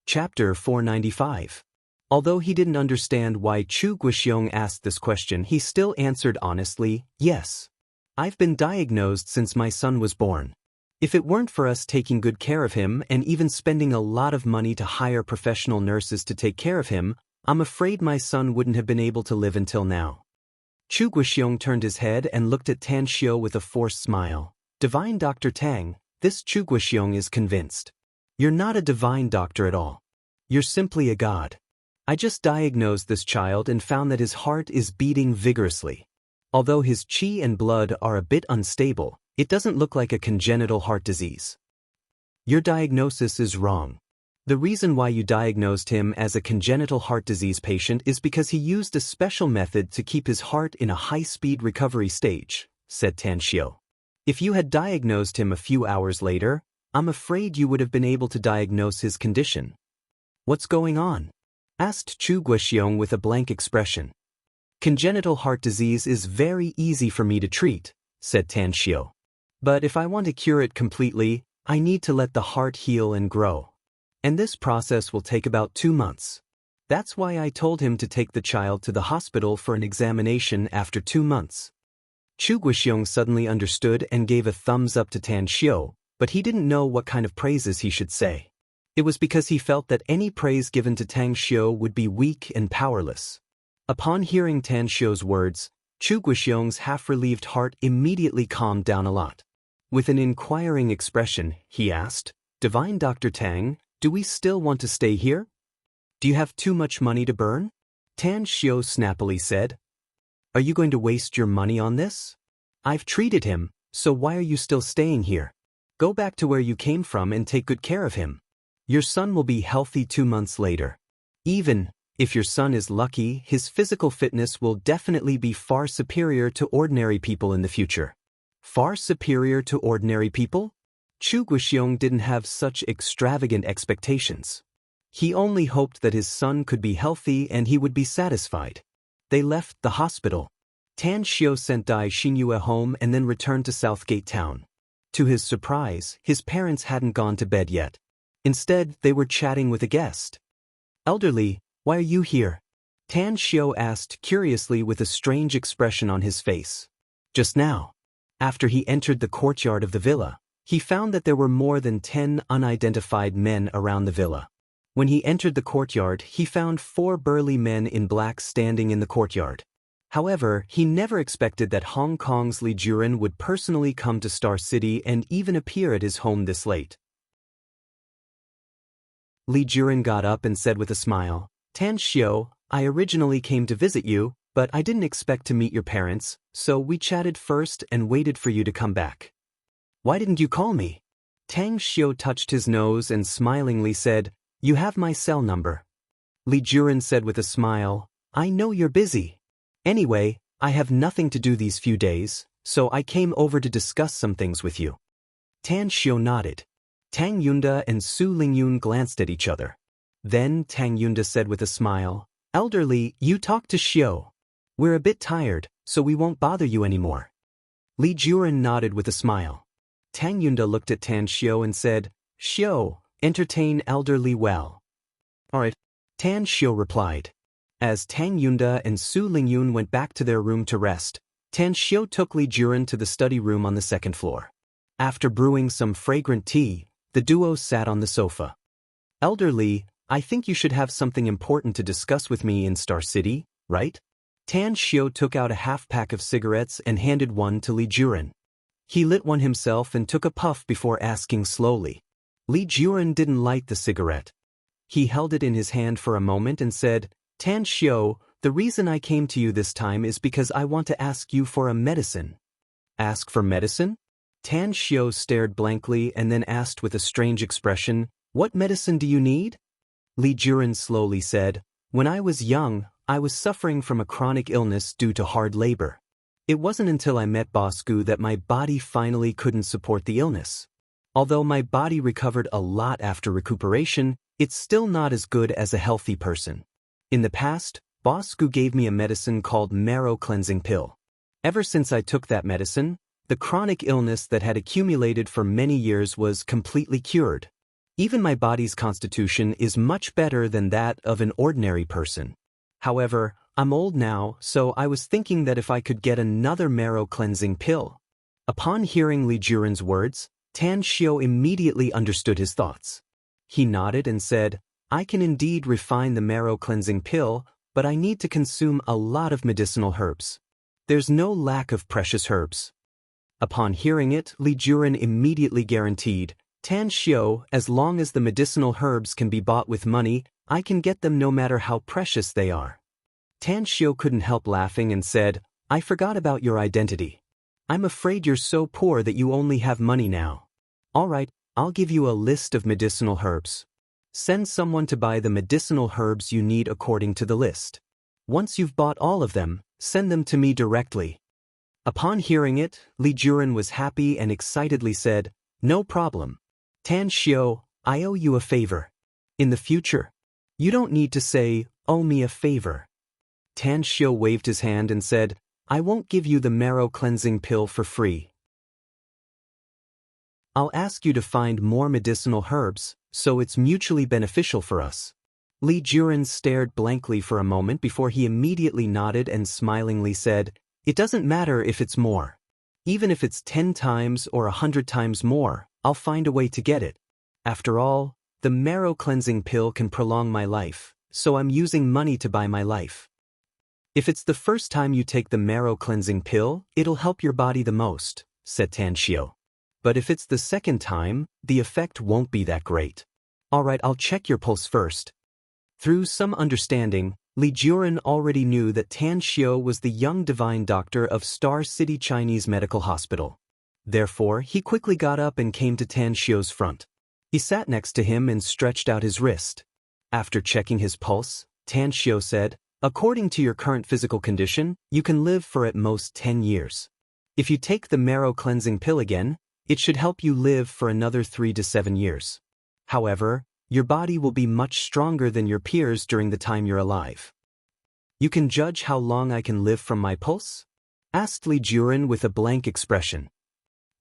Chapter 495. Although he didn't understand why Chu Guoxiong asked this question, he still answered honestly, "Yes. I've been diagnosed since my son was born. If it weren't for us taking good care of him and even spending a lot of money to hire professional nurses to take care of him, I'm afraid my son wouldn't have been able to live until now." Chu Guoxiong turned his head and looked at Tan Xiu with a forced smile. "Divine Dr. Tang, this Chu Guoxiong is convinced. You're not a divine doctor at all. You're simply a god. I just diagnosed this child and found that his heart is beating vigorously. Although his qi and blood are a bit unstable, it doesn't look like a congenital heart disease. Your diagnosis is wrong. The reason why you diagnosed him as a congenital heart disease patient is because he used a special method to keep his heart in a high-speed recovery stage," said Tan Xiu. "If you had diagnosed him a few hours later, I'm afraid you would have been able to diagnose his condition." "What's going on?" asked Chu Guoxiong with a blank expression. "Congenital heart disease is very easy for me to treat," said Tan Xiu. "But if I want to cure it completely, I need to let the heart heal and grow. And this process will take about 2 months. That's why I told him to take the child to the hospital for an examination after 2 months." Chu Guoxiong suddenly understood and gave a thumbs up to Tan Xiu, but he didn't know what kind of praises he should say. It was because he felt that any praise given to Tan Xiu would be weak and powerless. Upon hearing Tan Xiu's words, Chu Guoxiong's half-relieved heart immediately calmed down a lot. With an inquiring expression, he asked, "Divine Dr. Tang, do we still want to stay here? Do you have too much money to burn?" Tan Xiu snappily said, "Are you going to waste your money on this? I've treated him, so why are you still staying here? Go back to where you came from and take good care of him. Your son will be healthy 2 months later. Even if your son is lucky, his physical fitness will definitely be far superior to ordinary people in the future." Far superior to ordinary people? Chu Guoxiong didn't have such extravagant expectations. He only hoped that his son could be healthy and he would be satisfied. They left the hospital. Tan Xiu sent Dai Xinyue home and then returned to Southgate Town. To his surprise, his parents hadn't gone to bed yet. Instead, they were chatting with a guest. "Elderly, why are you here?" Tan Xiu asked curiously with a strange expression on his face. Just now, after he entered the courtyard of the villa, he found that there were more than 10 unidentified men around the villa. When he entered the courtyard, he found 4 burly men in black standing in the courtyard. However, he never expected that Hong Kong's Li Juren would personally come to Star City and even appear at his home this late. Li Juren got up and said with a smile, "Tan Xiu, I originally came to visit you, but I didn't expect to meet your parents, so we chatted first and waited for you to come back." "Why didn't you call me?" Tang Xiu touched his nose and smilingly said, "You have my cell number." Li Juren said with a smile, "I know you're busy. Anyway, I have nothing to do these few days, so I came over to discuss some things with you." Tan Xiu nodded. Tang Yunda and Su Lingyun glanced at each other. Then Tang Yunda said with a smile, "Elderly, you talk to Xiu. We're a bit tired, so we won't bother you anymore." Li Juren nodded with a smile. Tang Yunda looked at Tan Xiu and said, "Xiu, entertain elderly well." "Alright," Tan Xiu replied. As Tang Yunda and Su Lingyun went back to their room to rest, Tan Xiu took Li Juren to the study room on the 2nd floor. After brewing some fragrant tea, the duo sat on the sofa. "Elderly, I think you should have something important to discuss with me in Star City, right?" Tan Xiu took out a half-pack of cigarettes and handed one to Li Juren. He lit one himself and took a puff before asking slowly. Li Juren didn't light the cigarette. He held it in his hand for a moment and said, "Tan Xiu, the reason I came to you this time is because I want to ask you for a medicine." "Ask for medicine?" Tan Xiu stared blankly and then asked with a strange expression, What medicine do you need? Li Juren slowly said, when I was young, I was suffering from a chronic illness due to hard labor. It wasn't until I met Bosku that my body finally couldn't support the illness. Although my body recovered a lot after recuperation, it's still not as good as a healthy person. In the past, Bosku gave me a medicine called marrow cleansing pill. Ever since I took that medicine, the chronic illness that had accumulated for many years was completely cured. Even my body's constitution is much better than that of an ordinary person. However, I'm old now, so I was thinking that if I could get another marrow cleansing pill. Upon hearing Li Juren's words, Tan Xiao immediately understood his thoughts. He nodded and said, I can indeed refine the marrow cleansing pill, but I need to consume a lot of medicinal herbs. There's no lack of precious herbs. Upon hearing it, Li Juren immediately guaranteed, Tan Xiao, as long as the medicinal herbs can be bought with money, I can get them no matter how precious they are. Tan Xiao couldn't help laughing and said, I forgot about your identity. I'm afraid you're so poor that you only have money now. All right, I'll give you a list of medicinal herbs. Send someone to buy the medicinal herbs you need according to the list. Once you've bought all of them, send them to me directly. Upon hearing it, Li Juren was happy and excitedly said, No problem. Tan Xiao, I owe you a favor. In the future, you don't need to say, owe me a favor. Tan Xiao waved his hand and said, I won't give you the marrow cleansing pill for free. I'll ask you to find more medicinal herbs, so it's mutually beneficial for us. Li Juren stared blankly for a moment before he immediately nodded and smilingly said, It doesn't matter if it's more. Even if it's 10 times or 100 times more, I'll find a way to get it. After all, the marrow cleansing pill can prolong my life, so I'm using money to buy my life. If it's the first time you take the marrow cleansing pill, it'll help your body the most, said Tan Xiao. But if it's the second time, the effect won't be that great. All right, I'll check your pulse first. Through some understanding, Li Juren already knew that Tan Xiao was the young divine doctor of Star City Chinese Medical Hospital. Therefore, he quickly got up and came to Tan Xiao's front. He sat next to him and stretched out his wrist. After checking his pulse, Tan Xiao said, According to your current physical condition, you can live for at most 10 years. If you take the marrow cleansing pill again, it should help you live for another 3 to 7 years. However, your body will be much stronger than your peers during the time you're alive. You can judge how long I can live from my pulse? Asked Li Juren with a blank expression.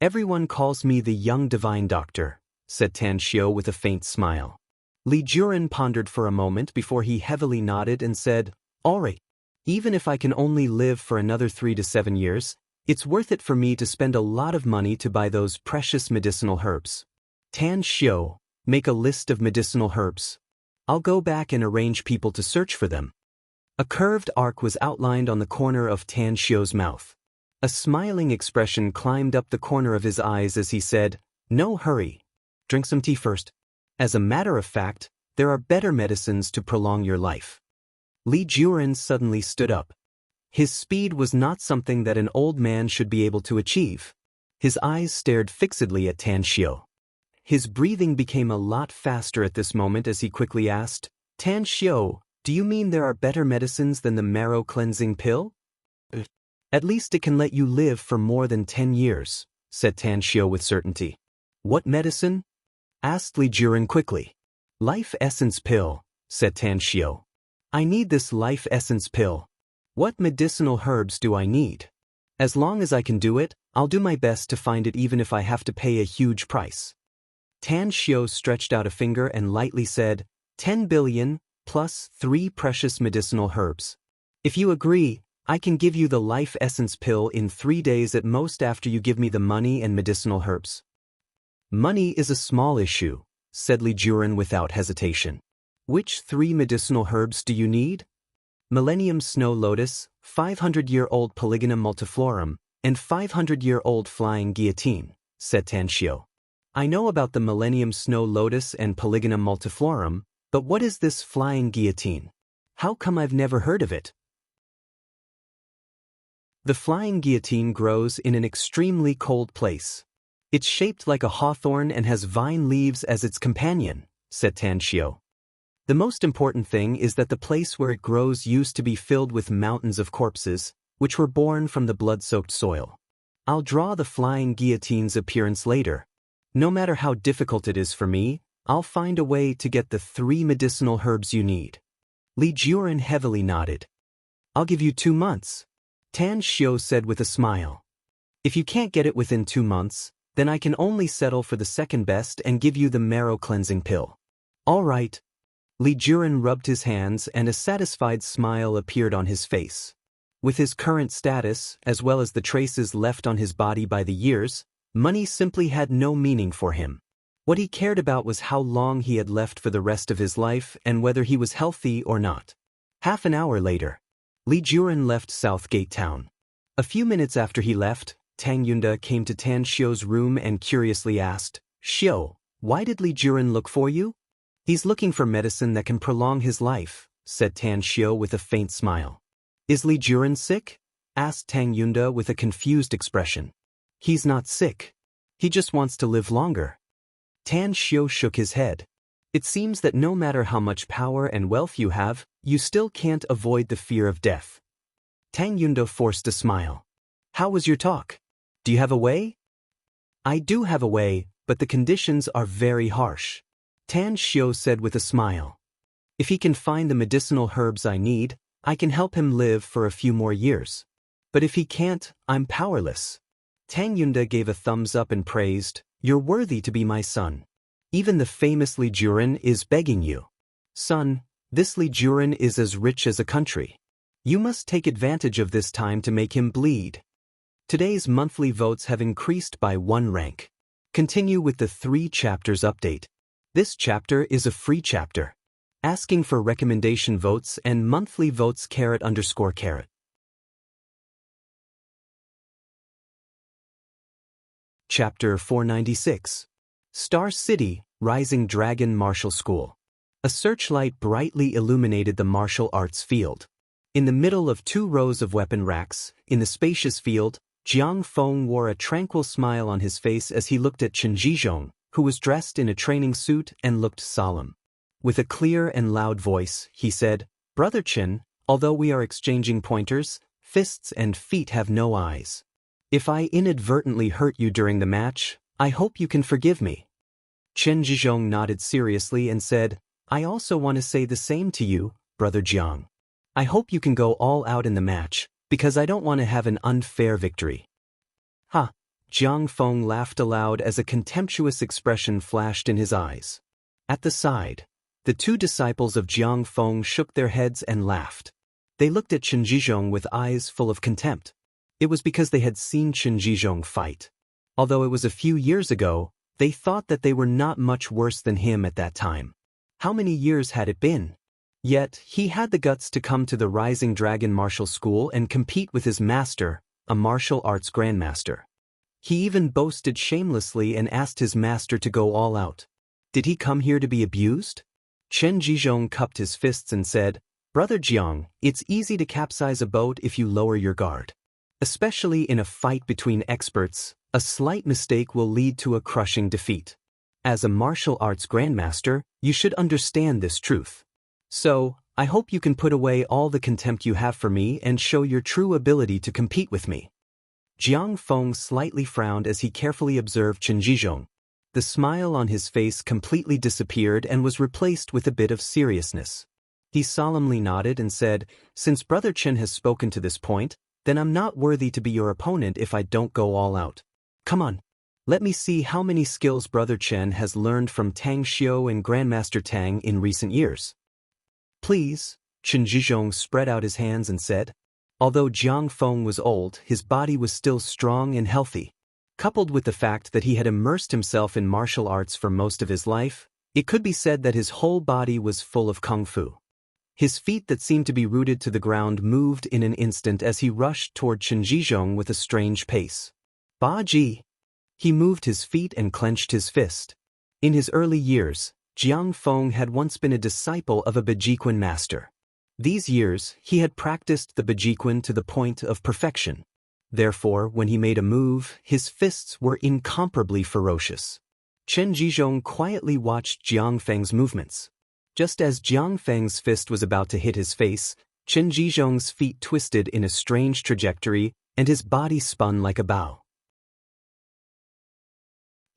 Everyone calls me the young divine doctor, said Tan Xiao with a faint smile. Li Juren pondered for a moment before he heavily nodded and said, All right, even if I can only live for another 3 to 7 years, it's worth it for me to spend a lot of money to buy those precious medicinal herbs. Tan Xiao, make a list of medicinal herbs. I'll go back and arrange people to search for them. A curved arc was outlined on the corner of Tan Xiao's mouth. A smiling expression climbed up the corner of his eyes as he said, No hurry. Drink some tea first. As a matter of fact, there are better medicines to prolong your life. Li Juren suddenly stood up. His speed was not something that an old man should be able to achieve. His eyes stared fixedly at Tan Xiao. His breathing became a lot faster at this moment as he quickly asked, Tan Xiao, do you mean there are better medicines than the marrow cleansing pill? At least it can let you live for more than 10 years, said Tan Xiao with certainty. What medicine? Asked Li Juren quickly. Life essence pill, said Tan Xiao. I need this life essence pill. What medicinal herbs do I need? As long as I can do it, I'll do my best to find it even if I have to pay a huge price. Tan Xiao stretched out a finger and lightly said, 10 billion, plus 3 precious medicinal herbs. If you agree, I can give you the life essence pill in 3 days at most after you give me the money and medicinal herbs. Money is a small issue, said Li Juren without hesitation. Which 3 medicinal herbs do you need? Millennium Snow Lotus, 500-year-old Polygonum multiflorum, and 500-year-old Flying Guillotine, said Tan Xiao. I know about the Millennium Snow Lotus and Polygonum multiflorum, but what is this Flying Guillotine? How come I've never heard of it? The flying guillotine grows in an extremely cold place. It's shaped like a hawthorn and has vine leaves as its companion, said Tan Xiu. The most important thing is that the place where it grows used to be filled with mountains of corpses, which were born from the blood-soaked soil. I'll draw the flying guillotine's appearance later. No matter how difficult it is for me, I'll find a way to get the 3 medicinal herbs you need. Li Juren heavily nodded. I'll give you 2 months, Tan Xiu said with a smile. If you can't get it within 2 months, then I can only settle for the second best and give you the marrow cleansing pill. All right. Li Juren rubbed his hands and a satisfied smile appeared on his face. With his current status, as well as the traces left on his body by the years, money simply had no meaning for him. What he cared about was how long he had left for the rest of his life and whether he was healthy or not. Half an hour later, Li Juren left Southgate Town. A few minutes after he left, Tang Yunda came to Tan Xiu's room and curiously asked, "Xiu, why did Li Juren look for you?" "He's looking for medicine that can prolong his life," said Tan Xiu with a faint smile. "Is Li Juren sick?" asked Tang Yunda with a confused expression. "He's not sick. He just wants to live longer." Tan Xiu shook his head. "It seems that no matter how much power and wealth you have, you still can't avoid the fear of death." Tang Yunda forced a smile. "How was your talk? Do you have a way?" "I do have a way, but the conditions are very harsh," Tan Xiu said with a smile. "If he can find the medicinal herbs I need, I can help him live for a few more years. But if he can't, I'm powerless." Tang Yunda gave a thumbs up and praised, "You're worthy to be my son. Even the famous Li Juren is begging you. Son, this Li Juren is as rich as a country. You must take advantage of this time to make him bleed." Today's monthly votes have increased by 1 rank. Continue with the 3 chapters update. This chapter is a free chapter. Asking for recommendation votes and monthly votes _. Chapter 496. Star City, Rising Dragon Martial School. A searchlight brightly illuminated the martial arts field. In the middle of 2 rows of weapon racks, in the spacious field, Jiang Feng wore a tranquil smile on his face as he looked at Chen Zhizhong, who was dressed in a training suit and looked solemn. With a clear and loud voice, he said, "Brother Chen, although we are exchanging pointers, fists and feet have no eyes. If I inadvertently hurt you during the match, I hope you can forgive me." Chen Zhizhong nodded seriously and said, "I also want to say the same to you, Brother Jiang. I hope you can go all out in the match, because I don't want to have an unfair victory." "Ha!" Jiang Feng laughed aloud as a contemptuous expression flashed in his eyes. At the side, the 2 disciples of Jiang Feng shook their heads and laughed. They looked at Chen Zhizhong with eyes full of contempt. It was because they had seen Chen Zhizhong fight. Although it was a few years ago, they thought that they were not much worse than him at that time. How many years had it been? Yet, he had the guts to come to the Rising Dragon Martial School and compete with his master, a martial arts grandmaster. He even boasted shamelessly and asked his master to go all out. Did he come here to be abused? Chen Zhizhong cupped his fists and said, "Brother Jiang, it's easy to capsize a boat if you lower your guard. Especially in a fight between experts, a slight mistake will lead to a crushing defeat. As a martial arts grandmaster, you should understand this truth. So, I hope you can put away all the contempt you have for me and show your true ability to compete with me." Jiang Feng slightly frowned as he carefully observed Chen Zhizhong. The smile on his face completely disappeared and was replaced with a bit of seriousness. He solemnly nodded and said, "Since Brother Chen has spoken to this point, then I'm not worthy to be your opponent if I don't go all out. Come on, let me see how many skills Brother Chen has learned from Tang Xiu and Grandmaster Tang in recent years." "Please," Chen Zhizhong spread out his hands and said. Although Jiang Feng was old, his body was still strong and healthy. Coupled with the fact that he had immersed himself in martial arts for most of his life, it could be said that his whole body was full of kung fu. His feet that seemed to be rooted to the ground moved in an instant as he rushed toward Chen Zhizhong with a strange pace. "Ba Ji!" He moved his feet and clenched his fist. In his early years, Jiang Feng had once been a disciple of a Bejiquan master. These years, he had practiced the Bejiquan to the point of perfection. Therefore, when he made a move, his fists were incomparably ferocious. Chen Zhizhong quietly watched Jiang Feng's movements. Just as Jiang Feng's fist was about to hit his face, Chen Zhizhong's feet twisted in a strange trajectory and his body spun like a bow.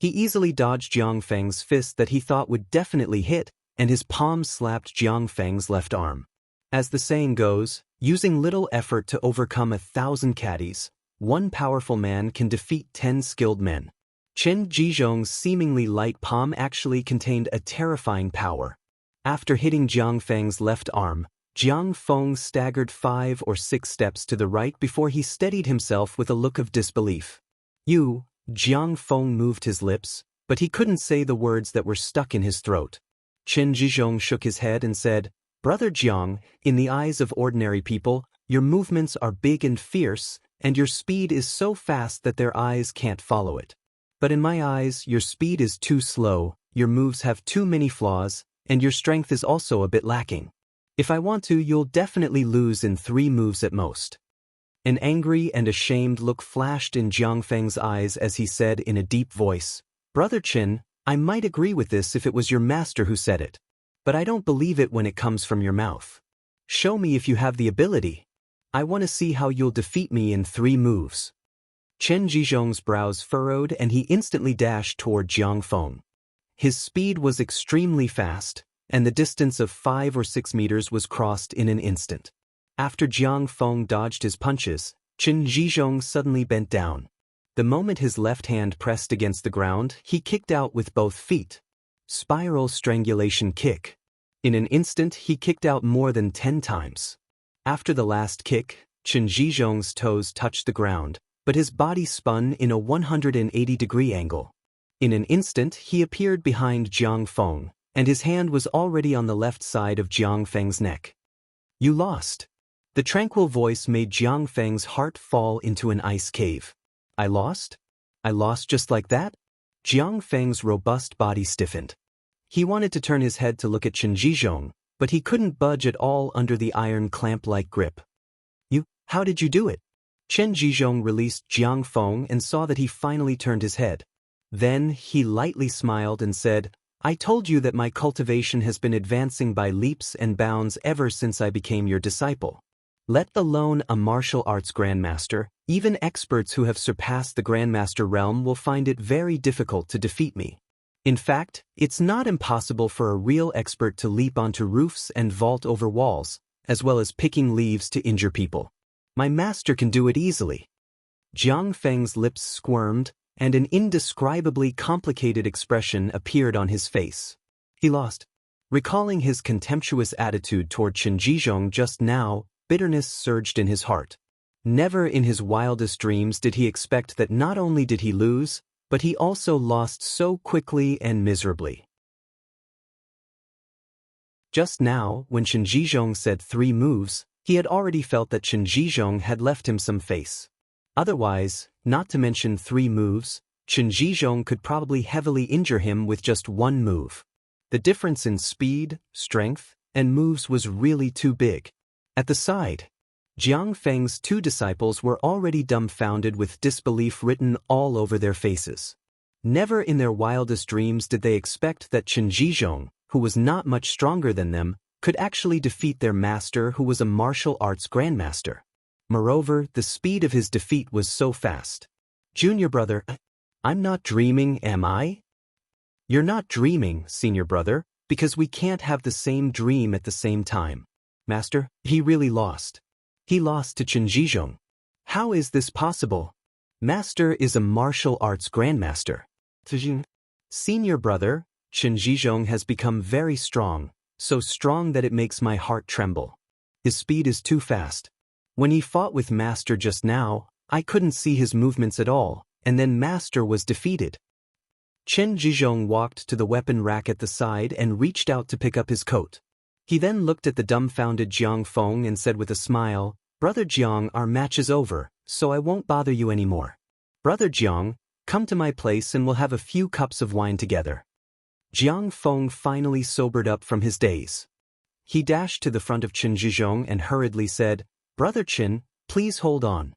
He easily dodged Jiang Feng's fist that he thought would definitely hit, and his palm slapped Jiang Feng's left arm. As the saying goes, using little effort to overcome 1,000 caddies, one powerful man can defeat 10 skilled men. Chen Zhizhong's seemingly light palm actually contained a terrifying power. After hitting Jiang Feng's left arm, Jiang Feng staggered 5 or 6 steps to the right before he steadied himself with a look of disbelief. Jiang Feng moved his lips, but he couldn't say the words that were stuck in his throat. Chen Zhizhong shook his head and said, "Brother Jiang, in the eyes of ordinary people, your movements are big and fierce, and your speed is so fast that their eyes can't follow it. But in my eyes, your speed is too slow, your moves have too many flaws, and your strength is also a bit lacking. If I want to, you'll definitely lose in 3 moves at most." An angry and ashamed look flashed in Jiang Feng's eyes as he said in a deep voice, "Brother Chen, I might agree with this if it was your master who said it. But I don't believe it when it comes from your mouth. Show me if you have the ability. I want to see how you'll defeat me in 3 moves." Chen Zhizhong's brows furrowed and he instantly dashed toward Jiang Feng. His speed was extremely fast, and the distance of 5 or 6 meters was crossed in an instant. After Jiang Feng dodged his punches, Chen Zhizhong suddenly bent down. The moment his left hand pressed against the ground, he kicked out with both feet. Spiral strangulation kick. In an instant, he kicked out more than 10 times. After the last kick, Chen Zhizhong's toes touched the ground, but his body spun in a 180-degree angle. In an instant, he appeared behind Jiang Feng, and his hand was already on the left side of Jiang Feng's neck. "You lost." The tranquil voice made Jiang Feng's heart fall into an ice cave. "I lost? I lost just like that?" Jiang Feng's robust body stiffened. He wanted to turn his head to look at Chen Zhizhong, but he couldn't budge at all under the iron clamp-like grip. How did you do it?" Chen Zhizhong released Jiang Feng and saw that he finally turned his head. Then he lightly smiled and said, "I told you that my cultivation has been advancing by leaps and bounds ever since I became your disciple. Let alone a martial arts grandmaster, even experts who have surpassed the grandmaster realm will find it very difficult to defeat me. In fact, it's not impossible for a real expert to leap onto roofs and vault over walls, as well as picking leaves to injure people. My master can do it easily." Jiang Feng's lips squirmed, and an indescribably complicated expression appeared on his face. He lost. Recalling his contemptuous attitude toward Chen Zhizhong just now, bitterness surged in his heart. Never in his wildest dreams did he expect that not only did he lose, but he also lost so quickly and miserably. Just now, when Chen Zhizhong said 3 moves, he had already felt that Chen Zhizhong had left him some face. Otherwise, not to mention 3 moves, Chen Zhizhong could probably heavily injure him with just 1 move. The difference in speed, strength, and moves was really too big. At the side, Jiang Feng's 2 disciples were already dumbfounded with disbelief written all over their faces. Never in their wildest dreams did they expect that Chen Zhizhong, who was not much stronger than them, could actually defeat their master who was a martial arts grandmaster. Moreover, the speed of his defeat was so fast. "Junior brother, I'm not dreaming, am I?" "You're not dreaming, senior brother, because we can't have the same dream at the same time. Master, he really lost. He lost to Chen Zhizhong. How is this possible? Master is a martial arts grandmaster." "Senior brother, Chen Zhizhong has become very strong, so strong that it makes my heart tremble. His speed is too fast. When he fought with Master just now, I couldn't see his movements at all, and then Master was defeated." Chen Zhizhong walked to the weapon rack at the side and reached out to pick up his coat. He then looked at the dumbfounded Jiang Feng and said with a smile, "Brother Jiang, our match is over, so I won't bother you anymore. Brother Jiang, come to my place and we'll have a few cups of wine together." Jiang Feng finally sobered up from his daze. He dashed to the front of Chen Zhizhong and hurriedly said, "Brother Chen, please hold on.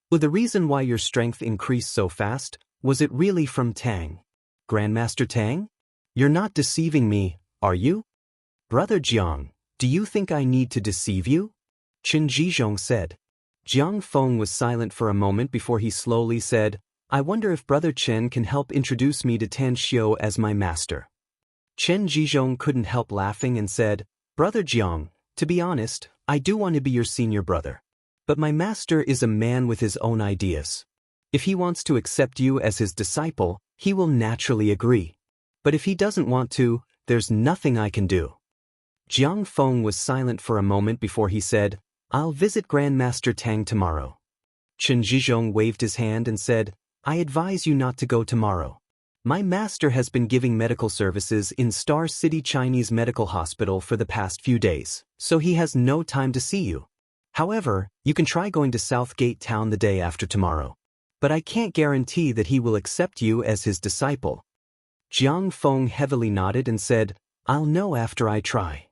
Well, the reason why your strength increased so fast, was it really from Tang?" Grandmaster Tang? You're not deceiving me, are you? Brother Jiang, do you think I need to deceive you? Qin Jizhong said. Jiang Feng was silent for a moment before he slowly said, I wonder if Brother Chen can help introduce me to Tan Xiu as my master. Chen Jizhong couldn't help laughing and said, Brother Jiang, to be honest, I do want to be your senior brother. But my master is a man with his own ideas. If he wants to accept you as his disciple, he will naturally agree. But if he doesn't want to, there's nothing I can do. Jiang Feng was silent for a moment before he said, I'll visit Grandmaster Tang tomorrow. Chen Jizhong waved his hand and said, I advise you not to go tomorrow. My master has been giving medical services in Star City Chinese Medical Hospital for the past few days, so he has no time to see you. However, you can try going to South Gate Town the day after tomorrow. But I can't guarantee that he will accept you as his disciple. Jiang Feng heavily nodded and said, I'll know after I try.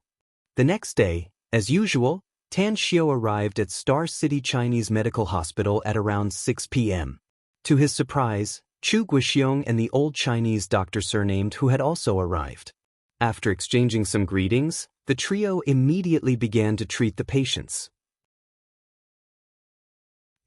The next day, as usual, Tan Xiu arrived at Star City Chinese Medical Hospital at around 6 p.m. To his surprise, Chu Guixiong and the old Chinese doctor surnamed who had also arrived. After exchanging some greetings, the trio immediately began to treat the patients.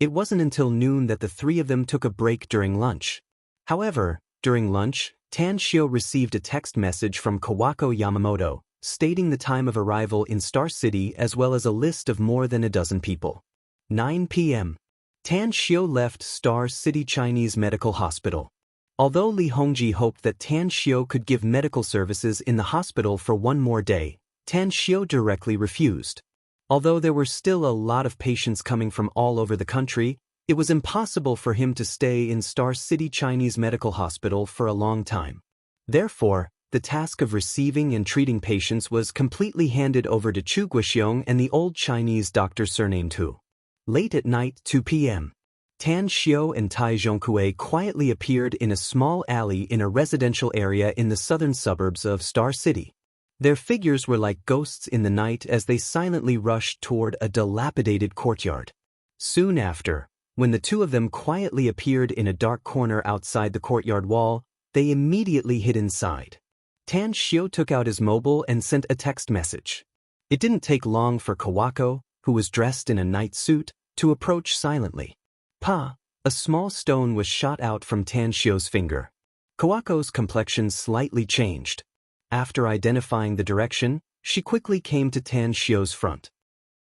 It wasn't until noon that the three of them took a break during lunch. However, during lunch, Tan Xiu received a text message from Kawako Yamamoto, stating the time of arrival in Star City as well as a list of more than a dozen people. 9 p.m. Tan Xiu left Star City Chinese Medical Hospital. Although Li Hongji hoped that Tan Xiu could give medical services in the hospital for one more day, Tan Xiu directly refused. Although there were still a lot of patients coming from all over the country, it was impossible for him to stay in Star City Chinese Medical Hospital for a long time. Therefore, the task of receiving and treating patients was completely handed over to Chu Guixiong and the old Chinese doctor surnamed Hu. Late at night, 2 p.m. Tan Xiu and Tai Zhongkue quietly appeared in a small alley in a residential area in the southern suburbs of Star City. Their figures were like ghosts in the night as they silently rushed toward a dilapidated courtyard. Soon after, when the two of them quietly appeared in a dark corner outside the courtyard wall, they immediately hid inside. Tan Xiu took out his mobile and sent a text message. It didn't take long for Kawako, who was dressed in a night suit, to approach silently. Pa! A small stone was shot out from Tan Xiu's finger. Kawako's complexion slightly changed. After identifying the direction, she quickly came to Tan Xiu's front.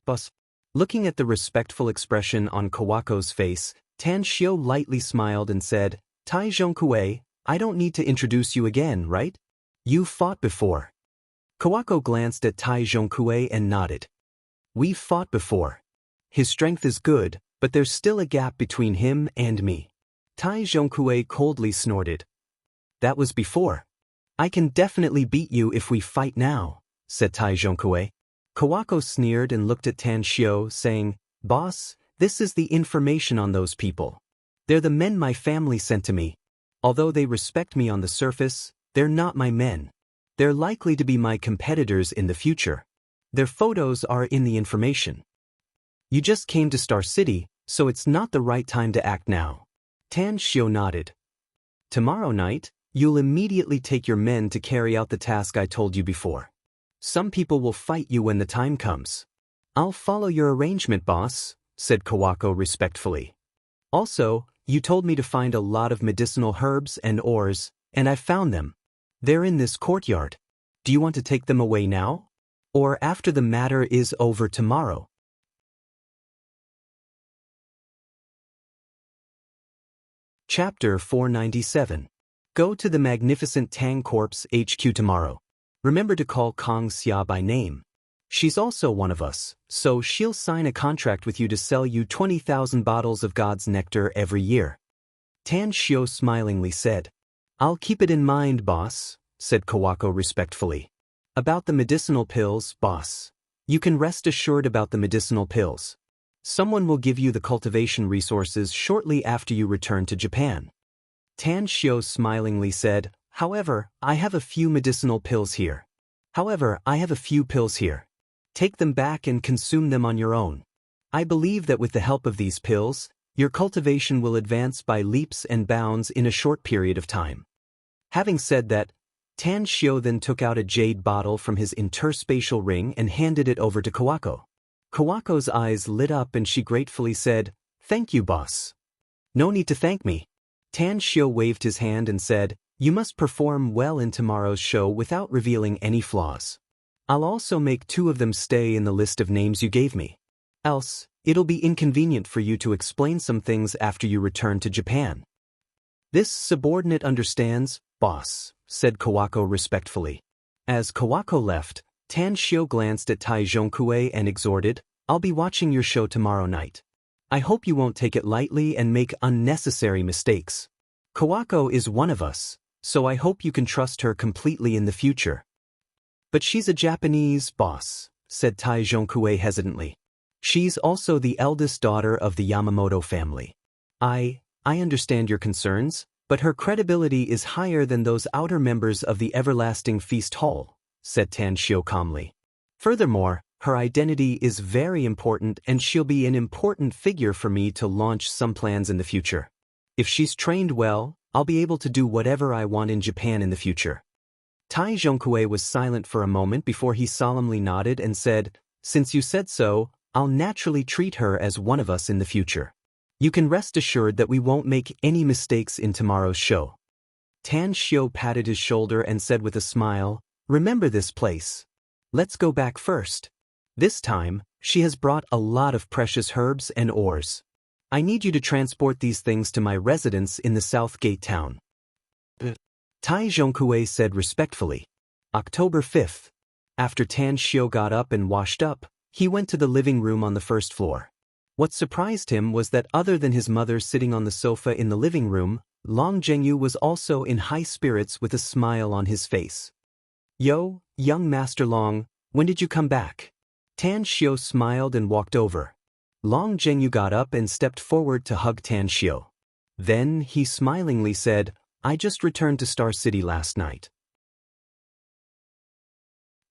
Boss. Looking at the respectful expression on Kawako's face, Tan Xiu lightly smiled and said, Tai Zhongkue, I don't need to introduce you again, right? You fought before. Kawako glanced at Tai Zhongkue and nodded. We've fought before. His strength is good, but there's still a gap between him and me. Tai Zhongkue coldly snorted. That was before. I can definitely beat you if we fight now, said Tai Zhongkue. Kawako sneered and looked at Tan Xiu, saying, Boss, this is the information on those people. They're the men my family sent to me. Although they respect me on the surface, they're not my men. They're likely to be my competitors in the future. Their photos are in the information. You just came to Star City, so it's not the right time to act now. Tan Xiu nodded. Tomorrow night, you'll immediately take your men to carry out the task I told you before. Some people will fight you when the time comes. I'll follow your arrangement, boss, said Kawako respectfully. Also, you told me to find a lot of medicinal herbs and ores, and I found them. They're in this courtyard. Do you want to take them away now? Or after the matter is over tomorrow? Chapter 497. Go to the magnificent Tang Corp's HQ tomorrow. Remember to call Kong Xia by name. She's also one of us, so she'll sign a contract with you to sell you 20,000 bottles of God's nectar every year. Tan Xiu smilingly said. I'll keep it in mind, boss, said Kawako respectfully. About the medicinal pills, boss. You can rest assured about the medicinal pills. Someone will give you the cultivation resources shortly after you return to Japan. Tan Xiu smilingly said, However, I have a few pills here. Take them back and consume them on your own. I believe that with the help of these pills, your cultivation will advance by leaps and bounds in a short period of time. Having said that, Tan Shio then took out a jade bottle from his interspatial ring and handed it over to Kawako. Kawako's eyes lit up and she gratefully said, "Thank you, boss." "No need to thank me." Tan Shio waved his hand and said, "You must perform well in tomorrow's show without revealing any flaws. I'll also make 2 of them stay in the list of names you gave me. Else, it'll be inconvenient for you to explain some things after you return to Japan." "This subordinate understands, boss," said Kawako respectfully. As Kawako left, Tan Shio glanced at Tai Zhonkue and exhorted, "I'll be watching your show tomorrow night. I hope you won't take it lightly and make unnecessary mistakes. Kawako is one of us, so I hope you can trust her completely in the future." "But she's a Japanese boss," said Tai Zhonkue hesitantly. "She's also the eldest daughter of the Yamamoto family. I understand your concerns, but her credibility is higher than those outer members of the Everlasting Feast Hall," said Tan Shio calmly. "Furthermore, her identity is very important and she'll be an important figure for me to launch some plans in the future. If she's trained well, I'll be able to do whatever I want in Japan in the future." Tai Zhonkue was silent for a moment before he solemnly nodded and said, "Since you said so, I'll naturally treat her as one of us in the future. You can rest assured that we won't make any mistakes in tomorrow's show." Tan Shio patted his shoulder and said with a smile, "Remember this place. Let's go back first. This time, she has brought a lot of precious herbs and ores. I need you to transport these things to my residence in the South Gate town." Tai Zhonkue said respectfully. October 5th. After Tan Shio got up and washed up, he went to the living room on the first floor. What surprised him was that other than his mother sitting on the sofa in the living room, Long Zhengyu was also in high spirits with a smile on his face. "Yo, young Master Long, when did you come back?" Tan Shio smiled and walked over. Long Zhengyu got up and stepped forward to hug Tan Shio. Then he smilingly said, "I just returned to Star City last night."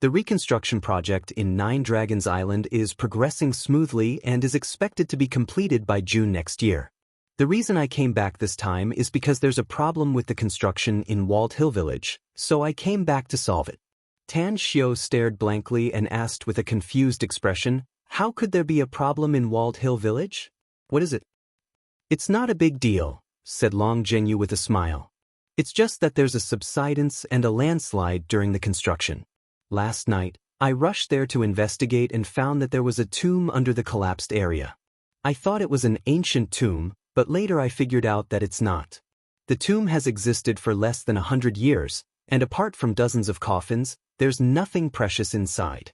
The reconstruction project in Nine Dragons Island is progressing smoothly and is expected to be completed by June next year. The reason I came back this time is because there's a problem with the construction in Walled Hill Village, so I came back to solve it. Tan Shio stared blankly and asked with a confused expression, "How could there be a problem in Walled Hill Village? What is it?" "It's not a big deal," said Long Zhengyu with a smile. "It's just that there's a subsidence and a landslide during the construction. Last night, I rushed there to investigate and found that there was a tomb under the collapsed area. I thought it was an ancient tomb, but later I figured out that it's not. The tomb has existed for less than 100 years, and apart from dozens of coffins, there's nothing precious inside."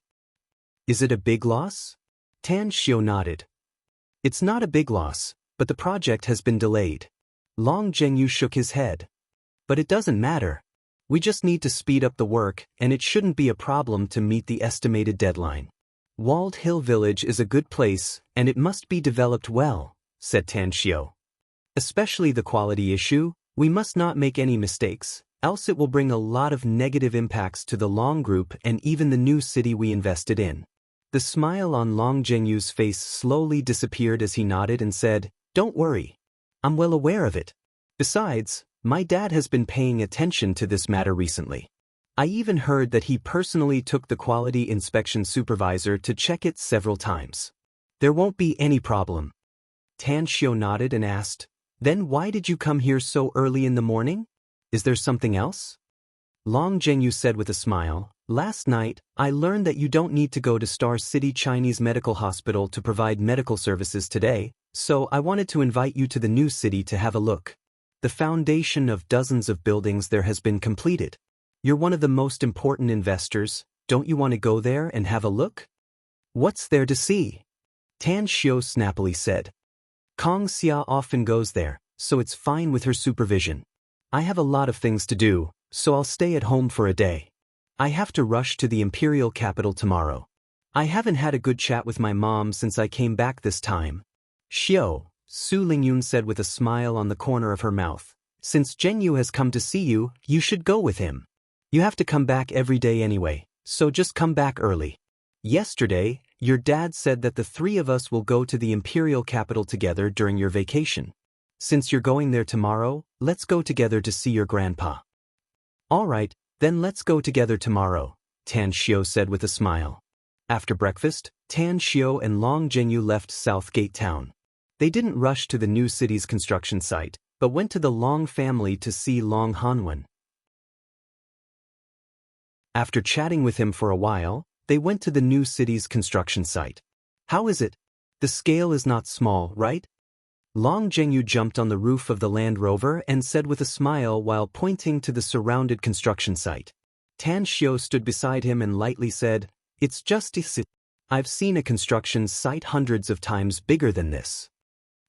"Is it a big loss?" Tan Shio nodded. "It's not a big loss, but the project has been delayed." Long Zhengyu shook his head. "But it doesn't matter. We just need to speed up the work, and it shouldn't be a problem to meet the estimated deadline. Walled Hill Village is a good place, and it must be developed well," said Tan Shio. "Especially the quality issue, we must not make any mistakes, else it will bring a lot of negative impacts to the Long Group and even the new city we invested in." The smile on Long Zhengyu's face slowly disappeared as he nodded and said, "Don't worry. I'm well aware of it. Besides, my dad has been paying attention to this matter recently. I even heard that he personally took the quality inspection supervisor to check it several times. There won't be any problem." Tan Shio nodded and asked, "Then why did you come here so early in the morning? Is there something else?" Long Zhengyu said with a smile, "Last night, I learned that you don't need to go to Star City Chinese Medical Hospital to provide medical services today, so I wanted to invite you to the new city to have a look. The foundation of dozens of buildings there has been completed. You're one of the most important investors, don't you want to go there and have a look?" "What's there to see?" Tan Shio snappily said. "Kong Xia often goes there, so it's fine with her supervision. I have a lot of things to do, so I'll stay at home for a day. I have to rush to the imperial capital tomorrow. I haven't had a good chat with my mom since I came back this time." "Shio," Su Lingyun said with a smile on the corner of her mouth, "since Zhengyu has come to see you, you should go with him. You have to come back every day anyway, so just come back early. Yesterday, your dad said that the 3 of us will go to the imperial capital together during your vacation. Since you're going there tomorrow, let's go together to see your grandpa." All right, then let's go together tomorrow, Tan Xiao said with a smile. After breakfast, Tan Xiao and Long Zhenyu left South Gate Town. They didn't rush to the new city's construction site, but went to the Long family to see Long Hanwen. After chatting with him for a while, they went to the new city's construction site. How is it? The scale is not small, right? Long Zhenyu jumped on the roof of the Land Rover and said with a smile while pointing to the surrounded construction site. Tan Xiao stood beside him and lightly said, "It's just a city. I've seen a construction site hundreds of times bigger than this."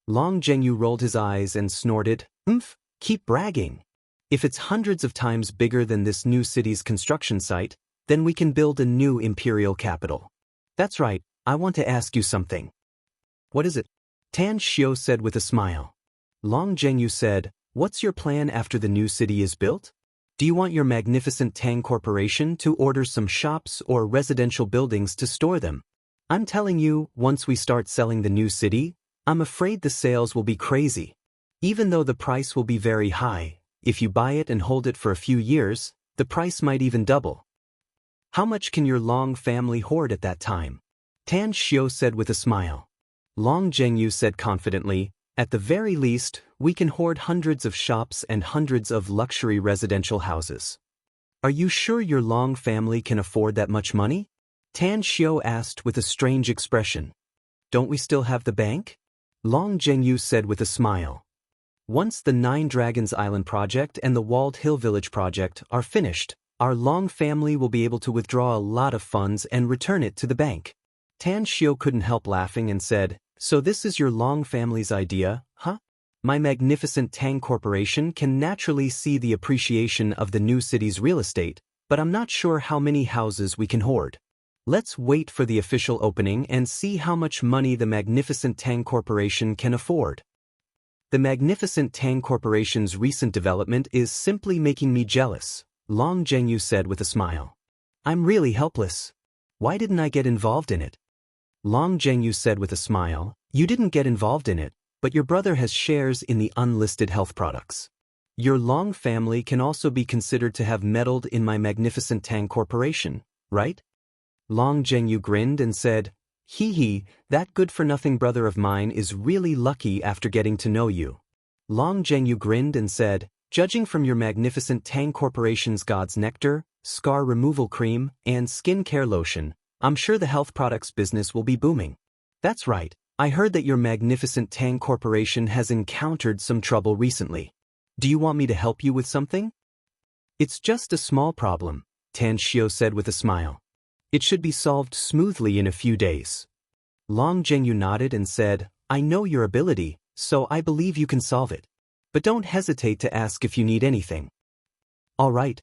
Long Zhenyu rolled his eyes and snorted, "Oomph, keep bragging. If it's hundreds of times bigger than this new city's construction site, then we can build a new imperial capital." "That's right, I want to ask you something." "What is it?" Tan Xiao said with a smile. Long Zhenyu said, "What's your plan after the new city is built? Do you want your magnificent Tang Corporation to order some shops or residential buildings to store them? I'm telling you, once we start selling the new city, I'm afraid the sales will be crazy. Even though the price will be very high, if you buy it and hold it for a few years, the price might even double. How much can your Long family hoard at that time?" Tan Xiao said with a smile. Long Zhenyu said confidently, "At the very least, we can hoard hundreds of shops and hundreds of luxury residential houses." "Are you sure your Long family can afford that much money?" Tan Xiao asked with a strange expression. "Don't we still have the bank?" Long Zhenyu said with a smile. "Once the Nine Dragons Island project and the Walled Hill Village project are finished, our Long family will be able to withdraw a lot of funds and return it to the bank." Tan Xiao couldn't help laughing and said, "So this is your Long family's idea, huh? My magnificent Tang Corporation can naturally see the appreciation of the new city's real estate, but I'm not sure how many houses we can hoard. Let's wait for the official opening and see how much money the magnificent Tang Corporation can afford." "The magnificent Tang Corporation's recent development is simply making me jealous," Long Zhenyu said with a smile. "I'm really helpless. Why didn't I get involved in it?" Long Zhenyu said with a smile, "You didn't get involved in it, but your brother has shares in the unlisted health products. Your Long family can also be considered to have meddled in my magnificent Tang Corporation, right?" Long Zhenyu grinned and said, "Hee, that good-for-nothing brother of mine is really lucky after getting to know you." Long Zhenyu grinned and said, "Judging from your magnificent Tang Corporation's God's Nectar, Scar Removal Cream, and Skin Care Lotion, I'm sure the health products business will be booming." "That's right, I heard that your magnificent Tang Corporation has encountered some trouble recently. Do you want me to help you with something?" "It's just a small problem," Tan Xiao said with a smile. "It should be solved smoothly in a few days." Long Zhenyu nodded and said, "I know your ability, so I believe you can solve it. But don't hesitate to ask if you need anything." "All right."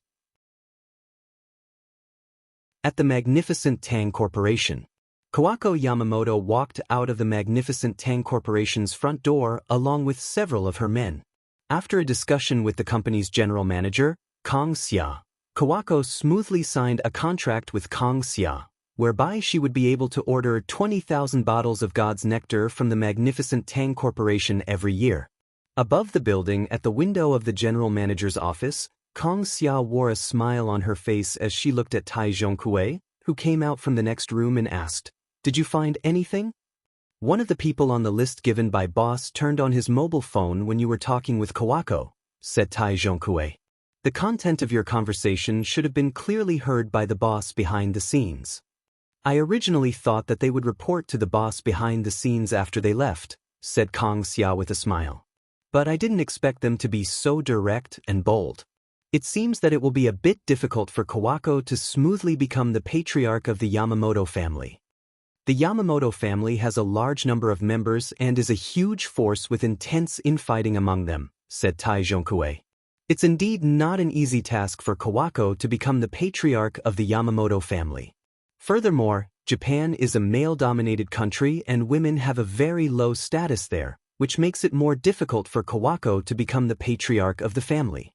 At the magnificent Tang Corporation, Kawako Yamamoto walked out of the magnificent Tang Corporation's front door along with several of her men. After a discussion with the company's general manager, Kong Xia, Kawako smoothly signed a contract with Kong Xia, whereby she would be able to order 20,000 bottles of God's Nectar from the magnificent Tang Corporation every year. Above the building at the window of the general manager's office, Kong Xia wore a smile on her face as she looked at Tai Zhongkue, who came out from the next room and asked, "Did you find anything? One of the people on the list given by boss turned on his mobile phone when you were talking with Kawako," said Tai Zhongkue. "The content of your conversation should have been clearly heard by the boss behind the scenes." "I originally thought that they would report to the boss behind the scenes after they left," said Kong Xia with a smile. "But I didn't expect them to be so direct and bold. It seems that it will be a bit difficult for Kawako to smoothly become the patriarch of the Yamamoto family. The Yamamoto family has a large number of members and is a huge force with intense infighting among them," said Tai Zhongkue. "It's indeed not an easy task for Kawako to become the patriarch of the Yamamoto family. Furthermore, Japan is a male-dominated country and women have a very low status there, which makes it more difficult for Kawako to become the patriarch of the family.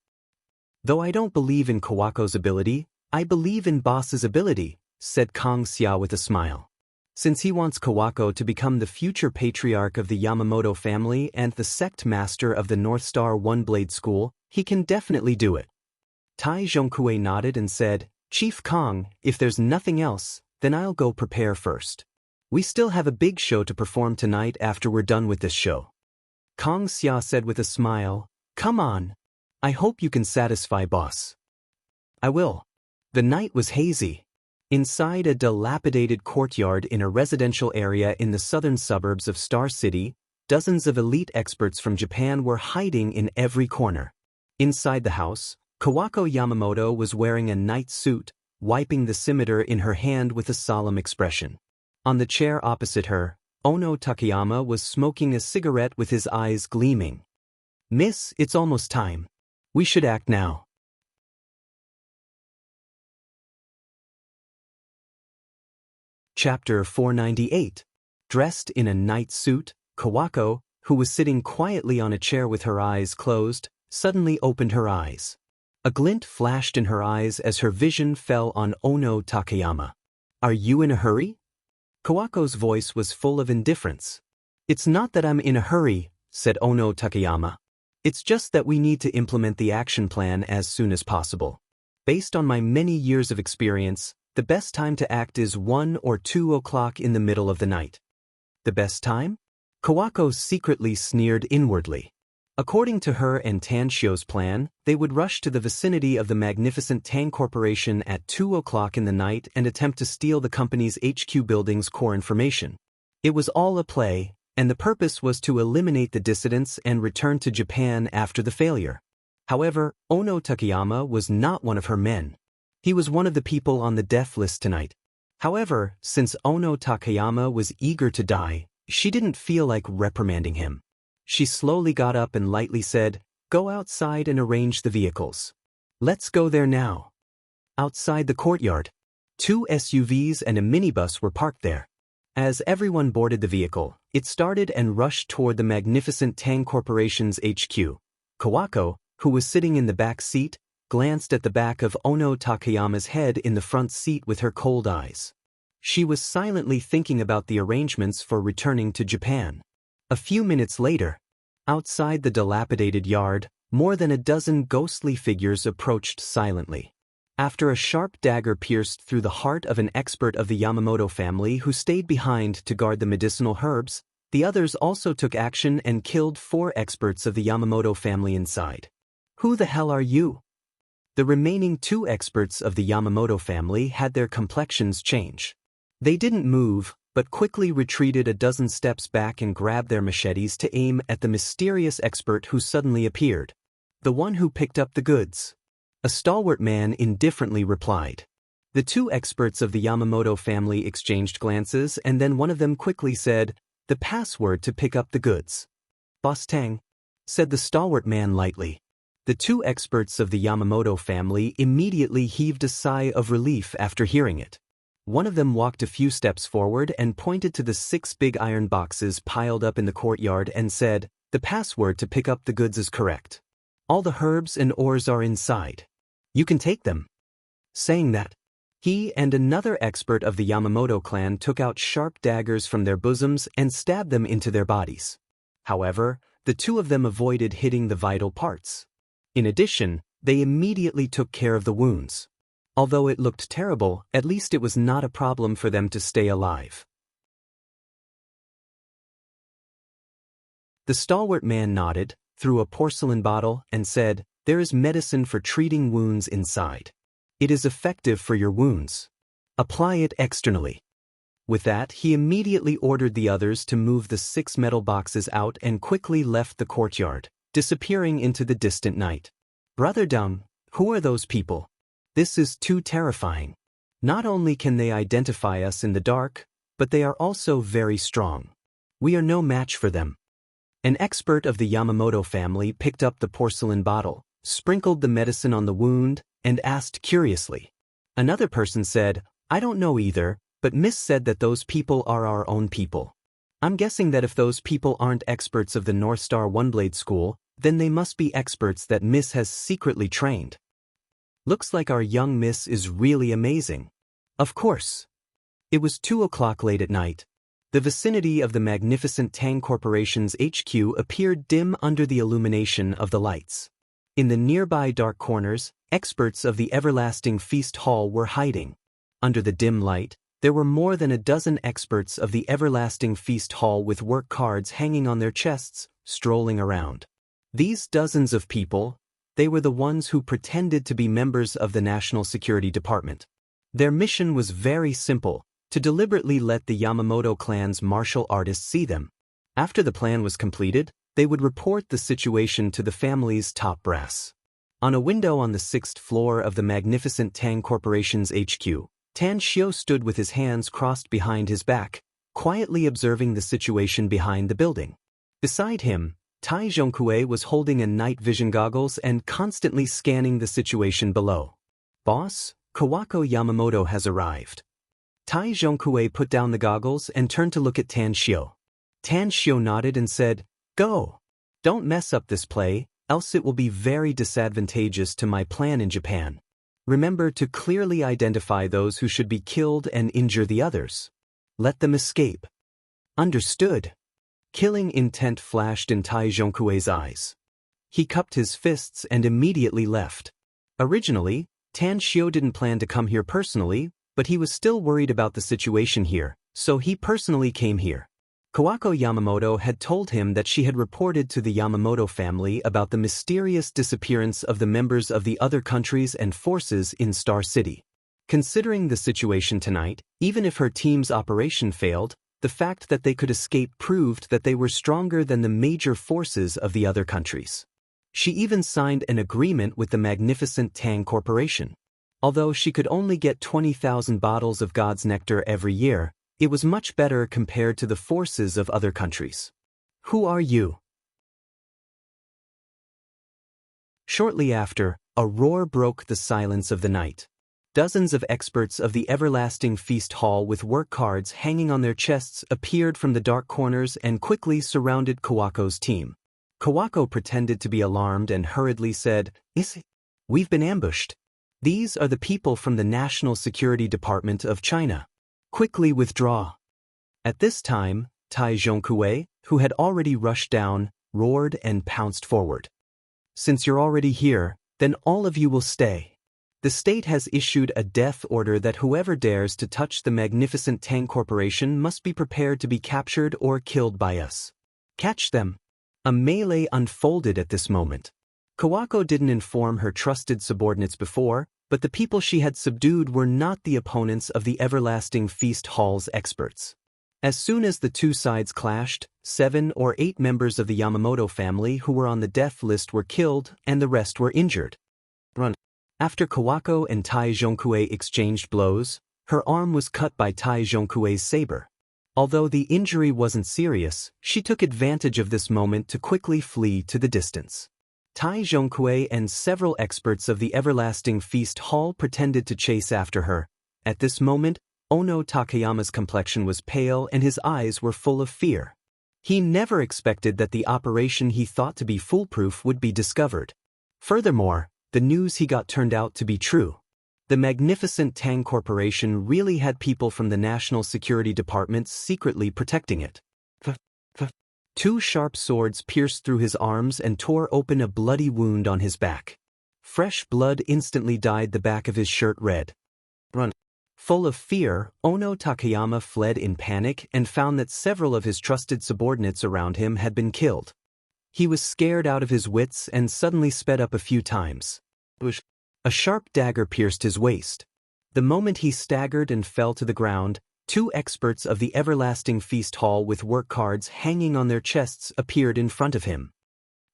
Though I don't believe in Kawako's ability, I believe in boss's ability," said Kong Xia with a smile. "Since he wants Kawako to become the future patriarch of the Yamamoto family and the sect master of the North Star One Blade School, he can definitely do it." Tai Zhongkue nodded and said, Chief Kong, if there's nothing else, then I'll go prepare first. We still have a big show to perform tonight after we're done with this show. Kong Xia said with a smile, Come on. I hope you can satisfy boss. I will. The night was hazy. Inside a dilapidated courtyard in a residential area in the southern suburbs of Star City, dozens of elite experts from Japan were hiding in every corner. Inside the house, Kawako Yamamoto was wearing a night suit, wiping the scimitar in her hand with a solemn expression. On the chair opposite her, Ono Takayama was smoking a cigarette with his eyes gleaming. Miss, it's almost time. We should act now. Chapter 498. Dressed in a night suit, Kawako, who was sitting quietly on a chair with her eyes closed, suddenly opened her eyes. A glint flashed in her eyes as her vision fell on Ono Takayama. Are you in a hurry? Kawako's voice was full of indifference. It's not that I'm in a hurry, said Ono Takayama. It's just that we need to implement the action plan as soon as possible. Based on my many years of experience, the best time to act is 1 or 2 o'clock in the middle of the night. The best time? Kawako secretly sneered inwardly. According to her and Tanshio's plan, they would rush to the vicinity of the magnificent Tang Corporation at 2 o'clock in the night and attempt to steal the company's HQ building's core information. It was all a play, and the purpose was to eliminate the dissidents and return to Japan after the failure. However, Ono Takayama was not one of her men. He was one of the people on the death list tonight. However, since Ono Takayama was eager to die, she didn't feel like reprimanding him. She slowly got up and lightly said, Go outside and arrange the vehicles. Let's go there now. Outside the courtyard, 2 SUVs and a minibus were parked there. As everyone boarded the vehicle, it started and rushed toward the magnificent Tang Corporation's HQ. Kawako, who was sitting in the back seat, glanced at the back of Ono Takayama's head in the front seat with her cold eyes. She was silently thinking about the arrangements for returning to Japan. A few minutes later, outside the dilapidated yard, more than a dozen ghostly figures approached silently. After a sharp dagger pierced through the heart of an expert of the Yamamoto family who stayed behind to guard the medicinal herbs, the others also took action and killed 4 experts of the Yamamoto family inside. Who the hell are you? The remaining 2 experts of the Yamamoto family had their complexions change. They didn't move, but quickly retreated a dozen steps back and grabbed their machetes to aim at the mysterious expert who suddenly appeared. The one who picked up the goods. A stalwart man indifferently replied. The 2 experts of the Yamamoto family exchanged glances and then one of them quickly said, The password to pick up the goods. Boss Tang, said the stalwart man lightly. The 2 experts of the Yamamoto family immediately heaved a sigh of relief after hearing it. One of them walked a few steps forward and pointed to the 6 big iron boxes piled up in the courtyard and said, The password to pick up the goods is correct. All the herbs and ores are inside. You can take them. Saying that, he and another expert of the Yamamoto clan took out sharp daggers from their bosoms and stabbed them into their bodies. However, the 2 of them avoided hitting the vital parts. In addition, they immediately took care of the wounds. Although it looked terrible, at least it was not a problem for them to stay alive. The stalwart man nodded, threw a porcelain bottle, and said, There is medicine for treating wounds inside. It is effective for your wounds. Apply it externally. With that, he immediately ordered the others to move the 6 metal boxes out and quickly left the courtyard, disappearing into the distant night. Brother Dung, who are those people? This is too terrifying. Not only can they identify us in the dark, but they are also very strong. We are no match for them. An expert of the Yamamoto family picked up the porcelain bottle, sprinkled the medicine on the wound, and asked curiously. Another person said, I don't know either, but Miss said that those people are our own people. I'm guessing that if those people aren't experts of the North Star One-Blade School, then they must be experts that Miss has secretly trained. Looks like our young Miss is really amazing. Of course. It was 2 o'clock late at night. The vicinity of the magnificent Tang Corporation's HQ appeared dim under the illumination of the lights. In the nearby dark corners, experts of the Everlasting Feast Hall were hiding. Under the dim light, there were more than a dozen experts of the Everlasting Feast Hall with work cards hanging on their chests, strolling around. These dozens of people, they were the ones who pretended to be members of the National Security Department. Their mission was very simple, to deliberately let the Yamamoto clan's martial artists see them. After the plan was completed, they would report the situation to the family's top brass. On a window on the 6th floor of the magnificent Tang Corporation's HQ, Tan Xiao stood with his hands crossed behind his back, quietly observing the situation behind the building. Beside him, Tai Zhongkue was holding a night vision goggles and constantly scanning the situation below. "Boss, Kawako Yamamoto has arrived." Tai Zhongkue put down the goggles and turned to look at Tan Xiao. Tan Xiao nodded and said, "Go. Don't mess up this play, else it will be very disadvantageous to my plan in Japan. Remember to clearly identify those who should be killed and injure the others. Let them escape." "Understood." Killing intent flashed in Tai Zhongkue's eyes. He cupped his fists and immediately left. Originally, Tan Xiao didn't plan to come here personally, but he was still worried about the situation here, so he personally came here. Kawako Yamamoto had told him that she had reported to the Yamamoto family about the mysterious disappearance of the members of the other countries and forces in Star City. Considering the situation tonight, even if her team's operation failed, the fact that they could escape proved that they were stronger than the major forces of the other countries. She even signed an agreement with the magnificent Tang Corporation. Although she could only get 20,000 bottles of God's nectar every year, it was much better compared to the forces of other countries. "Who are you?" Shortly after, a roar broke the silence of the night. Dozens of experts of the Everlasting Feast Hall with work cards hanging on their chests appeared from the dark corners and quickly surrounded Kawako's team. Kawako pretended to be alarmed and hurriedly said, "We've been ambushed. These are the people from the National Security Department of China. Quickly withdraw." At this time, Tai Zhongkue, who had already rushed down, roared and pounced forward. "Since you're already here, then all of you will stay. The state has issued a death order that whoever dares to touch the magnificent Tang Corporation must be prepared to be captured or killed by us. Catch them." A melee unfolded at this moment. Kawako didn't inform her trusted subordinates before, but the people she had subdued were not the opponents of the Everlasting Feast Hall's experts. As soon as the two sides clashed, 7 or 8 members of the Yamamoto family who were on the death list were killed and the rest were injured. After Kawako and Tai Zhongkue exchanged blows, her arm was cut by Tai Zhongkue's saber. Although the injury wasn't serious, she took advantage of this moment to quickly flee to the distance. Tai Zhongkue and several experts of the Everlasting Feast Hall pretended to chase after her. At this moment, Ono Takayama's complexion was pale and his eyes were full of fear. He never expected that the operation he thought to be foolproof would be discovered. Furthermore, the news he got turned out to be true. The magnificent Tang Corporation really had people from the National Security Department secretly protecting it. 2 sharp swords pierced through his arms and tore open a bloody wound on his back. Fresh blood instantly dyed the back of his shirt red. Full of fear, Ono Takayama fled in panic and found that several of his trusted subordinates around him had been killed. He was scared out of his wits and suddenly sped up a few times. A sharp dagger pierced his waist. The moment he staggered and fell to the ground, 2 experts of the Everlasting Feast Hall with work cards hanging on their chests appeared in front of him.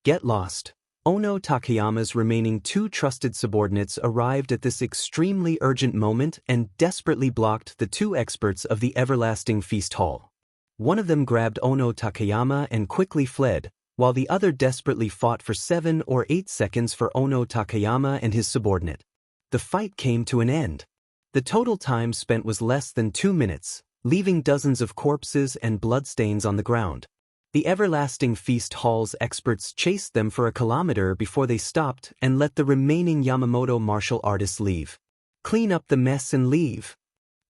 "Get lost." Ono Takayama's remaining 2 trusted subordinates arrived at this extremely urgent moment and desperately blocked the 2 experts of the Everlasting Feast Hall. One of them grabbed Ono Takayama and quickly fled, while the other desperately fought for 7 or 8 seconds for Ono Takayama and his subordinate. The fight came to an end. The total time spent was less than 2 minutes, leaving dozens of corpses and bloodstains on the ground. The Everlasting Feast Hall's experts chased them for a kilometer before they stopped and let the remaining Yamamoto martial artists leave. "Clean up the mess and leave."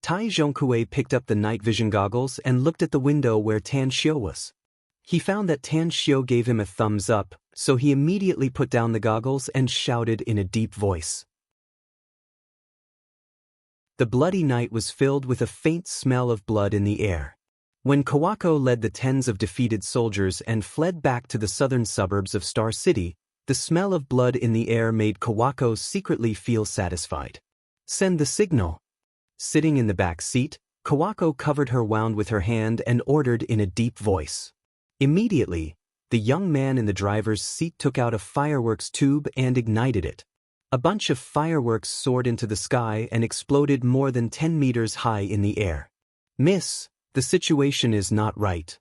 Tai Zhongkue picked up the night vision goggles and looked at the window where Tan Xiao was. He found that Tan Xiao gave him a thumbs up, So he immediately put down the goggles and shouted in a deep voice. The bloody night was filled with a faint smell of blood in the air. When Kawako led the tens of defeated soldiers and fled back to the southern suburbs of Star City, the smell of blood in the air made Kawako secretly feel satisfied. Send the signal. Sitting in the back seat, Kawako covered her wound with her hand and ordered in a deep voice. Immediately, the young man in the driver's seat took out a fireworks tube and ignited it. A bunch of fireworks soared into the sky and exploded more than 10 meters high in the air. Miss, the situation is not right.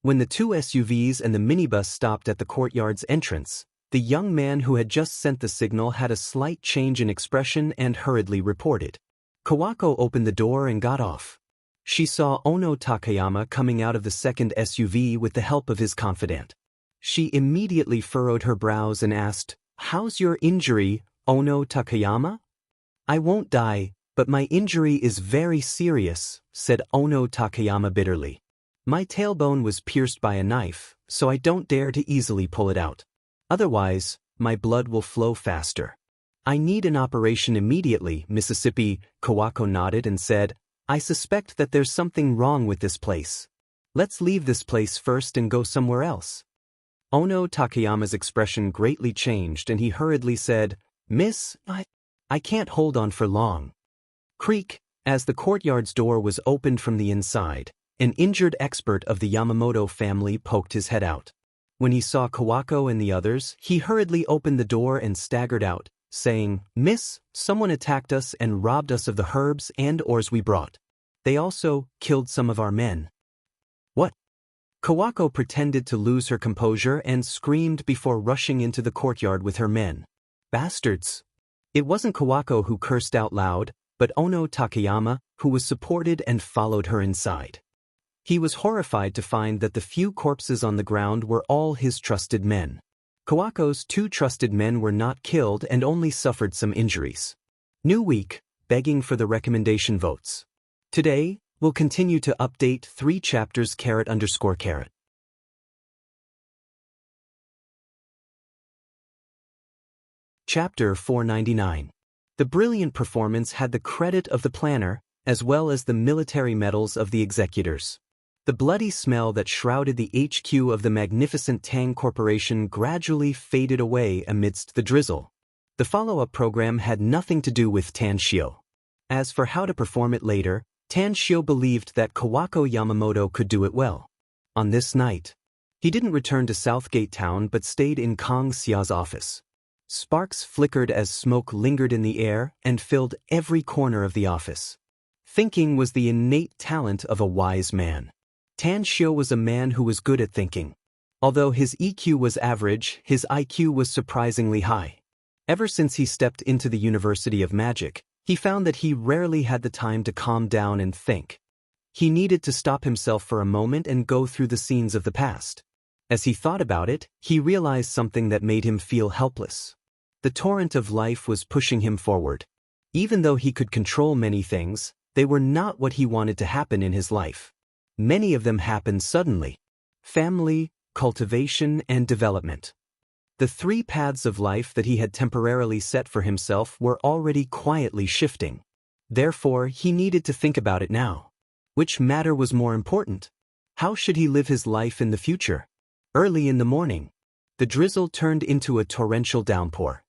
When the two SUVs and the minibus stopped at the courtyard's entrance, the young man who had just sent the signal had a slight change in expression and hurriedly reported. Kawako opened the door and got off. She saw Ono Takayama coming out of the second SUV with the help of his confidant. She immediately furrowed her brows and asked, "How's your injury, Ono Takayama?" "I won't die, but my injury is very serious," said Ono Takayama bitterly. "My tailbone was pierced by a knife, so I don't dare to easily pull it out. Otherwise, my blood will flow faster. I need an operation immediately, Mississippi." Kawako nodded and said, "I suspect that there's something wrong with this place. Let's leave this place first and go somewhere else." Ono Takayama's expression greatly changed and he hurriedly said, "Miss, I can't hold on for long." Creak, as the courtyard's door was opened from the inside, an injured expert of the Yamamoto family poked his head out. When he saw Kawako and the others, he hurriedly opened the door and staggered out, saying, "Miss, someone attacked us and robbed us of the herbs and ores we brought. They also killed some of our men." "What?" Kawako pretended to lose her composure and screamed before rushing into the courtyard with her men. "Bastards!" It wasn't Kawako who cursed out loud, but Ono Takayama, who was supported and followed her inside. He was horrified to find that the few corpses on the ground were all his trusted men. Kawako's two trusted men were not killed and only suffered some injuries. New week, begging for the recommendation votes. Today, we'll continue to update 3 chapters __. Chapter 499. The brilliant performance had the credit of the planner, as well as the military medals of the executors. The bloody smell that shrouded the HQ of the magnificent Tang Corporation gradually faded away amidst the drizzle. The follow-up program had nothing to do with Tanshio. As for how to perform it later, Tanshio believed that Kawako Yamamoto could do it well. On this night, he didn't return to Southgate Town but stayed in Kang Xia's office. Sparks flickered as smoke lingered in the air and filled every corner of the office. Thinking was the innate talent of a wise man. Tanshio was a man who was good at thinking. Although his EQ was average, his IQ was surprisingly high. Ever since he stepped into the University of Magic, he found that he rarely had the time to calm down and think. He needed to stop himself for a moment and go through the scenes of the past. As he thought about it, he realized something that made him feel helpless. The torrent of life was pushing him forward. Even though he could control many things, they were not what he wanted to happen in his life. Many of them happened suddenly. Family, cultivation, and development. The 3 paths of life that he had temporarily set for himself were already quietly shifting. Therefore, he needed to think about it now. Which matter was more important? How should he live his life in the future? Early in the morning, the drizzle turned into a torrential downpour.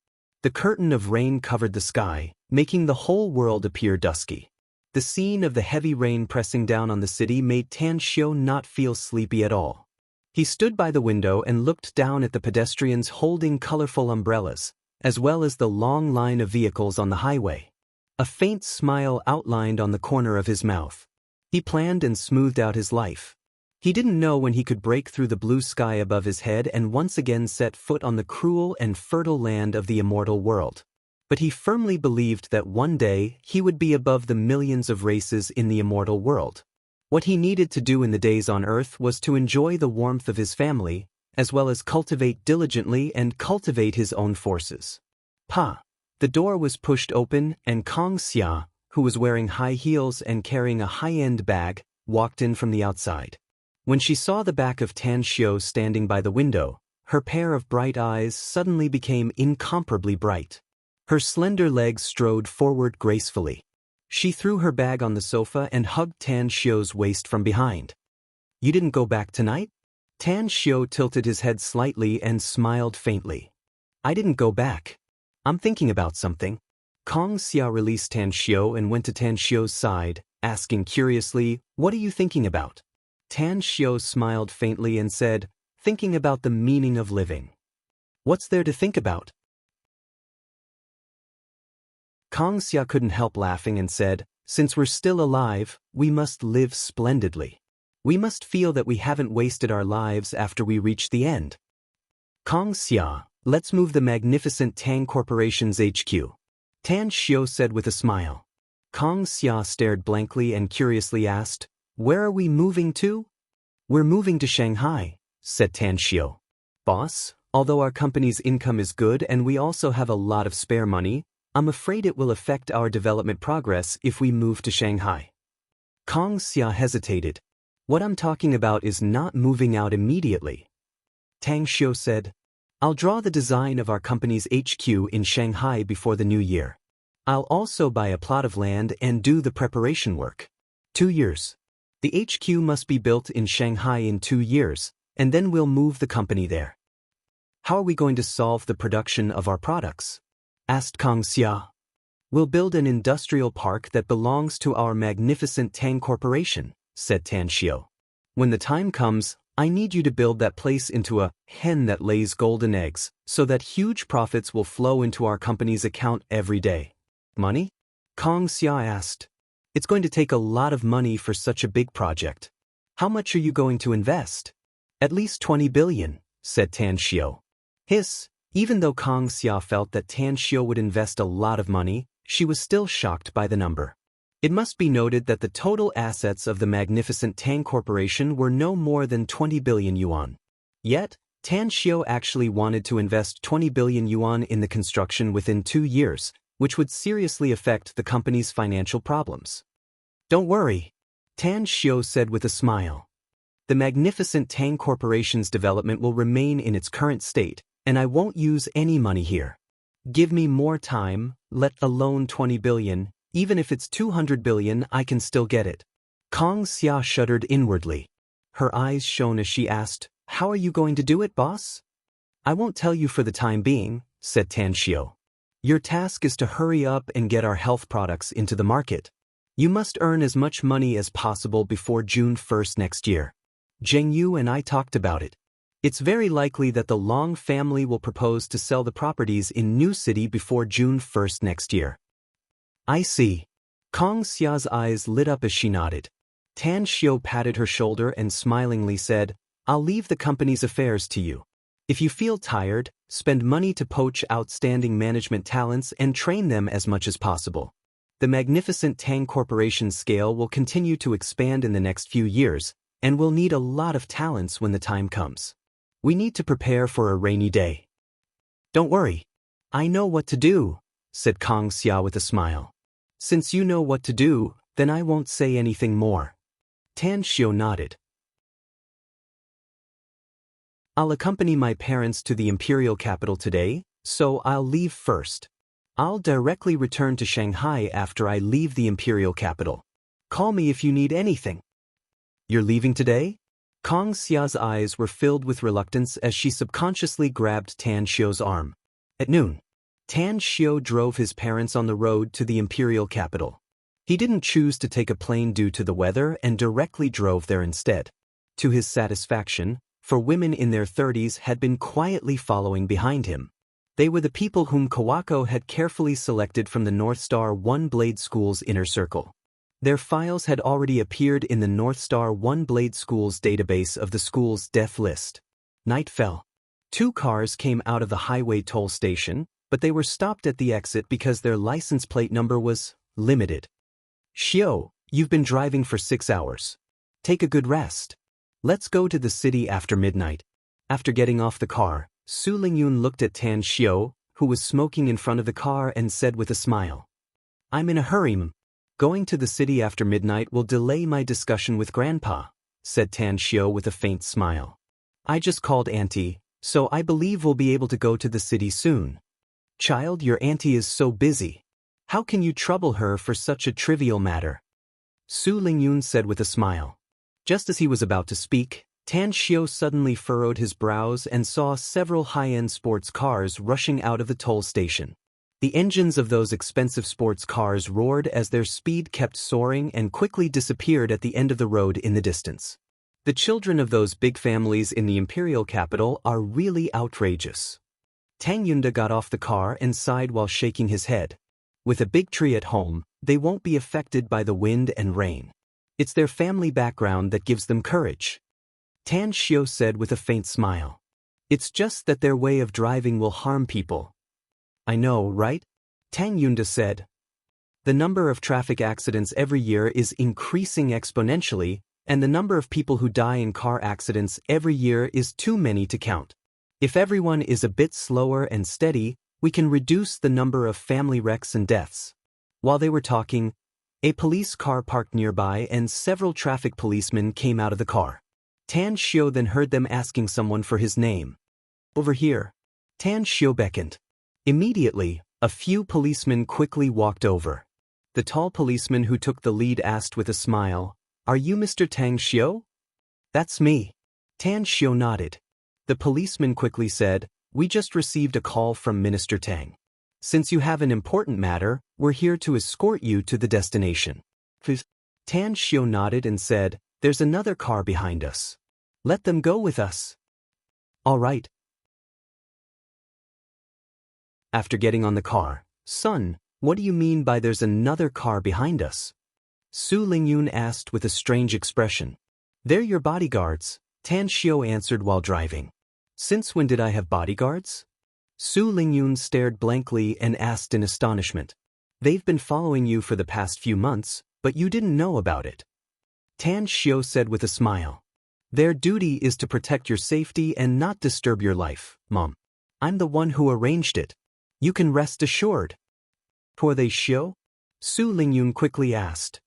The curtain of rain covered the sky, making the whole world appear dusky. The scene of the heavy rain pressing down on the city made Tanshio not feel sleepy at all. He stood by the window and looked down at the pedestrians holding colorful umbrellas, as well as the long line of vehicles on the highway. A faint smile outlined on the corner of his mouth. He planned and smoothed out his life. He didn't know when he could break through the blue sky above his head and once again set foot on the cruel and fertile land of the immortal world. But he firmly believed that one day he would be above the millions of races in the immortal world. What he needed to do in the days on Earth was to enjoy the warmth of his family, as well as cultivate diligently and cultivate his own forces. Pa! The door was pushed open and Kang Xia, who was wearing high heels and carrying a high-end bag, walked in from the outside. When she saw the back of Tanshio standing by the window, her pair of bright eyes suddenly became incomparably bright. Her slender legs strode forward gracefully. She threw her bag on the sofa and hugged Tan Xiu's waist from behind. "You didn't go back tonight?" Tan Xiu tilted his head slightly and smiled faintly. "I didn't go back. I'm thinking about something." Kong Xia released Tan Xiu and went to Tan Xiu's side, asking curiously, "What are you thinking about?" Tan Xiu smiled faintly and said, "Thinking about the meaning of living." "What's there to think about?" Kong Xia couldn't help laughing and said, "Since we're still alive, we must live splendidly. We must feel that we haven't wasted our lives after we reach the end." "Kong Xia, let's move the magnificent Tang Corporation's HQ," Tan Xiu said with a smile. Kong Xia stared blankly and curiously asked, "Where are we moving to?" "We're moving to Shanghai," said Tan Xiu. "Boss, although our company's income is good and we also have a lot of spare money, I'm afraid it will affect our development progress if we move to Shanghai." Kong Xia hesitated. "What I'm talking about is not moving out immediately." Tang Xiu said, "I'll draw the design of our company's HQ in Shanghai before the new year. I'll also buy a plot of land and do the preparation work. 2 years. The HQ must be built in Shanghai in 2 years, and then we'll move the company there." "How are we going to solve the production of our products?" asked Kong Xia. "We'll build an industrial park that belongs to our magnificent Tang Corporation," said Tan Xiu. "When the time comes, I need you to build that place into a hen that lays golden eggs, so that huge profits will flow into our company's account every day." "Money?" Kong Xia asked. "It's going to take a lot of money for such a big project. How much are you going to invest?" "At least 20 billion, said Tan Xiu. Even though Kong Xia felt that Tan Xiu would invest a lot of money, she was still shocked by the number. It must be noted that the total assets of the magnificent Tang Corporation were no more than 20 billion yuan. Yet, Tan Xiu actually wanted to invest 20 billion yuan in the construction within 2 years, which would seriously affect the company's financial problems. "Don't worry," Tan Xiu said with a smile. "The magnificent Tang Corporation's development will remain in its current state, and I won't use any money here. Give me more time, let alone 20 billion, even if it's 200 billion I can still get it." Kong Xia shuddered inwardly. Her eyes shone as she asked, "How are you going to do it, boss?" "I won't tell you for the time being," said Tan Xiu. "Your task is to hurry up and get our health products into the market. You must earn as much money as possible before June 1st next year. Zheng Yu and I talked about it. It's very likely that the Long family will propose to sell the properties in New City before June 1st next year." "I see." Kong Xia's eyes lit up as she nodded. Tan Xiu patted her shoulder and smilingly said, "I'll leave the company's affairs to you. If you feel tired, spend money to poach outstanding management talents and train them as much as possible. The magnificent Tang Corporation scale will continue to expand in the next few years, and we'll need a lot of talents when the time comes. We need to prepare for a rainy day." "Don't worry. I know what to do," said Kong Xia with a smile. "Since you know what to do, then I won't say anything more." Tan Xiu nodded. "I'll accompany my parents to the imperial capital today, so I'll leave first. I'll directly return to Shanghai after I leave the imperial capital. Call me if you need anything." "You're leaving today?" Kong Xia's eyes were filled with reluctance as she subconsciously grabbed Tan Xiu's arm. At noon, Tan Xiu drove his parents on the road to the imperial capital. He didn't choose to take a plane due to the weather and directly drove there instead. To his satisfaction, 4 women in their 30s had been quietly following behind him. They were the people whom Kawako had carefully selected from the North Star One Blade School's inner circle. Their files had already appeared in the North Star One Blade School's database of the school's death list. Night fell. 2 cars came out of the highway toll station, but they were stopped at the exit because their license plate number was limited. "Xiu, you've been driving for 6 hours. Take a good rest. Let's go to the city after midnight." After getting off the car, Su Lingyun looked at Tan Xiu, who was smoking in front of the car, and said with a smile, "I'm in a hurry. Going to the city after midnight will delay my discussion with Grandpa," said Tan Xiu with a faint smile. "I just called Auntie, so I believe we'll be able to go to the city soon. Child, your auntie is so busy. How can you trouble her for such a trivial matter? Su Lingyun said with a smile. Just as he was about to speak, Tan Xiu suddenly furrowed his brows and saw several high-end sports cars rushing out of the toll station. The engines of those expensive sports cars roared as their speed kept soaring and quickly disappeared at the end of the road in the distance. The children of those big families in the imperial capital are really outrageous. Tang Yunda got off the car and sighed while shaking his head. With a big tree at home, they won't be affected by the wind and rain. It's their family background that gives them courage. Tan Xiu said with a faint smile. It's just that their way of driving will harm people. I know, right? Tang Yunda said. The number of traffic accidents every year is increasing exponentially, and the number of people who die in car accidents every year is too many to count. If everyone is a bit slower and steady, we can reduce the number of family wrecks and deaths. While they were talking, a police car parked nearby and several traffic policemen came out of the car. Tan Xiu then heard them asking someone for his name. Over here. Tan Xiu beckoned. Immediately, a few policemen quickly walked over. The tall policeman who took the lead asked with a smile, "Are you Mr. Tang Xiu?" "That's me." Tan Xiu nodded. The policeman quickly said, "We just received a call from Minister Tang. Since you have an important matter, we're here to escort you to the destination." Tan Xiu nodded and said, "There's another car behind us. Let them go with us." "All right." After getting on the car, "Son, what do you mean by there's another car behind us?" Su Lingyun asked with a strange expression. "They're your bodyguards," Tan Xiu answered while driving. "Since when did I have bodyguards?" Su Lingyun stared blankly and asked in astonishment. "They've been following you for the past few months, but you didn't know about it." Tan Xiu said with a smile. "Their duty is to protect your safety and not disturb your life, Mom. I'm the one who arranged it. You can rest assured." "Who are they, Xiu?" Su Lingyun quickly asked.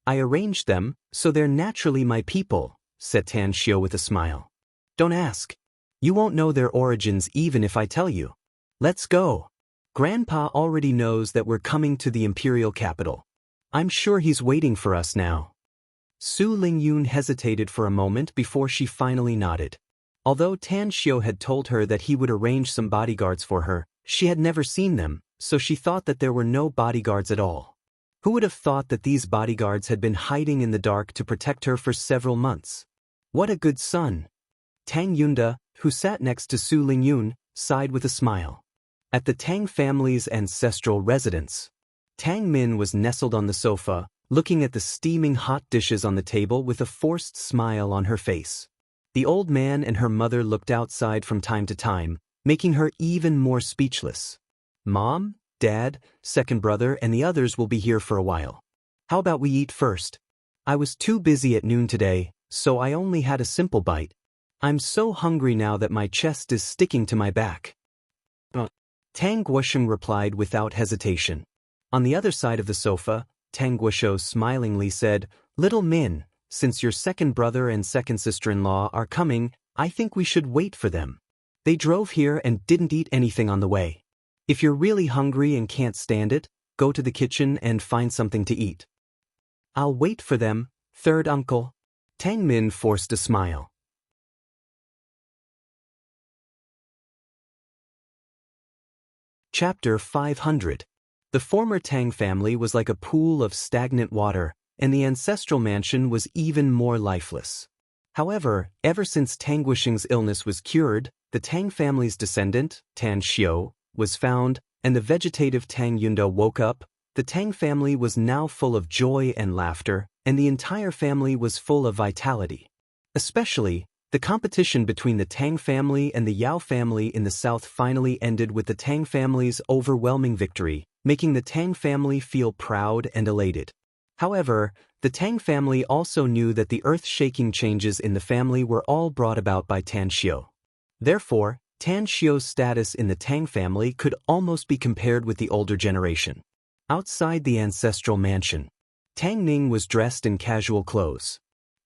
"I arranged them, so they're naturally my people," said Tan Xiu with a smile. "Don't ask. You won't know their origins even if I tell you. Let's go. Grandpa already knows that we're coming to the imperial capital. I'm sure he's waiting for us now." Su Lingyun hesitated for a moment before she finally nodded. Although Tan Xiu had told her that he would arrange some bodyguards for her, she had never seen them, so she thought that there were no bodyguards at all. Who would have thought that these bodyguards had been hiding in the dark to protect her for several months? What a good son. Tang Yunda, who sat next to Su Lingyun, sighed with a smile. At the Tang family's ancestral residence, Tang Min was nestled on the sofa, looking at the steaming hot dishes on the table with a forced smile on her face. The old man and her mother looked outside from time to time, making her even more speechless. "Mom, Dad, second brother, and the others will be here for a while. How about we eat first? I was too busy at noon today, so I only had a simple bite. I'm so hungry now that my chest is sticking to my back." Tang Guosheng replied without hesitation. On the other side of the sofa, Tang Guoshou smilingly said, "Little Min, since your second brother and second sister-in-law are coming, I think we should wait for them. They drove here and didn't eat anything on the way. If you're really hungry and can't stand it, go to the kitchen and find something to eat." "I'll wait for them, third uncle." Tang Min forced a smile. Chapter 500. The former Tang family was like a pool of stagnant water, and the ancestral mansion was even more lifeless. However, ever since Tang Guosheng's illness was cured, the Tang family's descendant, Tan Xiu, was found, and the vegetative Tang Yunda woke up. The Tang family was now full of joy and laughter, and the entire family was full of vitality. Especially, the competition between the Tang family and the Yao family in the south finally ended with the Tang family's overwhelming victory, making the Tang family feel proud and elated. However, the Tang family also knew that the earth-shaking changes in the family were all brought about by Tan Xiu. Therefore, Tan Xiu's status in the Tang family could almost be compared with the older generation. Outside the ancestral mansion, Tang Ning was dressed in casual clothes.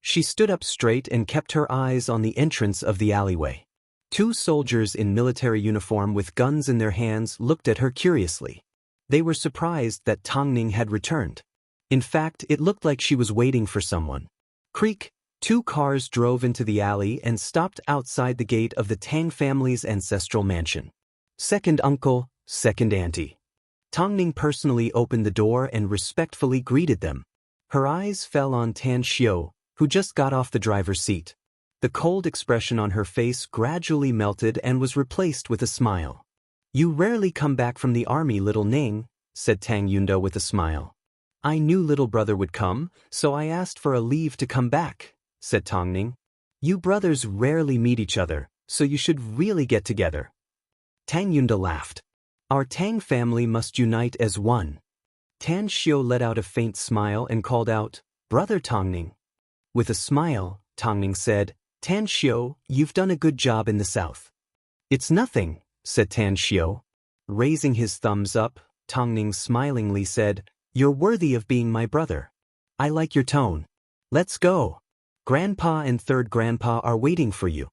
She stood up straight and kept her eyes on the entrance of the alleyway. Two soldiers in military uniform with guns in their hands looked at her curiously. They were surprised that Tang Ning had returned. In fact, it looked like she was waiting for someone. Creak, two cars drove into the alley and stopped outside the gate of the Tang family's ancestral mansion. Second uncle, second auntie. Tang Ning personally opened the door and respectfully greeted them. Her eyes fell on Tan Xiu, who just got off the driver's seat. The cold expression on her face gradually melted and was replaced with a smile. "You rarely come back from the army, little Ning," said Tang Yundo with a smile. "I knew little brother would come, so I asked for a leave to come back," said Tang Ning. "You brothers rarely meet each other, so you should really get together." Tang Yundo laughed. "Our Tang family must unite as one." Tan Xiu let out a faint smile and called out, "Brother Tang Ning." With a smile, Tang Ning said, "Tan Xiu, you've done a good job in the south." "It's nothing," said Tan Xiu. Raising his thumbs up, Tang Ning smilingly said, "You're worthy of being my brother. I like your tone. Let's go. Grandpa and third grandpa are waiting for you."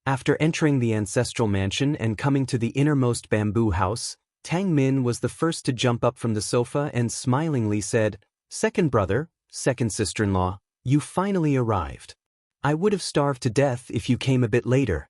After entering the ancestral mansion and coming to the innermost bamboo house, Tang Min was the first to jump up from the sofa and smilingly said, "Second brother, second sister-in-law, you finally arrived. I would have starved to death if you came a bit later."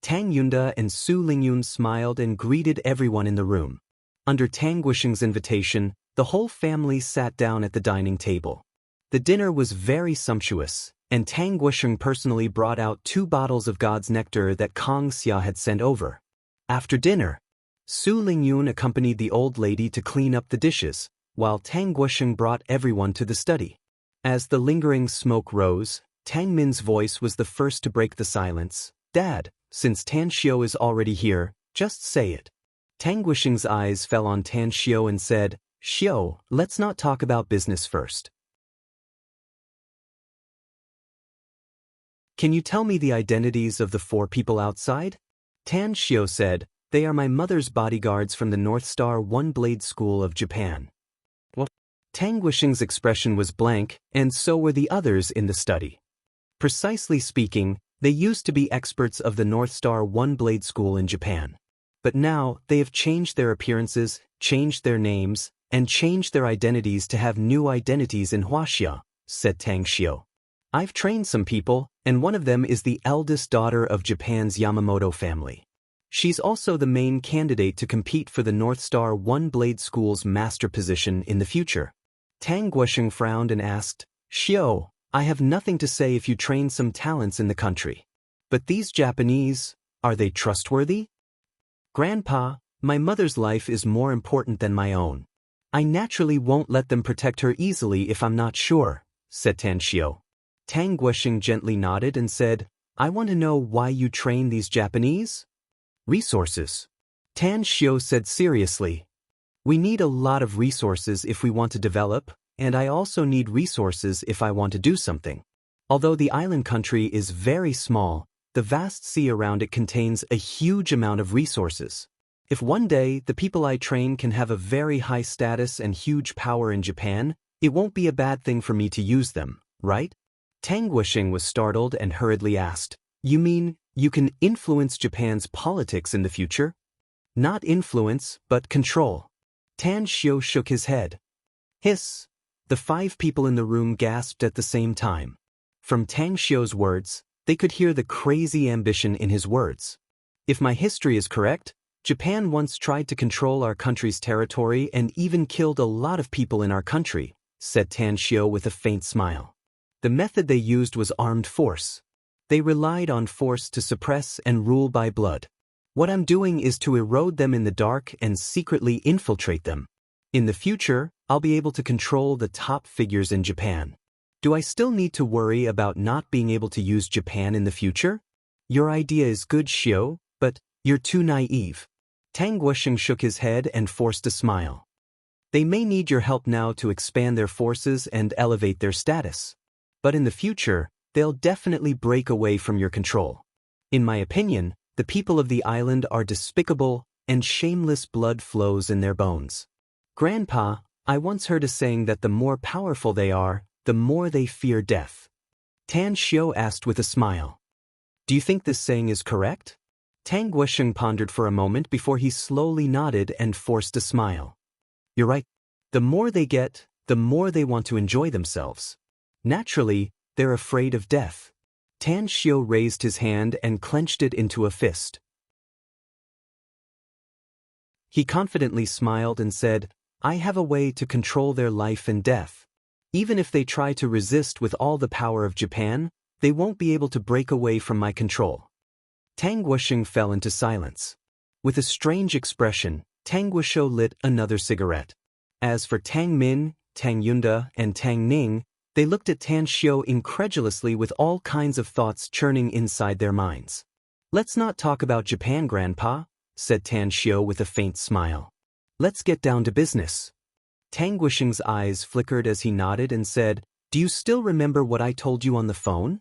Tang Yunda and Su Lingyun smiled and greeted everyone in the room. Under Tang Guisheng's invitation, the whole family sat down at the dining table. The dinner was very sumptuous, and Tang Guisheng personally brought out 2 bottles of God's nectar that Kang Xia had sent over. After dinner, Su Lingyun accompanied the old lady to clean up the dishes, while Tang Guisheng brought everyone to the study. As the lingering smoke rose, Tang Min's voice was the first to break the silence. "Dad, since Tan Xiu is already here, just say it." Tang Guisheng's eyes fell on Tan Xiu and said, "Xiu, let's not talk about business first. Can you tell me the identities of the 4 people outside?" Tan Xiu said, "They are my mother's bodyguards from the North Star One-Blade School of Japan." What? Tang Guisheng's expression was blank, and so were the others in the study. Precisely speaking, they used to be experts of the North Star One-Blade School in Japan. But now, they have changed their appearances, changed their names, and changed their identities to have new identities in Huaxia, said Tang Xiu. "I've trained some people, and one of them is the eldest daughter of Japan's Yamamoto family. She's also the main candidate to compete for the North Star One-Blade School's master position in the future." Tang Guisheng frowned and asked, "Xiu, I have nothing to say if you train some talents in the country. But these Japanese, are they trustworthy?" "Grandpa, my mother's life is more important than my own. I naturally won't let them protect her easily if I'm not sure," said Tan Xiu. Tang Guisheng gently nodded and said, "I want to know why you train these Japanese?" "Resources," Tan Xiu said seriously. "We need a lot of resources if we want to develop, and I also need resources if I want to do something. Although the island country is very small, the vast sea around it contains a huge amount of resources. If one day the people I train can have a very high status and huge power in Japan, it won't be a bad thing for me to use them, right?" Tang Guisheng was startled and hurriedly asked, "You mean you can influence Japan's politics in the future?" "Not influence, but control." Tan Xiu shook his head. "Hiss." The 5 people in the room gasped at the same time. From Tang Xiu's words, they could hear the crazy ambition in his words. "If my history is correct, Japan once tried to control our country's territory and even killed a lot of people in our country," said Tan Xiu with a faint smile. "The method they used was armed force. They relied on force to suppress and rule by blood. What I'm doing is to erode them in the dark and secretly infiltrate them. In the future, I'll be able to control the top figures in Japan. Do I still need to worry about not being able to use Japan in the future? Your idea is good, Xiu, but you're too naive." Tang Guisheng shook his head and forced a smile. "They may need your help now to expand their forces and elevate their status. But in the future, they'll definitely break away from your control. In my opinion, the people of the island are despicable, and shameless blood flows in their bones. Grandpa, I once heard a saying that the more powerful they are, the more they fear death." Tan Xiu asked with a smile. "Do you think this saying is correct?" Tang Guosheng pondered for a moment before he slowly nodded and forced a smile. You're right. The more they get, the more they want to enjoy themselves. Naturally, they're afraid of death. Tan Xiu raised his hand and clenched it into a fist. He confidently smiled and said, I have a way to control their life and death. Even if they try to resist with all the power of Japan, they won't be able to break away from my control. Tang Guosheng fell into silence. With a strange expression, Tang Guoshou lit another cigarette. As for Tang Min, Tang Yunda, and Tang Ning, they looked at Tan Xiu incredulously with all kinds of thoughts churning inside their minds. Let's not talk about Japan, Grandpa, said Tan Xiu with a faint smile. Let's get down to business. Tang Guosheng's eyes flickered as he nodded and said, Do you still remember what I told you on the phone?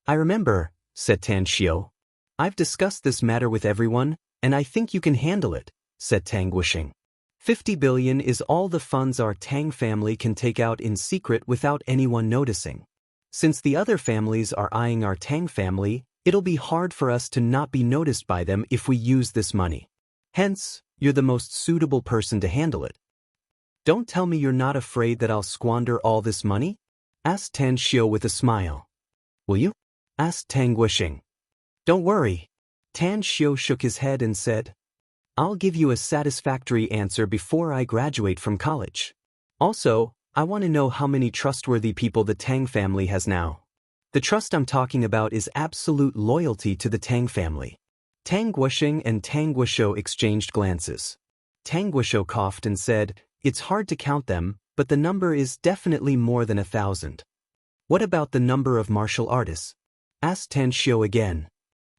I remember, said Tan Xiu. I've discussed this matter with everyone, and I think you can handle it, said Tang Guosheng. 50 billion is all the funds our Tang family can take out in secret without anyone noticing. Since the other families are eyeing our Tang family, it'll be hard for us to not be noticed by them if we use this money. Hence, you're the most suitable person to handle it. Don't tell me you're not afraid that I'll squander all this money? Asked Tan Xiu with a smile. Will you? Asked Tang Guosheng. Don't worry. Tan Xiu shook his head and said, I'll give you a satisfactory answer before I graduate from college. Also, I want to know how many trustworthy people the Tang family has now. The trust I'm talking about is absolute loyalty to the Tang family. Tang Guosheng and Tang Guoshou exchanged glances. Tang Guoshou coughed and said, It's hard to count them, but the number is definitely more than 1,000. What about the number of martial artists? Asked Tan Xiu again.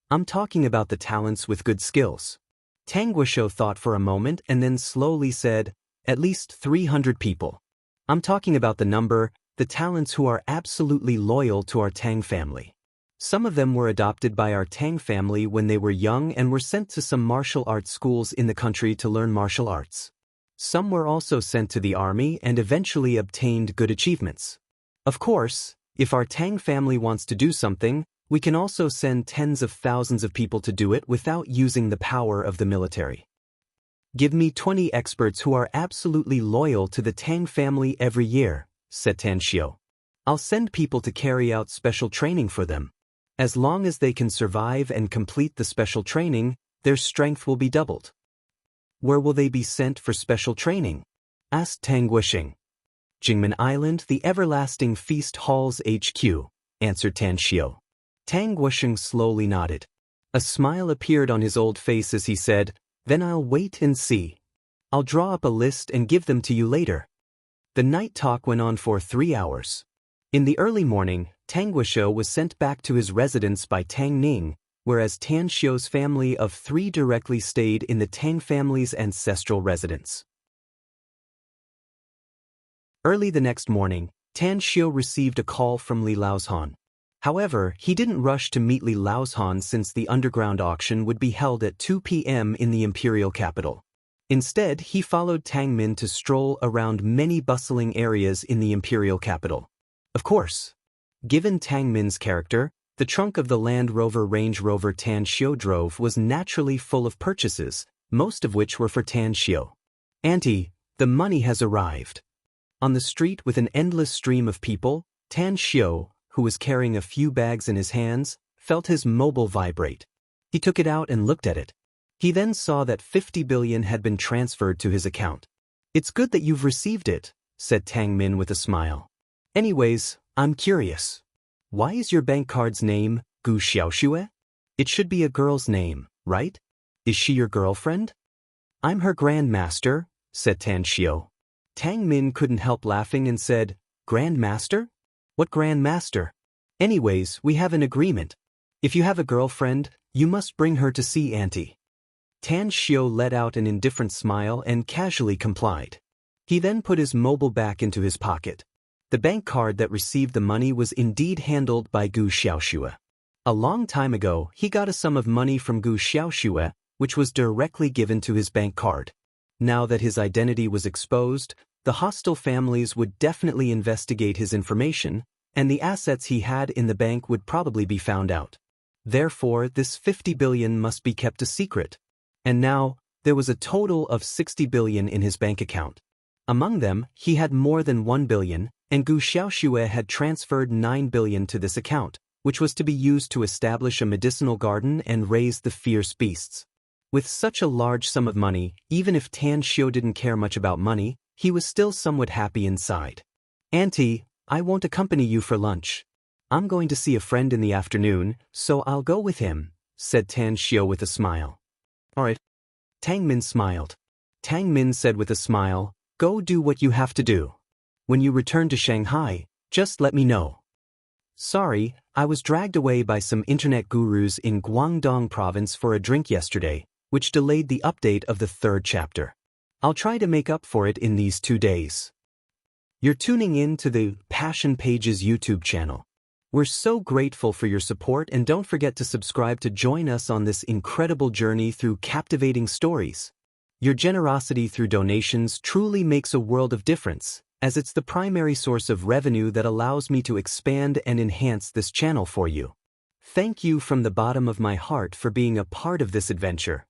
I'm talking about the talents with good skills. Tang Guoshou thought for a moment and then slowly said, At least 300 people. I'm talking about the talents who are absolutely loyal to our Tang family. Some of them were adopted by our Tang family when they were young and were sent to some martial arts schools in the country to learn martial arts. Some were also sent to the army and eventually obtained good achievements. Of course, if our Tang family wants to do something, we can also send tens of thousands of people to do it without using the power of the military. Give me 20 experts who are absolutely loyal to the Tang family every year, said Tan Xiu. I'll send people to carry out special training for them. As long as they can survive and complete the special training, their strength will be doubled. Where will they be sent for special training? Asked Tang Guosheng. Jingmen Island, the Everlasting Feast Hall's HQ, answered Tan Xiu. Tang Guosheng slowly nodded. A smile appeared on his old face as he said, Then I'll wait and see. I'll draw up a list and give them to you later. The night talk went on for 3 hours. In the early morning, Tang Guoshou was sent back to his residence by Tang Ning, whereas Tan Xiu's family of 3 directly stayed in the Tang family's ancestral residence. Early the next morning, Tan Xiu received a call from Li Laozhan. However, he didn't rush to meet Li Laozhan since the underground auction would be held at 2 p.m. in the imperial capital. Instead, he followed Tang Min to stroll around many bustling areas in the imperial capital. Of course, given Tang Min's character, the trunk of the Land Rover Range Rover Tan Xiu drove was naturally full of purchases, most of which were for Tan Xiu. Auntie, the money has arrived. On the street with an endless stream of people, Tan Xiu, who was carrying a few bags in his hands, felt his mobile vibrate. He took it out and looked at it. He then saw that 50 billion had been transferred to his account. It's good that you've received it, said Tang Min with a smile. Anyways, I'm curious. Why is your bank card's name Gu Xiaoxue? It should be a girl's name, right? Is she your girlfriend? I'm her grandmaster, said Tan Xiu. Tang Min couldn't help laughing and said, Grandmaster? What grandmaster? Anyways, we have an agreement. If you have a girlfriend, you must bring her to see Auntie. Tan Xiu let out an indifferent smile and casually complied. He then put his mobile back into his pocket. The bank card that received the money was indeed handled by Gu Xiaoxue. A long time ago, he got a sum of money from Gu Xiaoxue, which was directly given to his bank card. Now that his identity was exposed, the hostile families would definitely investigate his information, and the assets he had in the bank would probably be found out. Therefore, this 50 billion must be kept a secret. And now, there was a total of 60 billion in his bank account. Among them, he had more than 1 billion, and Gu Xiaoxue had transferred 9 billion to this account, which was to be used to establish a medicinal garden and raise the fierce beasts. With such a large sum of money, even if Tan Xiu didn't care much about money, he was still somewhat happy inside. Auntie, I won't accompany you for lunch. I'm going to see a friend in the afternoon, so I'll go with him, said Tan Xiu with a smile. Alright. Tang Min smiled. Tang Min said with a smile, go do what you have to do. When you return to Shanghai, just let me know. Sorry, I was dragged away by some internet gurus in Guangdong province for a drink yesterday, which delayed the update of the 3rd chapter. I'll try to make up for it in these 2 days. You're tuning in to the Passion Pages YouTube channel. We're so grateful for your support, and don't forget to subscribe to join us on this incredible journey through captivating stories. Your generosity through donations truly makes a world of difference, as it's the primary source of revenue that allows me to expand and enhance this channel for you. Thank you from the bottom of my heart for being a part of this adventure.